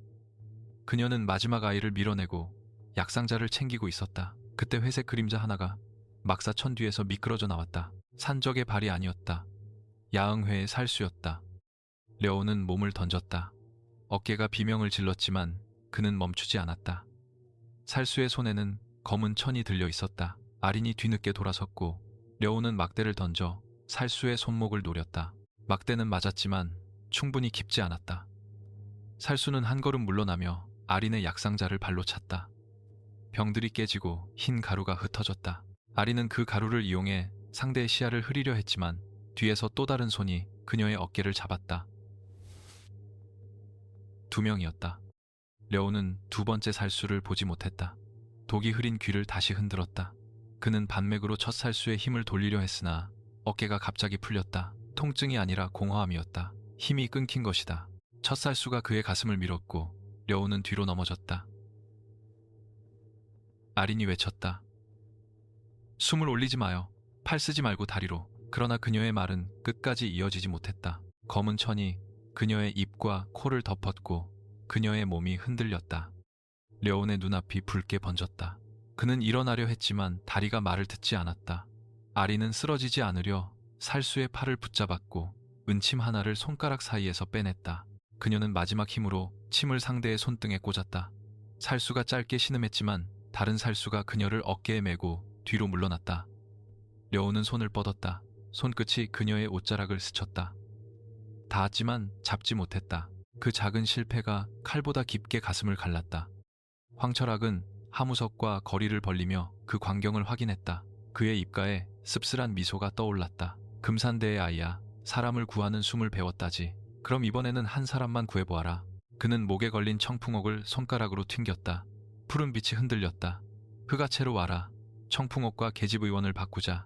그녀는 마지막 아이를 밀어내고 약상자를 챙기고 있었다. 그때 회색 그림자 하나가 막사 천 뒤에서 미끄러져 나왔다. 산적의 발이 아니었다. 야응회의 살수였다. 려운은 몸을 던졌다. 어깨가 비명을 질렀지만 그는 멈추지 않았다. 살수의 손에는 검은 천이 들려 있었다. 아린이 뒤늦게 돌아섰고 려운은 막대를 던져 살수의 손목을 노렸다. 막대는 맞았지만 충분히 깊지 않았다. 살수는 한 걸음 물러나며 아린의 약상자를 발로 찼다. 병들이 깨지고 흰 가루가 흩어졌다. 아린은 그 가루를 이용해 상대의 시야를 흐리려 했지만 뒤에서 또 다른 손이 그녀의 어깨를 잡았다. 2명이었다. 려우는 두 번째 살수를 보지 못했다. 독이 흐린 귀를 다시 흔들었다. 그는 반맥으로 첫 살수의 힘을 돌리려 했으나 어깨가 갑자기 풀렸다. 통증이 아니라 공허함이었다. 힘이 끊긴 것이다. 첫 살수가 그의 가슴을 밀었고 려우는 뒤로 넘어졌다. 아린이 외쳤다. 숨을 올리지 마요. 팔 쓰지 말고 다리로. 그러나 그녀의 말은 끝까지 이어지지 못했다. 검은 천이 그녀의 입과 코를 덮었고 그녀의 몸이 흔들렸다. 려운의 눈앞이 붉게 번졌다. 그는 일어나려 했지만 다리가 말을 듣지 않았다. 아린은 쓰러지지 않으려 살수의 팔을 붙잡았고 은침 하나를 손가락 사이에서 빼냈다. 그녀는 마지막 힘으로 침을 상대의 손등에 꽂았다. 살수가 짧게 신음했지만 다른 살수가 그녀를 어깨에 메고 뒤로 물러났다. 려우는 손을 뻗었다. 손끝이 그녀의 옷자락을 스쳤다. 닿았지만 잡지 못했다. 그 작은 실패가 칼보다 깊게 가슴을 갈랐다. 황철학은 하무석과 거리를 벌리며 그 광경을 확인했다. 그의 입가에 씁쓸한 미소가 떠올랐다. 금산대의 아이야. 사람을 구하는 숨을 배웠다지. 그럼 이번에는 한 사람만 구해보아라. 그는 목에 걸린 청풍옥을 손가락으로 튕겼다. 푸른 빛이 흔들렸다. 흑아채로 와라. 청풍옥과 계집의원을 바꾸자.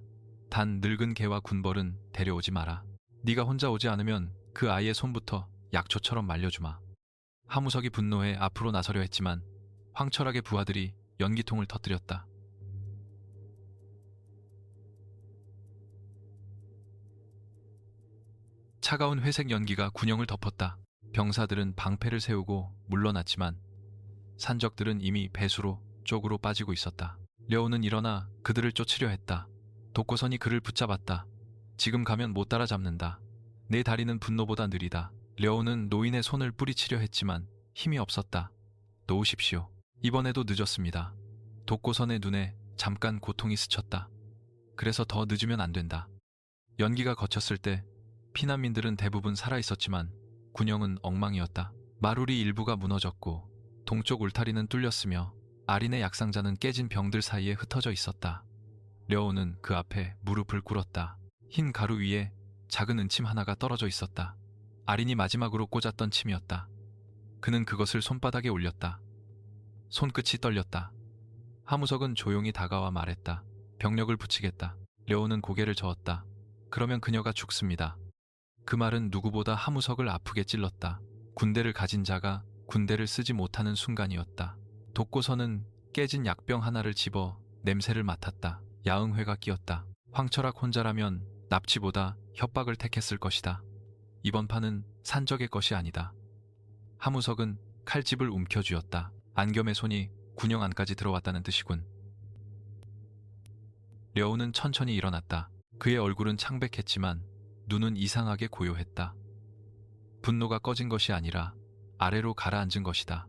단 늙은 개와 군벌은 데려오지 마라. 네가 혼자 오지 않으면 그 아이의 손부터 약초처럼 말려주마. 하무석이 분노해 앞으로 나서려 했지만 황철학의 부하들이 연기통을 터뜨렸다. 차가운 회색 연기가 군영을 덮었다. 병사들은 방패를 세우고 물러났지만 산적들은 이미 배수로 쪽으로 빠지고 있었다. 려우는 일어나 그들을 쫓으려 했다. 독고선이 그를 붙잡았다. 지금 가면 못 따라잡는다. 내 다리는 분노보다 느리다. 려우는 노인의 손을 뿌리치려 했지만 힘이 없었다. 놓으십시오. 이번에도 늦었습니다. 독고선의 눈에 잠깐 고통이 스쳤다. 그래서 더 늦으면 안 된다. 연기가 거쳤을 때 피난민들은 대부분 살아있었지만 군영은 엉망이었다. 마루리 일부가 무너졌고 동쪽 울타리는 뚫렸으며 아린의 약상자는 깨진 병들 사이에 흩어져 있었다. 려오는 그 앞에 무릎을 꿇었다. 흰 가루 위에 작은 은침 하나가 떨어져 있었다. 아린이 마지막으로 꽂았던 침이었다. 그는 그것을 손바닥에 올렸다. 손끝이 떨렸다. 하무석은 조용히 다가와 말했다. 병력을 붙이겠다. 려오는 고개를 저었다. 그러면 그녀가 죽습니다. 그 말은 누구보다 하무석을 아프게 찔렀다. 군대를 가진 자가 군대를 쓰지 못하는 순간이었다. 독고선은 깨진 약병 하나를 집어 냄새를 맡았다. 야응회가 끼었다. 황철학 혼자라면 납치보다 협박을 택했을 것이다. 이번 판은 산적의 것이 아니다. 하무석은 칼집을 움켜쥐었다. 안겸의 손이 군영 안까지 들어왔다는 뜻이군. 려우는 천천히 일어났다. 그의 얼굴은 창백했지만 눈은 이상하게 고요했다. 분노가 꺼진 것이 아니라 아래로 가라앉은 것이다.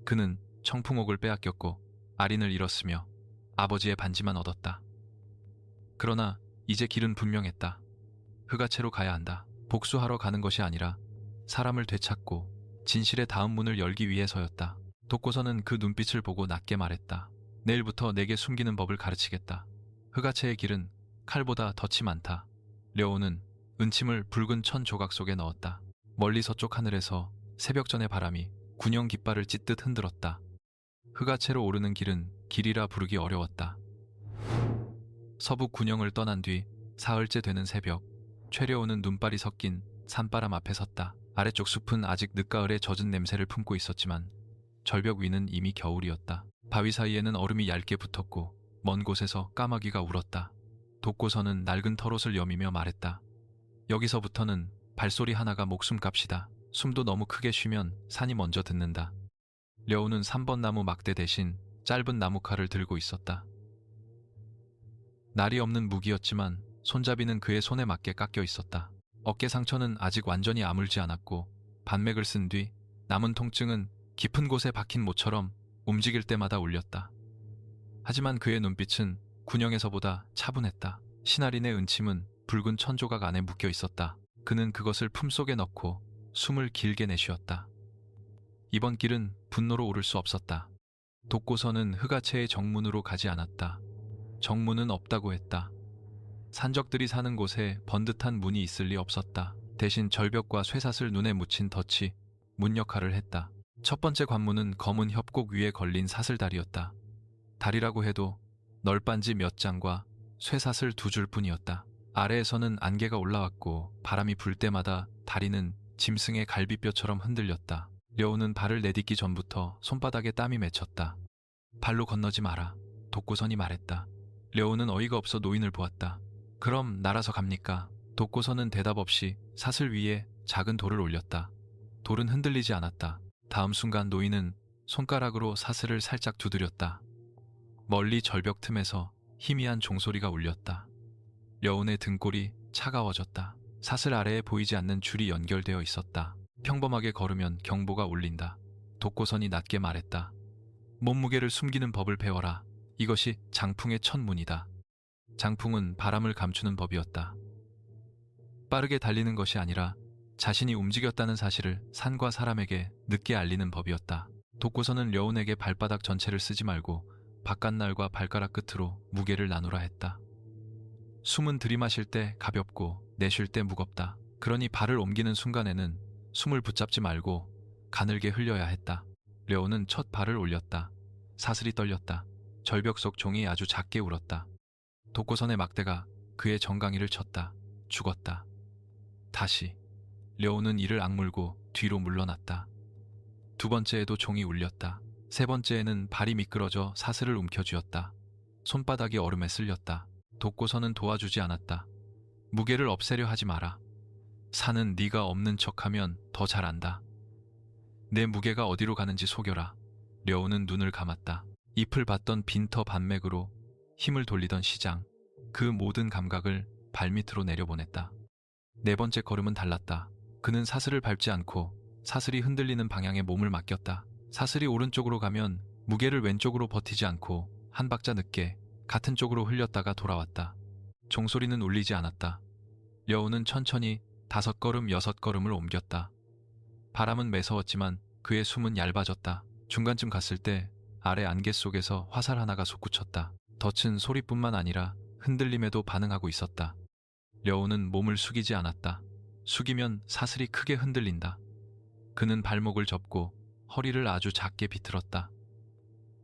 그는 청풍옥을 빼앗겼고 아린을 잃었으며 아버지의 반지만 얻었다. 그러나 이제 길은 분명했다. 흑아채로 가야 한다. 복수하러 가는 것이 아니라 사람을 되찾고 진실의 다음 문을 열기 위해서였다. 독고선은 그 눈빛을 보고 낮게 말했다. 내일부터 내게 숨기는 법을 가르치겠다. 흑아채의 길은 칼보다 덫이 많다. 려오는 은침을 붉은 천 조각 속에 넣었다. 멀리 서쪽 하늘에서 새벽전의 바람이 군영 깃발을 찢듯 흔들었다. 흑아채로 오르는 길은 길이라 부르기 어려웠다. 서북 군영을 떠난 뒤 사흘째 되는 새벽, 최려오는 눈발이 섞인 산바람 앞에 섰다. 아래쪽 숲은 아직 늦가을의 젖은 냄새를 품고 있었지만 절벽 위는 이미 겨울이었다. 바위 사이에는 얼음이 얇게 붙었고 먼 곳에서 까마귀가 울었다. 독고선은 낡은 털옷을 여미며 말했다. 여기서부터는 발소리 하나가 목숨값이다. 숨도 너무 크게 쉬면 산이 먼저 듣는다. 려우는 3번 나무 막대 대신 짧은 나무칼을 들고 있었다. 날이 없는 무기였지만 손잡이는 그의 손에 맞게 깎여 있었다. 어깨 상처는 아직 완전히 아물지 않았고 반맥을 쓴 뒤 남은 통증은 깊은 곳에 박힌 모처럼 움직일 때마다 울렸다. 하지만 그의 눈빛은 군영에서보다 차분했다. 신하린의 은침은 붉은 천조각 안에 묶여 있었다. 그는 그것을 품속에 넣고 숨을 길게 내쉬었다. 이번 길은 분노로 오를 수 없었다. 독고선은 흑아채의 정문으로 가지 않았다. 정문은 없다고 했다. 산적들이 사는 곳에 번듯한 문이 있을 리 없었다. 대신 절벽과 쇠사슬 눈에 묻힌 덫이 문 역할을 했다. 첫 번째 관문은 검은 협곡 위에 걸린 사슬다리였다. 다리라고 해도 널빤지 몇 장과 쇠사슬 2줄 뿐이었다. 아래에서는 안개가 올라왔고 바람이 불 때마다 다리는 짐승의 갈비뼈처럼 흔들렸다. 려우는 발을 내딛기 전부터 손바닥에 땀이 맺혔다. 발로 건너지 마라. 독고선이 말했다. 려우는 어이가 없어 노인을 보았다. 그럼 날아서 갑니까? 독고선은 대답 없이 사슬 위에 작은 돌을 올렸다. 돌은 흔들리지 않았다. 다음 순간 노인은 손가락으로 사슬을 살짝 두드렸다. 멀리 절벽 틈에서 희미한 종소리가 울렸다. 려운의 등골이 차가워졌다. 사슬 아래에 보이지 않는 줄이 연결되어 있었다. 평범하게 걸으면 경보가 울린다. 독고선이 낮게 말했다. 몸무게를 숨기는 법을 배워라. 이것이 장풍의 첫 문이다. 장풍은 바람을 감추는 법이었다. 빠르게 달리는 것이 아니라 자신이 움직였다는 사실을 산과 사람에게 늦게 알리는 법이었다. 독고선은 려운에게 발바닥 전체를 쓰지 말고 바깥날과 발가락 끝으로 무게를 나누라 했다. 숨은 들이마실 때 가볍고 내쉴 때 무겁다. 그러니 발을 옮기는 순간에는 숨을 붙잡지 말고 가늘게 흘려야 했다. 려오는 첫 발을 올렸다. 사슬이 떨렸다. 절벽 속 종이 아주 작게 울었다. 독고선의 막대가 그의 정강이를 쳤다. 죽었다. 다시. 려오는 이를 악물고 뒤로 물러났다. 두 번째에도 종이 울렸다. 세 번째에는 발이 미끄러져 사슬을 움켜쥐었다. 손바닥이 얼음에 쓸렸다. 독고선은 도와주지 않았다. 무게를 없애려 하지 마라. 산은 네가 없는 척하면 더 잘 안다. 내 무게가 어디로 가는지 속여라. 려오는 눈을 감았다. 잎을 받던 빈터 반맥으로 힘을 돌리던 시장. 그 모든 감각을 발밑으로 내려보냈다. 네 번째 걸음은 달랐다. 그는 사슬을 밟지 않고 사슬이 흔들리는 방향에 몸을 맡겼다. 사슬이 오른쪽으로 가면 무게를 왼쪽으로 버티지 않고 한 박자 늦게 같은 쪽으로 흘렸다가 돌아왔다. 종소리는 울리지 않았다. 려오는 천천히 5걸음 6걸음을 옮겼다. 바람은 매서웠지만 그의 숨은 얇아졌다. 중간쯤 갔을 때 아래 안개 속에서 화살 하나가 솟구쳤다. 덫은 소리뿐만 아니라 흔들림에도 반응하고 있었다. 려오는 몸을 숙이지 않았다. 숙이면 사슬이 크게 흔들린다. 그는 발목을 접고 허리를 아주 작게 비틀었다.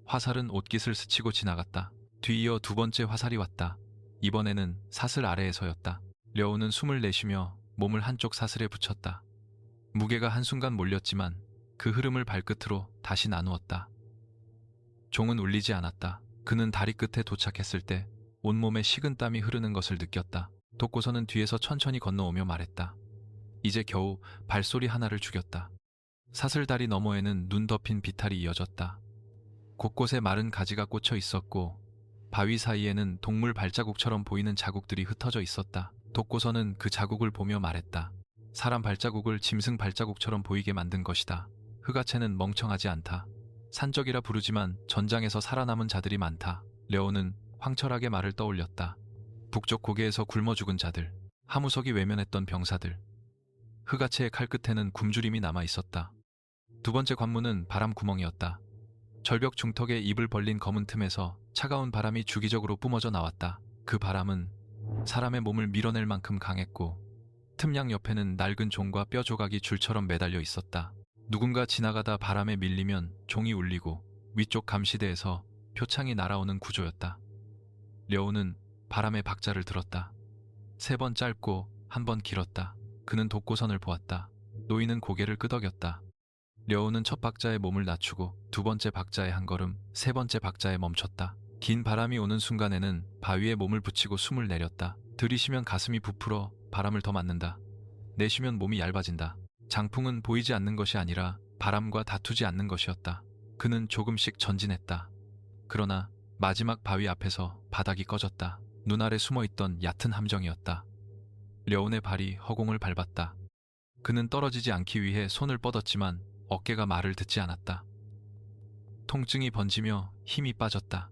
화살은 옷깃을 스치고 지나갔다. 뒤이어 두 번째 화살이 왔다. 이번에는 사슬 아래에서였다. 려오는 숨을 내쉬며 몸을 한쪽 사슬에 붙였다. 무게가 한순간 몰렸지만 그 흐름을 발끝으로 다시 나누었다. 종은 울리지 않았다. 그는 다리 끝에 도착했을 때 온몸에 식은땀이 흐르는 것을 느꼈다. 독고선은 뒤에서 천천히 건너오며 말했다. 이제 겨우 발소리 하나를 죽였다. 사슬다리 너머에는 눈 덮인 비탈이 이어졌다. 곳곳에 마른 가지가 꽂혀 있었고 바위 사이에는 동물 발자국처럼 보이는 자국들이 흩어져 있었다. 독고선은 그 자국을 보며 말했다. 사람 발자국을 짐승 발자국처럼 보이게 만든 것이다. 흑아채는 멍청하지 않다. 산적이라 부르지만 전장에서 살아남은 자들이 많다. 려오는 황철하게 말을 떠올렸다. 북쪽 고개에서 굶어 죽은 자들, 하무석이 외면했던 병사들. 흑아채의 칼끝에는 굶주림이 남아 있었다. 두 번째 관문은 바람 구멍이었다. 절벽 중턱에 입을 벌린 검은 틈에서 차가운 바람이 주기적으로 뿜어져 나왔다. 그 바람은 사람의 몸을 밀어낼 만큼 강했고 틈양 옆에는 낡은 종과 뼈 조각이 줄처럼 매달려 있었다. 누군가 지나가다 바람에 밀리면 종이 울리고 위쪽 감시대에서 표창이 날아오는 구조였다. 려오는 바람의 박자를 들었다. 3번 짧고 1번 길었다. 그는 독고선을 보았다. 노인은 고개를 끄덕였다. 려오는 첫 박자에 몸을 낮추고 두 번째 박자에 한 걸음, 세 번째 박자에 멈췄다. 긴 바람이 오는 순간에는 바위에 몸을 붙이고 숨을 내렸다. 들이쉬면 가슴이 부풀어 바람을 더 맞는다. 내쉬면 몸이 얇아진다. 장풍은 보이지 않는 것이 아니라 바람과 다투지 않는 것이었다. 그는 조금씩 전진했다. 그러나 마지막 바위 앞에서 바닥이 꺼졌다. 눈 아래 숨어있던 얕은 함정이었다. 려온의 발이 허공을 밟았다. 그는 떨어지지 않기 위해 손을 뻗었지만 어깨가 말을 듣지 않았다. 통증이 번지며 힘이 빠졌다.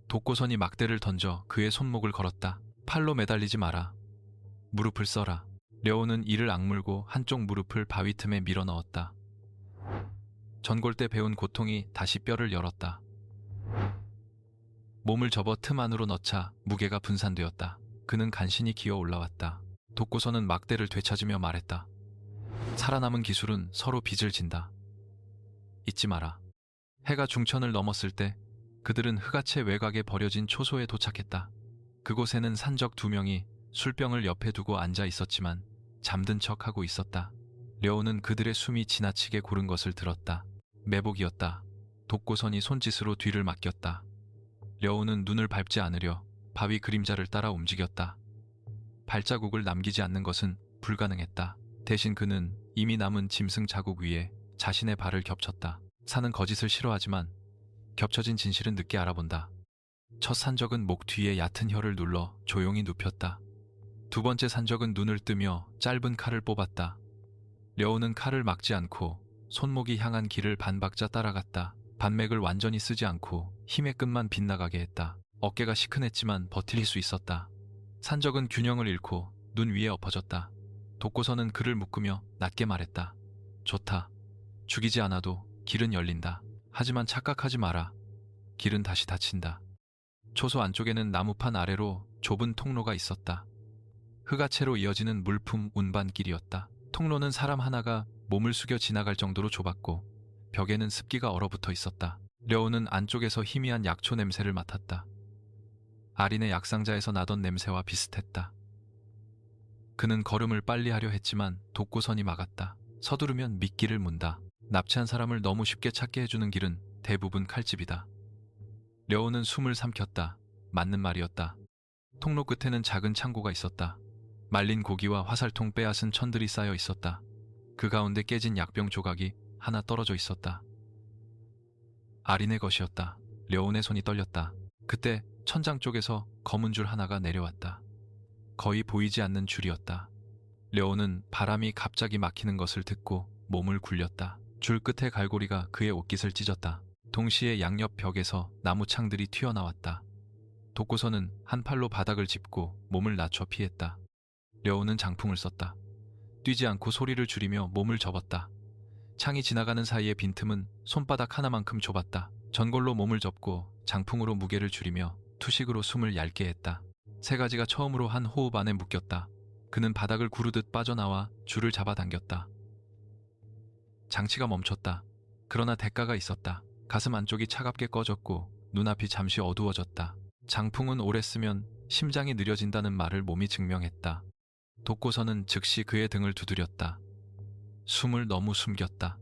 독고선이 막대를 던져 그의 손목을 걸었다. 팔로 매달리지 마라. 무릎을 써라. 려온은 이를 악물고 한쪽 무릎을 바위 틈에 밀어 넣었다. 전골 때 배운 고통이 다시 뼈를 열었다. 몸을 접어 틈 안으로 넣자 무게가 분산되었다. 그는 간신히 기어 올라왔다. 독고선은 막대를 되찾으며 말했다. 살아남은 기술은 서로 빚을 진다. 잊지 마라. 해가 중천을 넘었을 때 그들은 흑아채 외곽에 버려진 초소에 도착했다. 그곳에는 산적 2명이 술병을 옆에 두고 앉아 있었지만 잠든 척하고 있었다. 려오는 그들의 숨이 지나치게 고른 것을 들었다. 매복이었다. 독고선이 손짓으로 뒤를 맡겼다. 려오는 눈을 밟지 않으려 바위 그림자를 따라 움직였다. 발자국을 남기지 않는 것은 불가능했다. 대신 그는 이미 남은 짐승 자국 위에 자신의 발을 겹쳤다. 산은 거짓을 싫어하지만 겹쳐진 진실은 늦게 알아본다. 첫 산적은 목 뒤에 얕은 혀를 눌러 조용히 눕혔다. 두 번째 산적은 눈을 뜨며 짧은 칼을 뽑았다. 려오는 칼을 막지 않고 손목이 향한 길을 반 박자 따라갔다. 반맥을 완전히 쓰지 않고 힘의 끝만 빗나가게 했다. 어깨가 시큰했지만 버틸 수 있었다. 산적은 균형을 잃고 눈 위에 엎어졌다. 독고선은 그를 묶으며 낮게 말했다. 좋다. 죽이지 않아도 길은 열린다. 하지만 착각하지 마라. 길은 다시 닫힌다. 초소 안쪽에는 나무판 아래로 좁은 통로가 있었다. 흑아채로 이어지는 물품 운반길이었다. 통로는 사람 하나가 몸을 숙여 지나갈 정도로 좁았고 벽에는 습기가 얼어붙어 있었다. 려우는 안쪽에서 희미한 약초 냄새를 맡았다. 아린의 약상자에서 나던 냄새와 비슷했다. 그는 걸음을 빨리 하려 했지만 독고선이 막았다. 서두르면 미끼를 문다. 납치한 사람을 너무 쉽게 찾게 해주는 길은 대부분 칼집이다. 려우는 숨을 삼켰다. 맞는 말이었다. 통로 끝에는 작은 창고가 있었다. 말린 고기와 화살통 빼앗은 천들이 쌓여 있었다. 그 가운데 깨진 약병 조각이 하나 떨어져 있었다. 아린의 것이었다. 려운의 손이 떨렸다. 그때 천장 쪽에서 검은 줄 하나가 내려왔다. 거의 보이지 않는 줄이었다. 려운은 바람이 갑자기 막히는 것을 듣고 몸을 굴렸다. 줄 끝에 갈고리가 그의 옷깃을 찢었다. 동시에 양옆 벽에서 나무 창들이 튀어나왔다. 독고선은 한 팔로 바닥을 짚고 몸을 낮춰 피했다. 려운은 장풍을 썼다. 뛰지 않고 소리를 줄이며 몸을 접었다. 창이 지나가는 사이의 빈틈은 손바닥 하나만큼 좁았다. 전골로 몸을 접고 장풍으로 무게를 줄이며 투식으로 숨을 얇게 했다. 세 가지가 처음으로 한 호흡 안에 묶였다. 그는 바닥을 구르듯 빠져나와 줄을 잡아당겼다. 장치가 멈췄다. 그러나 대가가 있었다. 가슴 안쪽이 차갑게 꺼졌고 눈앞이 잠시 어두워졌다. 장풍은 오래 쓰면 심장이 느려진다는 말을 몸이 증명했다. 독고선은 즉시 그의 등을 두드렸다. 숨을 너무 숨겼다.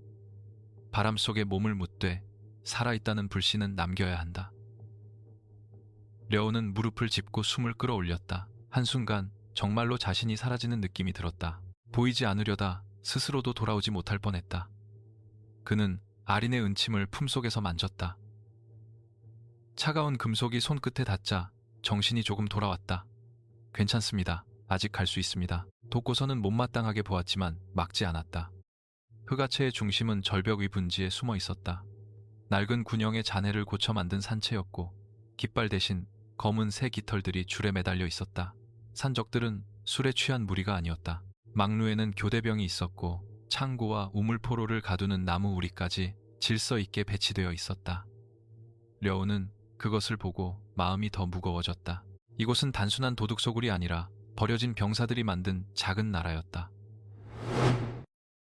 바람 속에 몸을 묻되 살아있다는 불씨는 남겨야 한다. 려우는 무릎을 짚고 숨을 끌어올렸다. 한순간 정말로 자신이 사라지는 느낌이 들었다. 보이지 않으려다 스스로도 돌아오지 못할 뻔했다. 그는 아린의 은침을 품속에서 만졌다. 차가운 금속이 손끝에 닿자 정신이 조금 돌아왔다. 괜찮습니다. 아직 갈 수 있습니다. 독고선은 못마땅하게 보았지만 막지 않았다. 흑아채의 중심은 절벽 위 분지에 숨어 있었다. 낡은 군형의 잔해를 고쳐 만든 산채였고 깃발 대신 검은 새 깃털들이 줄에 매달려 있었다. 산적들은 술에 취한 무리가 아니었다. 막루에는 교대병이 있었고 창고와 우물포로를 가두는 나무 우리까지 질서 있게 배치되어 있었다. 려우는 그것을 보고 마음이 더 무거워졌다. 이곳은 단순한 도둑소굴이 아니라 버려진 병사들이 만든 작은 나라였다.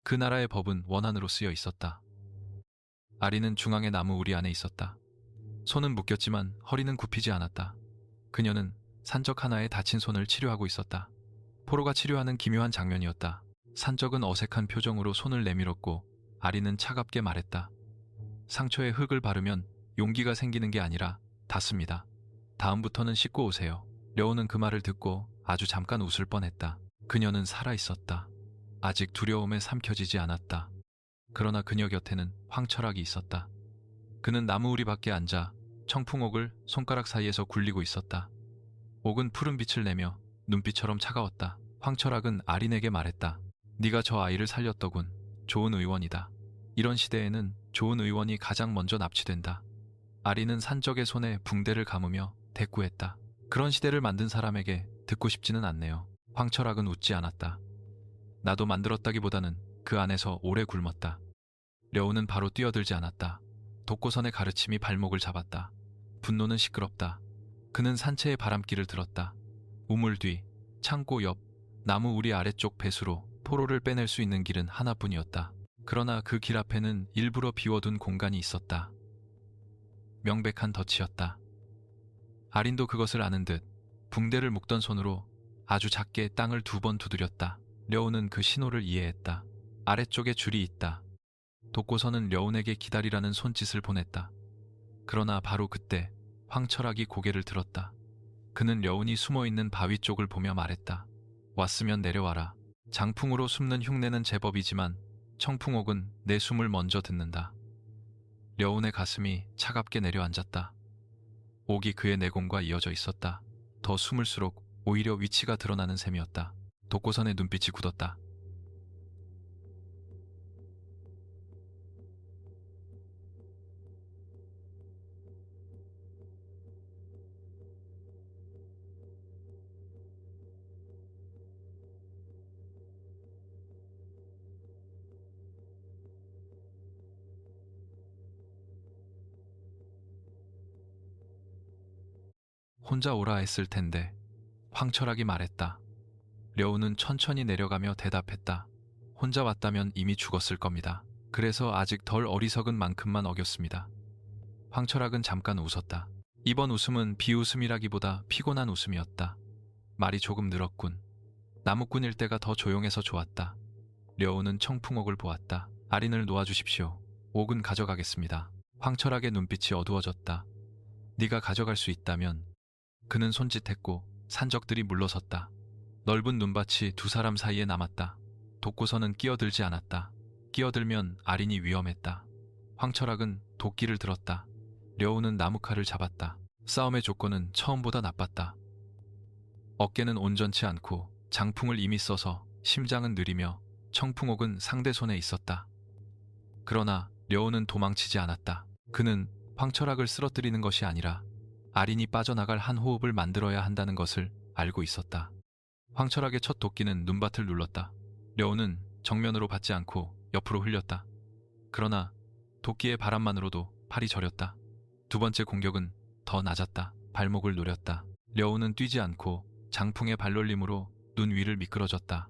그 나라의 법은 원한으로 쓰여 있었다. 아리는 중앙의 나무 우리 안에 있었다. 손은 묶였지만 허리는 굽히지 않았다. 그녀는 산적 하나의 다친 손을 치료하고 있었다. 포로가 치료하는 기묘한 장면이었다. 산적은 어색한 표정으로 손을 내밀었고 아리는 차갑게 말했다. 상처에 흙을 바르면 용기가 생기는 게 아니라 닿습니다. 다음부터는 씻고 오세요. 려우는 그 말을 듣고 아주 잠깐 웃을 뻔했다. 그녀는 살아있었다. 아직 두려움에 삼켜지지 않았다. 그러나 그녀 곁에는 황철학이 있었다. 그는 나무 우리 밖에 앉아 청풍옥을 손가락 사이에서 굴리고 있었다. 옥은 푸른 빛을 내며 눈빛처럼 차가웠다. 황철학은 아린에게 말했다. 네가 저 아이를 살렸더군. 좋은 의원이다. 이런 시대에는 좋은 의원이 가장 먼저 납치된다. 아린은 산적의 손에 붕대를 감으며 대꾸했다. 그런 시대를 만든 사람에게 듣고 싶지는 않네요. 황철학은 웃지 않았다. 나도 만들었다기보다는 그 안에서 오래 굶었다. 려우는 바로 뛰어들지 않았다. 독고선의 가르침이 발목을 잡았다. 분노는 시끄럽다. 그는 산채의 바람길을 들었다. 우물 뒤, 창고 옆, 나무 우리 아래쪽 배수로 포로를 빼낼 수 있는 길은 하나뿐이었다. 그러나 그 길 앞에는 일부러 비워둔 공간이 있었다. 명백한 덫이었다. 아린도 그것을 아는 듯 붕대를 묶던 손으로 아주 작게 땅을 2번 두드렸다. 려우는 그 신호를 이해했다. 아래쪽에 줄이 있다. 독고선은 려운에게 기다리라는 손짓을 보냈다. 그러나 바로 그때 황철학이 고개를 들었다. 그는 려운이 숨어있는 바위 쪽을 보며 말했다. 왔으면 내려와라. 장풍으로 숨는 흉내는 제법이지만 청풍옥은 내 숨을 먼저 듣는다. 려운의 가슴이 차갑게 내려앉았다. 옥이 그의 내공과 이어져 있었다. 더 숨을수록 오히려 위치가 드러나는 셈이었다. 독고선의 눈빛이 굳었다. 혼자 오라 했을 텐데 황철학이 말했다. 려우는 천천히 내려가며 대답했다. 혼자 왔다면 이미 죽었을 겁니다. 그래서 아직 덜 어리석은 만큼만 어겼습니다. 황철학은 잠깐 웃었다. 이번 웃음은 비웃음이라기보다 피곤한 웃음이었다. 말이 조금 늘었군. 나무꾼일 때가 더 조용해서 좋았다. 려우는 청풍옥을 보았다. 아린을 놓아주십시오. 옥은 가져가겠습니다. 황철학의 눈빛이 어두워졌다. 네가 가져갈 수 있다면. 그는 손짓했고 산적들이 물러섰다. 넓은 눈밭이 두 사람 사이에 남았다. 독고서는 끼어들지 않았다. 끼어들면 아린이 위험했다. 황철학은 도끼를 들었다. 려우는 나무칼을 잡았다. 싸움의 조건은 처음보다 나빴다. 어깨는 온전치 않고 장풍을 이미 써서 심장은 느리며 청풍옥은 상대 손에 있었다. 그러나 려우는 도망치지 않았다. 그는 황철학을 쓰러뜨리는 것이 아니라 아린이 빠져나갈 한 호흡을 만들어야 한다는 것을 알고 있었다. 황철학의 첫 도끼는 눈밭을 눌렀다. 려우는 정면으로 받지 않고 옆으로 흘렸다. 그러나 도끼의 바람만으로도 팔이 저렸다. 두 번째 공격은 더 낮았다. 발목을 노렸다. 려우는 뛰지 않고 장풍의 발놀림으로 눈 위를 미끄러졌다.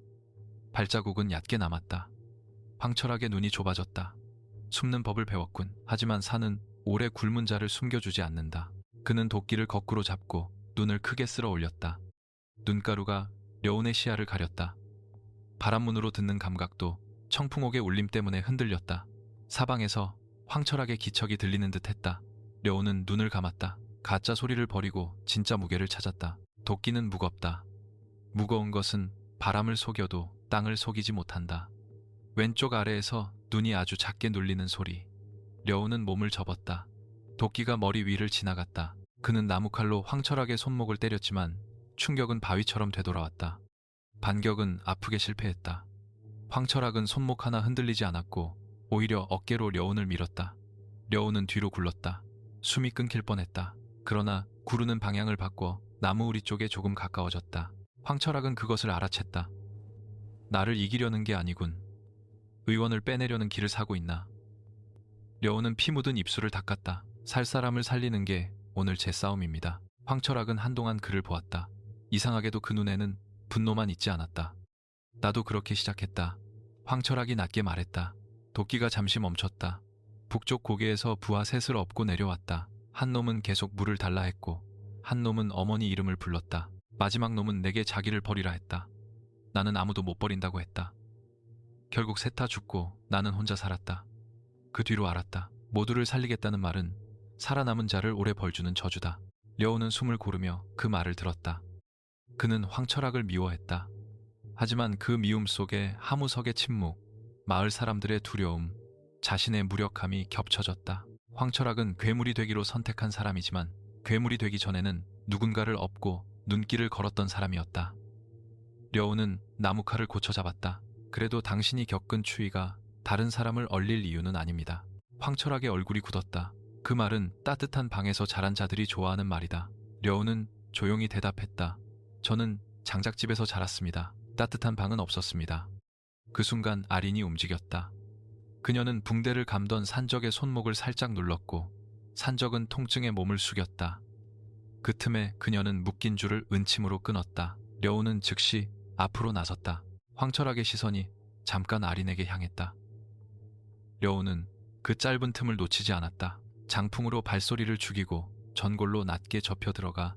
발자국은 얕게 남았다. 황철학의 눈이 좁아졌다. 숨는 법을 배웠군. 하지만 산은 오래 굶은 자를 숨겨주지 않는다. 그는 도끼를 거꾸로 잡고 눈을 크게 쓸어 올렸다. 눈가루가 려운의 시야를 가렸다. 바람문으로 듣는 감각도 청풍옥의 울림 때문에 흔들렸다. 사방에서 황철학의 기척이 들리는 듯했다. 려운은 눈을 감았다. 가짜 소리를 버리고 진짜 무게를 찾았다. 도끼는 무겁다. 무거운 것은 바람을 속여도 땅을 속이지 못한다. 왼쪽 아래에서 눈이 아주 작게 눌리는 소리. 려우는 몸을 접었다. 도끼가 머리 위를 지나갔다. 그는 나무칼로 황철학의 손목을 때렸지만 충격은 바위처럼 되돌아왔다. 반격은 아프게 실패했다. 황철학은 손목 하나 흔들리지 않았고 오히려 어깨로 려운을 밀었다. 려운은 뒤로 굴렀다. 숨이 끊길 뻔했다. 그러나 구르는 방향을 바꿔 나무 우리 쪽에 조금 가까워졌다. 황철학은 그것을 알아챘다. 나를 이기려는 게 아니군. 의원을 빼내려는 길을 사고 있나. 려운은 피 묻은 입술을 닦았다. 살 사람을 살리는 게 오늘 제 싸움입니다. 황철학은 한동안 그를 보았다. 이상하게도 그 눈에는 분노만 있지 않았다. 나도 그렇게 시작했다. 황철학이 낮게 말했다. 도끼가 잠시 멈췄다. 북쪽 고개에서 부하 셋을 업고 내려왔다. 한 놈은 계속 물을 달라 했고 한 놈은 어머니 이름을 불렀다. 마지막 놈은 내게 자기를 버리라 했다. 나는 아무도 못 버린다고 했다. 결국 셋 다 죽고 나는 혼자 살았다. 그 뒤로 알았다. 모두를 살리겠다는 말은 살아남은 자를 오래 벌주는 저주다. 려우는 숨을 고르며 그 말을 들었다. 그는 황철학을 미워했다. 하지만 그 미움 속에 하무석의 침묵, 마을 사람들의 두려움, 자신의 무력함이 겹쳐졌다. 황철학은 괴물이 되기로 선택한 사람이지만 괴물이 되기 전에는 누군가를 업고 눈길을 걸었던 사람이었다. 려우는 나무칼을 고쳐 잡았다. 그래도 당신이 겪은 추위가 다른 사람을 얼릴 이유는 아닙니다. 황철학의 얼굴이 굳었다. 그 말은 따뜻한 방에서 자란 자들이 좋아하는 말이다. 려우는 조용히 대답했다. 저는 장작집에서 자랐습니다. 따뜻한 방은 없었습니다. 그 순간 아린이 움직였다. 그녀는 붕대를 감던 산적의 손목을 살짝 눌렀고 산적은 통증에 몸을 숙였다. 그 틈에 그녀는 묶인 줄을 은침으로 끊었다. 려우는 즉시 앞으로 나섰다. 황철학의 시선이 잠깐 아린에게 향했다. 려우는 그 짧은 틈을 놓치지 않았다. 장풍으로 발소리를 죽이고 전골로 낮게 접혀 들어가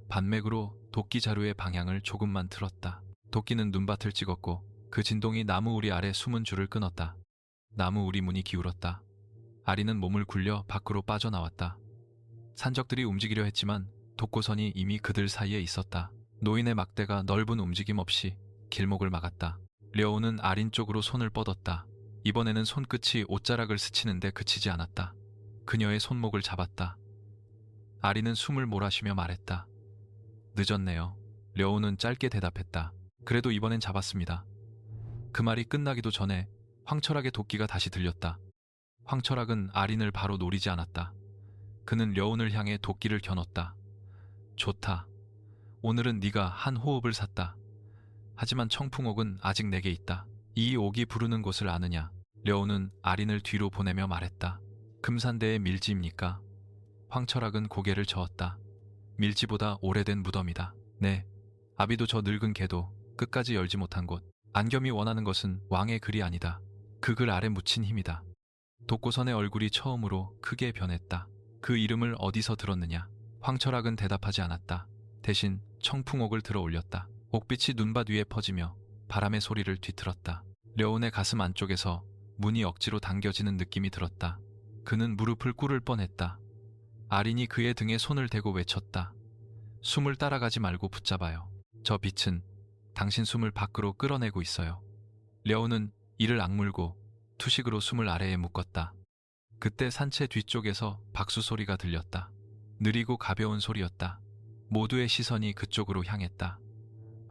반맥으로 도끼 자루의 방향을 조금만 틀었다. 도끼는 눈밭을 찍었고 그 진동이 나무 우리 아래 숨은 줄을 끊었다. 나무 우리 문이 기울었다. 아린은 몸을 굴려 밖으로 빠져나왔다. 산적들이 움직이려 했지만 독고선이 이미 그들 사이에 있었다. 노인의 막대가 넓은 움직임 없이 길목을 막았다. 려우는 아린 쪽으로 손을 뻗었다. 이번에는 손끝이 옷자락을 스치는데 그치지 않았다. 그녀의 손목을 잡았다. 아린은 숨을 몰아쉬며 말했다. 늦었네요. 려우는 짧게 대답했다. 그래도 이번엔 잡았습니다. 그 말이 끝나기도 전에 황철학의 도끼가 다시 들렸다. 황철학은 아린을 바로 노리지 않았다. 그는 려운을 향해 도끼를 겨눴다. 좋다. 오늘은 네가 한 호흡을 샀다. 하지만 청풍옥은 아직 내게 있다. 이 옥이 부르는 곳을 아느냐. 려운은 아린을 뒤로 보내며 말했다. 금산대의 밀지입니까? 황철학은 고개를 저었다. 밀지보다 오래된 무덤이다. 네. 아비도 저 늙은 개도 끝까지 열지 못한 곳. 안겸이 원하는 것은 왕의 글이 아니다. 그 글 아래 묻힌 힘이다. 독고선의 얼굴이 처음으로 크게 변했다. 그 이름을 어디서 들었느냐? 황철학은 대답하지 않았다. 대신 청풍옥을 들어 올렸다. 옥빛이 눈밭 위에 퍼지며 바람의 소리를 뒤틀었다. 려운의 가슴 안쪽에서 문이 억지로 당겨지는 느낌이 들었다. 그는 무릎을 꿇을 뻔했다. 아린이 그의 등에 손을 대고 외쳤다. 숨을 따라가지 말고 붙잡아요. 저 빛은 당신 숨을 밖으로 끌어내고 있어요. 려운은 이를 악물고 투식으로 숨을 아래에 묶었다. 그때 산채 뒤쪽에서 박수 소리가 들렸다. 느리고 가벼운 소리였다. 모두의 시선이 그쪽으로 향했다.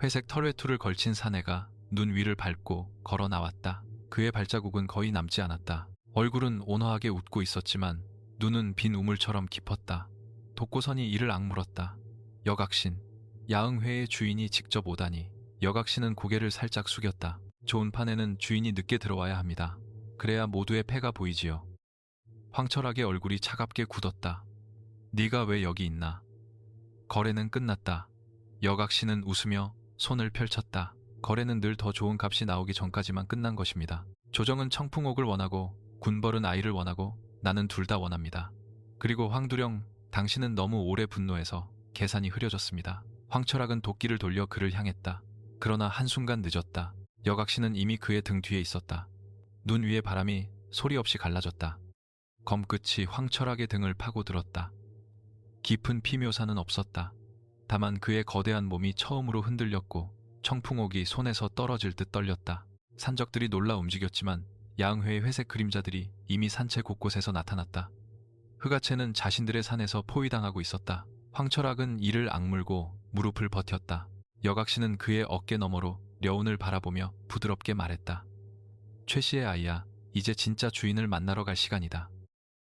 회색 털외투를 걸친 사내가 눈 위를 밟고 걸어 나왔다. 그의 발자국은 거의 남지 않았다. 얼굴은 온화하게 웃고 있었지만 눈은 빈 우물처럼 깊었다. 독고선이 이를 악물었다. 여각신, 야흥회의 주인이 직접 오다니. 여각신은 고개를 살짝 숙였다. 좋은 판에는 주인이 늦게 들어와야 합니다. 그래야 모두의 패가 보이지요. 황철학의 얼굴이 차갑게 굳었다. 네가 왜 여기 있나? 거래는 끝났다. 여각신은 웃으며 손을 펼쳤다. 거래는 늘 더 좋은 값이 나오기 전까지만 끝난 것입니다. 조정은 청풍옥을 원하고 군벌은 아이를 원하고 나는 둘 다 원합니다. 그리고 황두령, 당신은 너무 오래 분노해서 계산이 흐려졌습니다. 황철학은 도끼를 돌려 그를 향했다. 그러나 한순간 늦었다. 여각신은 이미 그의 등 뒤에 있었다. 눈 위의 바람이 소리 없이 갈라졌다. 검끝이 황철학의 등을 파고들었다. 깊은 피묘사는 없었다. 다만 그의 거대한 몸이 처음으로 흔들렸고 청풍옥이 손에서 떨어질 듯 떨렸다. 산적들이 놀라 움직였지만 야흥회의 회색 그림자들이 이미 산채 곳곳에서 나타났다. 흑아채는 자신들의 산에서 포위당하고 있었다. 황철학은 이를 악물고 무릎을 버텼다. 여각신은 그의 어깨 너머로 려운을 바라보며 부드럽게 말했다. 최씨의 아이야, 이제 진짜 주인을 만나러 갈 시간이다.